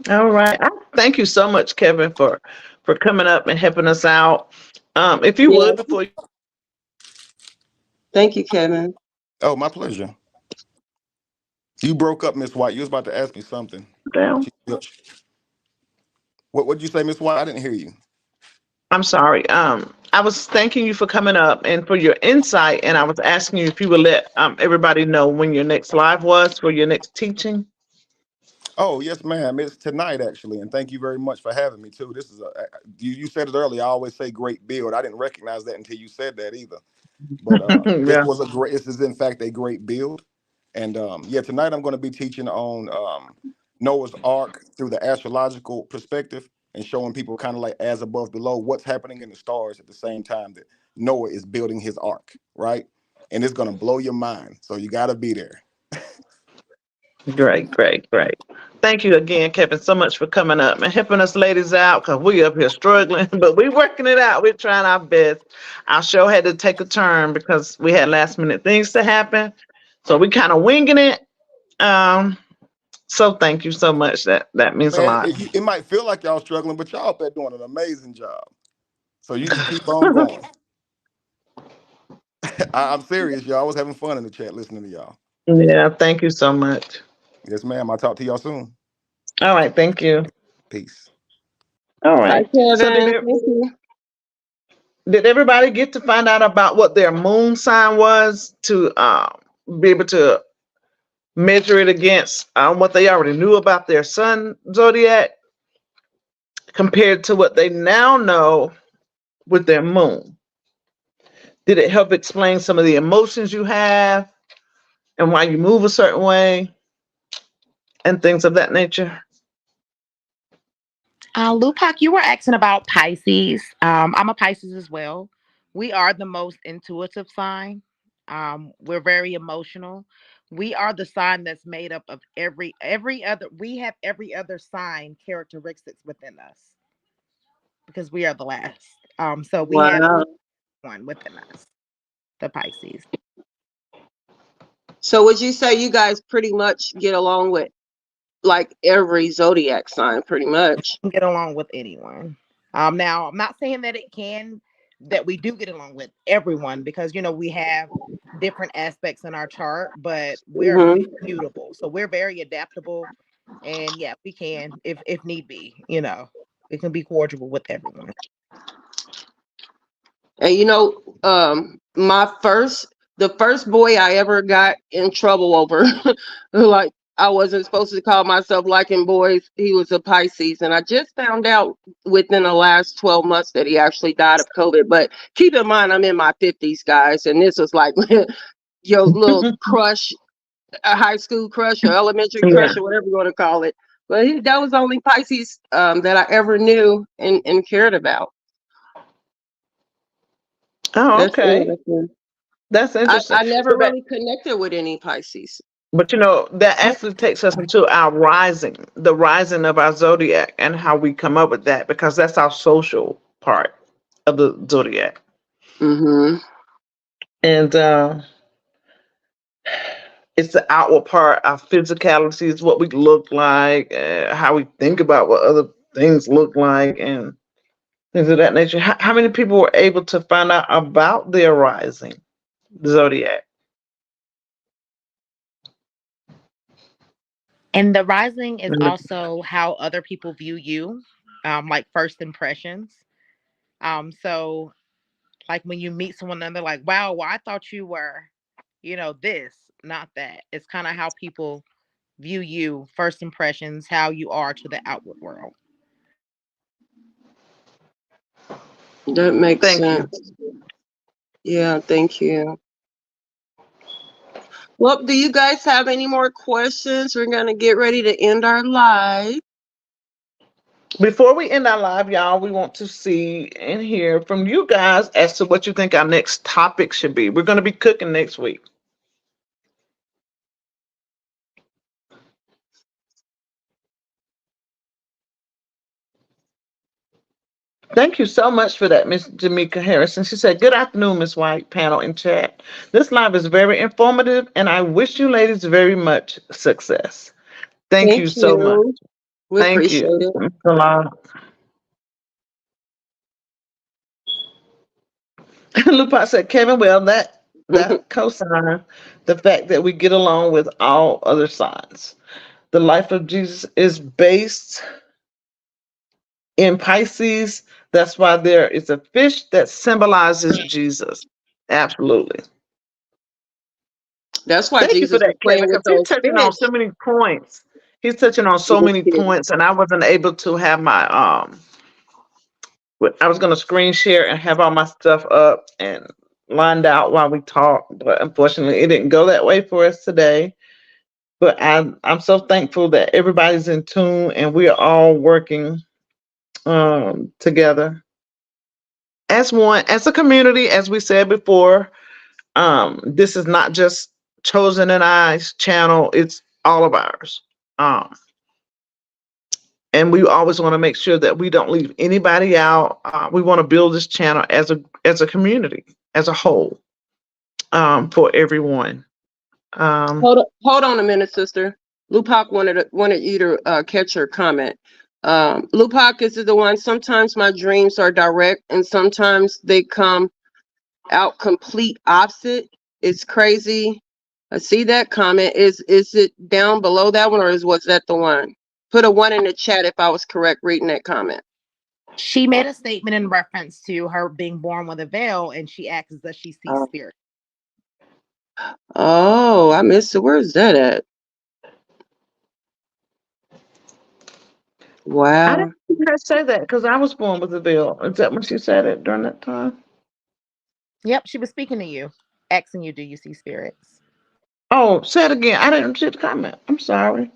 All right. Thank you so much, Kevin, for coming up and helping us out. If you Yeah, would, before you thank you, Kevin. Oh, my pleasure. You broke up, Miss White. You was about to ask me something. go down. What did you say, Miss White? I didn't hear you. I'm sorry. I was thanking you for coming up and for your insight, and I was asking you if you would let everybody know when your next live was for your next teaching. Oh, yes, ma'am. It's tonight, actually. And thank you very much for having me, too. This is you said it earlier. I always say great build. I didn't recognize that until you said that either. But Yeah, this is, in fact, a great build. And yeah, tonight I'm going to be teaching on Noah's Ark through the astrological perspective and showing people kind of like as above, below, what's happening in the stars at the same time that Noah is building his ark, right? And it's going to blow your mind. So you got to be there. great, great, great. Thank you again, Kevin, so much for coming up and helping us ladies out because we up here struggling, but we working it out. We're trying our best. Our show had to take a turn because we had last minute things to happen. So we kind of winging it. Um, so thank you so much. That means a Man, lot. it might feel like y'all struggling, but y'all up there doing an amazing job. So you just keep on going. I'm serious, y'all. I was having fun in the chat listening to y'all. Yeah, thank you so much. Yes, ma'am. I'll talk to y'all soon. All right, thank you. Peace. All Bye, right. So Kevin. Thank you. did everybody get to find out about what their moon sign was to be able to measure it against what they already knew about their sun zodiac compared to what they now know with their moon? Did it help explain some of the emotions you have and why you move a certain way and things of that nature? Lupac, you were asking about Pisces. I'm a Pisces as well. We are the most intuitive sign. We're very emotional. We are the sign that's made up of every other. We have every other sign characteristics within us because we are the last. So we have Wow. one within us, the Pisces. So would you say you guys pretty much get along with like every zodiac sign, pretty much? Get along with anyone. Now I'm not saying that it can that we do get along with everyone because we have different aspects in our chart, but we're Hmm. mutable, so we're very adaptable, and yeah, we can if need be, we can be cordial with everyone. And the first boy I ever got in trouble over, like I wasn't supposed to call myself liking boys. He was a Pisces, and I just found out within the last 12 months that he actually died of COVID. But keep in mind, I'm in my 50s, guys, and this was like your little crush, a high school crush or elementary Yeah. crush or whatever you want to call it. But that was the only Pisces that I ever knew and cared about. Oh, That's okay. interesting. That's interesting. I never So that really connected with any Pisces. But that actually takes us into our rising, the rising of our zodiac and how we come up with that because that's our social part of the zodiac. Mm-hmm. And it's the outward part, our physicality is what we look like, how we think about what other things look like, and things of that nature. How many people were able to find out about their rising zodiac? And the rising is also how other people view you, like first impressions. So like when you meet someone and they're like, wow, well, I thought you were, this, not that. It's kind of how people view you, first impressions, how you are to the outward world. That makes Thank you. sense. Yeah, thank you. Well, do you guys have any more questions? We're gonna get ready to end our live. Before we end our live, y'all, we want to see and hear from you guys as to what you think our next topic should be. We're going to be cooking next week. Thank you so much for that, Miss Jamaica Harrison. She said, "Good afternoon, Miss White, panel and chat. This live is very informative, and I wish you ladies very much success." Thank Thank you so much. you. We Thank you. appreciate it. Thanks a lot. Lupa said, "Kevin, well, that co-sign the fact that we get along with all other signs. The life of Jesus is based in Pisces. That's why there is a fish that symbolizes Jesus. Absolutely. That's why Thank you for Jesus was that, Kevin, playing with because he's those touching on so fish. many points. He's touching on so Just many kidding. points, and I wasn't able to have my I was going to screen share and have all my stuff up and lined out while we talked, but unfortunately, it didn't go that way for us today. But I'm so thankful that everybody's in tune and we are all working together as one, as a community, as we said before. This is not just Chosen and I's channel; it's all of ours. Um, and we always want to make sure that we don't leave anybody out. We want to build this channel as a community, as a whole, for everyone. Um, Hold on a minute, sister. Lupac wanted you to catch her comment. Lupac is the one. Sometimes my dreams are direct, and sometimes they come out complete opposite. It's crazy. I see that comment. Is it down below that one, or was that the one? Put a one in the chat if I was correct reading that comment. She made a statement in reference to her being born with a veil, and she asks, does she see Oh, spirit? oh, I missed it. Where's that at? I didn't Wow. hear her say that because I was born with a veil. Is that when she said it during that time? Yep, she was speaking to you, asking you, do you see spirits? Oh, say it again. I didn't see the comment. I'm sorry.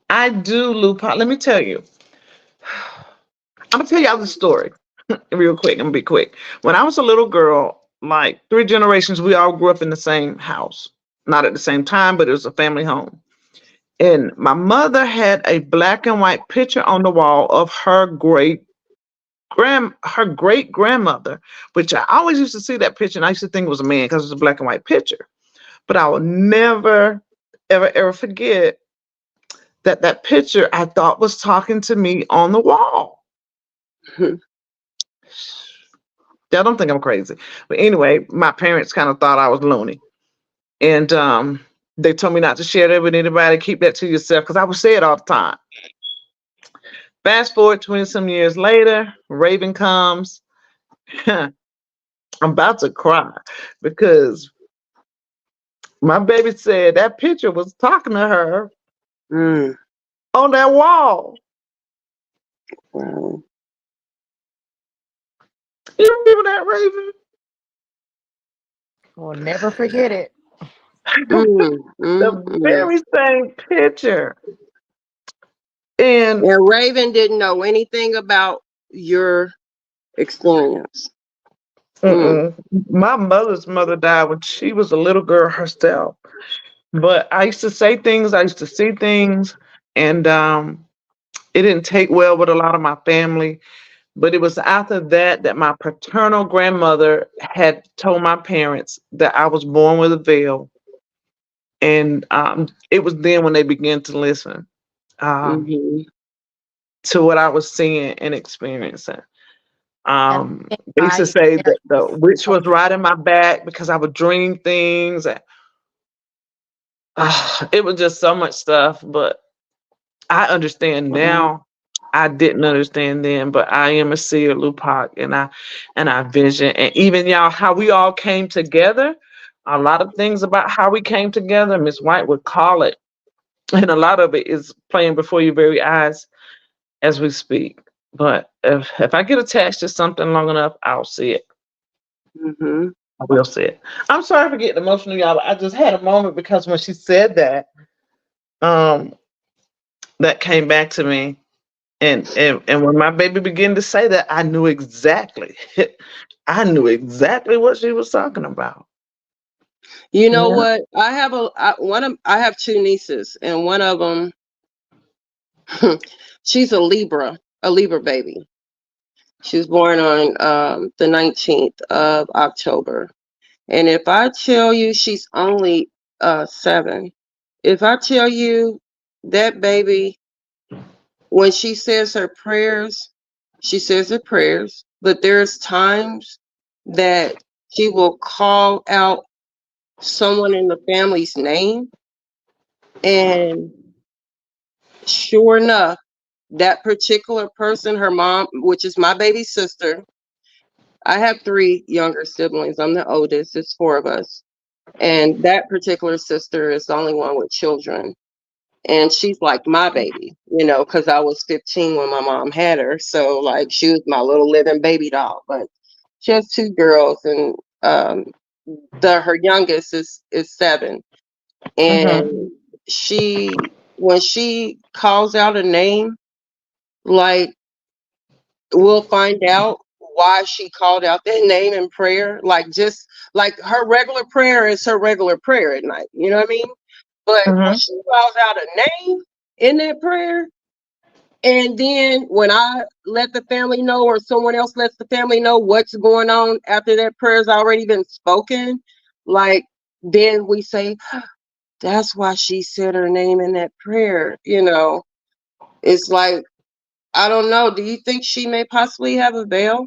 I do, Lupa. Let me tell you. I'm gonna tell y'all the story real quick. I'm gonna be quick. When I was a little girl, like three generations, we all grew up in the same house. Not at the same time, but it was a family home. And my mother had a black and white picture on the wall of her great grandmother, which I always used to see that picture and I used to think it was a man because it was a black and white picture. But I will never, ever forget that picture I thought was talking to me on the wall. I don't think I'm crazy. But anyway, my parents kind of thought I was loony. And they told me not to share that with anybody, keep that to yourself, because I would say it all the time. Fast forward 20 some years later, Raven comes. I'm about to cry because my baby said that picture was talking to her Mm, on that wall. wow. You remember that, Raven? We'll never forget it. Mm, mm, The mm. very same picture. And And Raven didn't know anything about your experience. Mm, my mother's mother died when she was a little girl herself. But I used to say things, I used to see things, and it didn't take well with a lot of my family. But it was after that my paternal grandmother had told my parents that I was born with a veil, and it was then when they began to listen um, mm-hmm. to what I was seeing and experiencing. And They used to I say very that the witch was riding my back because I would dream things. And, it was just so much stuff. But I understand Wow. now. I didn't understand then, but I am a seer, Lupac, and I vision, and even y'all, how we all came together. A lot of things about how we came together, Miss White would call it, and a lot of it is playing before your very eyes as we speak. But if I get attached to something long enough, I'll see it. Mm-hmm. I will see it. I'm sorry for getting emotional, y'all. But I just had a moment because when she said that, um, that came back to me. And when my baby began to say that, I knew exactly. I knew exactly what she was talking about. You know Yeah. what? I have two nieces, and one of them, she's a Libra baby. She was born on the 19th of October. And if I tell you she's only 7, if I tell you that baby, when she says her prayers, she says her prayers, but there's times that she will call out someone in the family's name, and sure enough, that particular person, her mom, which is my baby sister, I have 3 younger siblings. I'm the oldest. It's 4 of us. And that particular sister is the only one with children. And she's like my baby, because I was 15 when my mom had her. So, like, she was my little living baby doll. But she has 2 girls, and her youngest is 7. Hmm. And when she calls out a name, like, we'll find out why she called out that name in prayer. Like, just like her regular prayer is her regular prayer at night. You know what I mean? But when Hmm. she calls out a name in that prayer, and then when I let the family know, or someone else lets the family know what's going on after that prayer's already been spoken, like, then we say, that's why she said her name in that prayer. It's like, I don't know. Do you think she may possibly have a veil?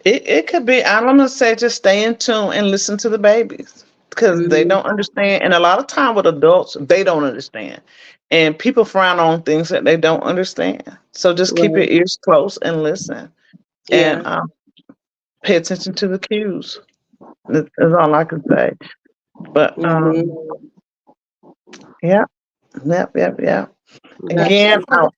It could be. I'm gonna say just stay in tune and listen to the babies because they Mm-hmm. don't understand. And a lot of time with adults, they don't understand, and people frown on things that they don't understand. So just keep your Right. ears close and listen, Yeah. and pay attention to the cues. That's all I can say. But Mm-hmm. yeah, yep, yep, yep. I That's Again, just wanted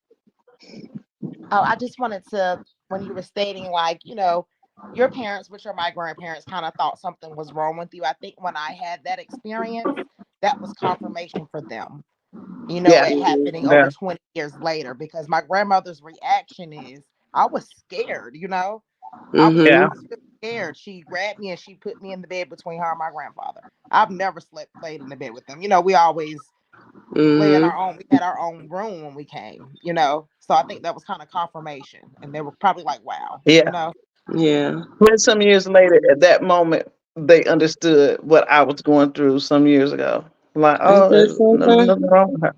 I just wanted to, when you were stating, like, your parents, which are my grandparents, kind of thought something was wrong with you. I think when I had that experience, that was confirmation for them. yeah, It happening yeah, over 20 years later, because my grandmother's reaction is, I was scared, I was yeah, Mm-hmm. really scared. She grabbed me and she put me in the bed between her and my grandfather. I've never laid in the bed with them. We always lay in Mm-hmm. our own, we had our own room when we came. So I think that was kind of confirmation. And they were probably like, wow, yeah. Yeah. When some years later, at that moment, they understood what I was going through some years ago. Like, Ain't oh, that there's something? nothing wrong with her.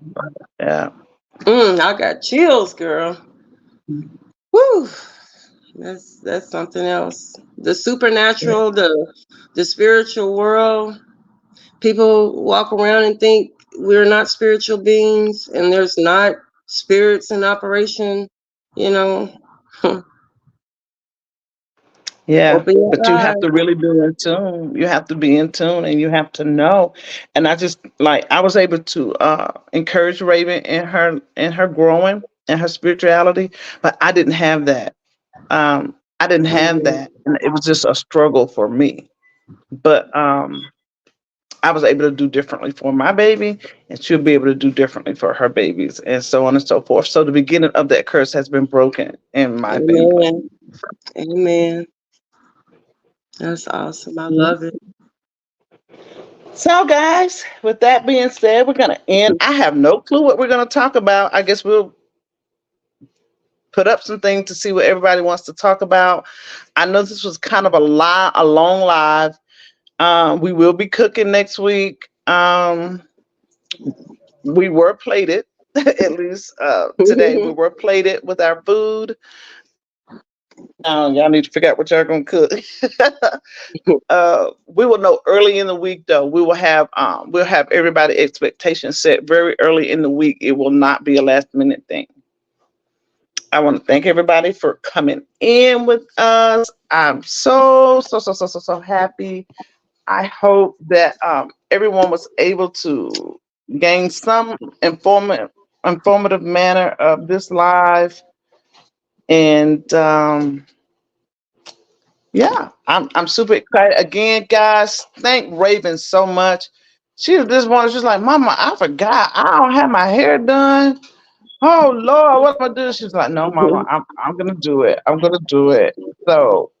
Yeah, I got chills, girl. Whew. That's something else. The yeah, supernatural, the spiritual world. People walk around and think we're not spiritual beings, and there's not spirits in operation. You know, yeah. open your But you have eyes. to really be in tune. You have to be in tune, and you have to know. And I just like I was able to encourage Raven in her growing and her spirituality, but I didn't have that. I didn't have Mhm. that, and it was just a struggle for me. But I was able to do differently for my baby, and she'll be able to do differently for her babies, and so on and so forth. So the beginning of that curse has been broken in my family. Amen. Amen. That's awesome. I love it. So, guys, with that being said, we're gonna end. I have no clue what we're gonna talk about. I guess we'll put up some things to see what everybody wants to talk about. I know this was kind of a long live. We will be cooking next week. We were plated, at least today. We were plated with our food. Now y'all need to figure out what y'all gonna cook. We will know early in the week, though. We'll have everybody expectations set very early in the week. It will not be a last minute thing. I want to thank everybody for coming in with us. I'm so happy. I hope that everyone was able to gain some informative manner of this live. And yeah, I'm super excited. Again, guys, thank Raven so much. She was this one, she's like, Mama, I forgot. I don't have my hair done. Oh Lord, what am I do? She's like, no, Mama, I'm gonna do it. I'm gonna do it. So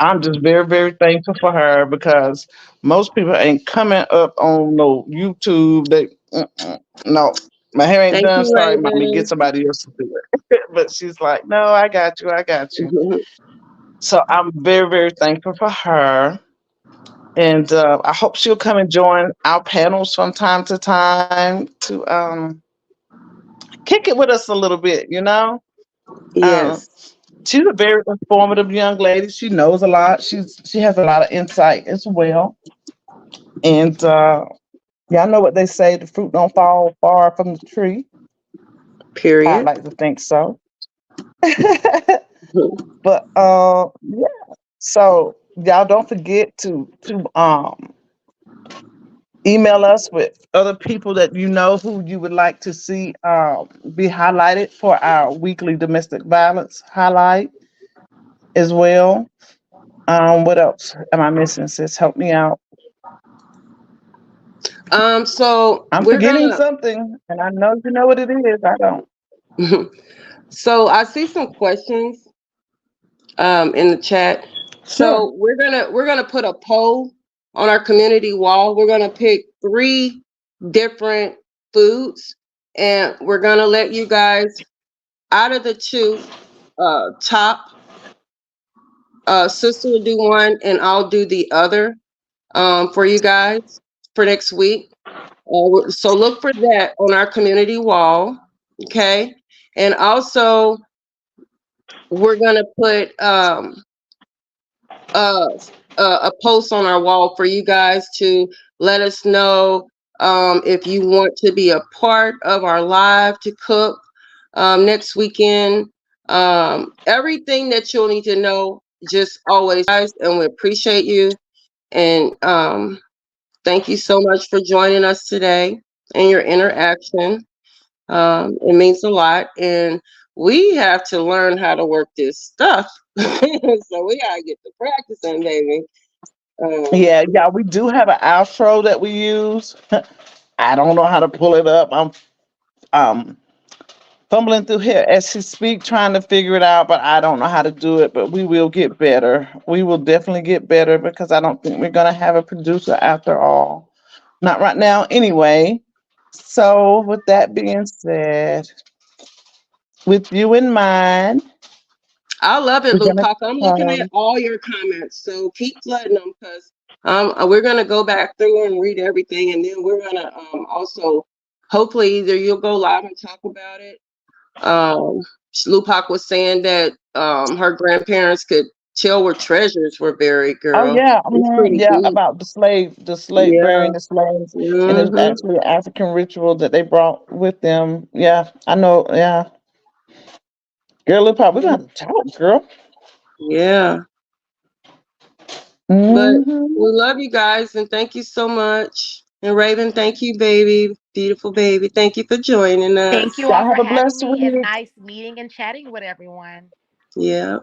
I'm just very thankful for her because most people ain't coming up on no YouTube. They no, my hair ain't Thank done. you, Sorry, mommy, get Raven. somebody else to do it. But she's like, no, I got you. I got you. So I'm very thankful for her. And I hope she'll come and join our panels from time to time to kick it with us a little bit, you know? Uh, Yes. she's a very informative young lady. She knows a lot. She has a lot of insight as well. And yeah, I know what they say: the fruit don't fall far from the tree. I Period. like to think so. But yeah. So y'all don't forget to email us with other people that you know who you would like to see be highlighted for our weekly domestic violence highlight as well. What else am I missing, sis? Help me out. So I'm we're forgetting gonna something, and I know you know what it is. I don't. so I see some questions in the chat. Sure. So we're gonna put a poll on our community wall. We're gonna pick 3 different foods, and we're gonna let you guys out of the 2 top. Sister will do one, and I'll do the other for you guys for next week. So look for that on our community wall, okay? And also, we're gonna put uh, a post on our wall for you guys to let us know if you want to be a part of our live to cook next weekend. Everything that you'll need to know, just always, guys, and we appreciate you. And thank you so much for joining us today and your interaction. It means a lot. And we have to learn how to work this stuff. So we gotta get to practicing, baby. Yeah, we do have an outro that we use. I don't know how to pull it up. I'm um fumbling through here as she speak, trying to figure it out, but I don't know how to do it. But we will get better. We will definitely get better because I don't think we're gonna have a producer after all. Not right now, anyway. So, with that being said, with you in mind, I love it, we're gonna Lupac. I'm looking at close. all your comments, so keep flooding them because we're gonna go back through and read everything, and then we're gonna also hopefully either you'll go live and talk about it. Lupac was saying that her grandparents could tell where treasures were buried. Oh Girl, yeah, it's pretty yeah, deep. about the slave Yeah. burying the slaves, and it was Mm-hmm. actually an African ritual that they brought with them. Yeah, I know. Yeah, girl, look, we're gonna have to talk, girl. Yeah. But Hmm. we love you guys and thank you so much. And Raven, thank you, baby. Beautiful baby. Thank you for joining Thank us. you all Y'all for have a having blessed me and week. nice meeting and chatting with everyone. Yeah.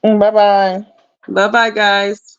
Bye bye. Bye bye, guys.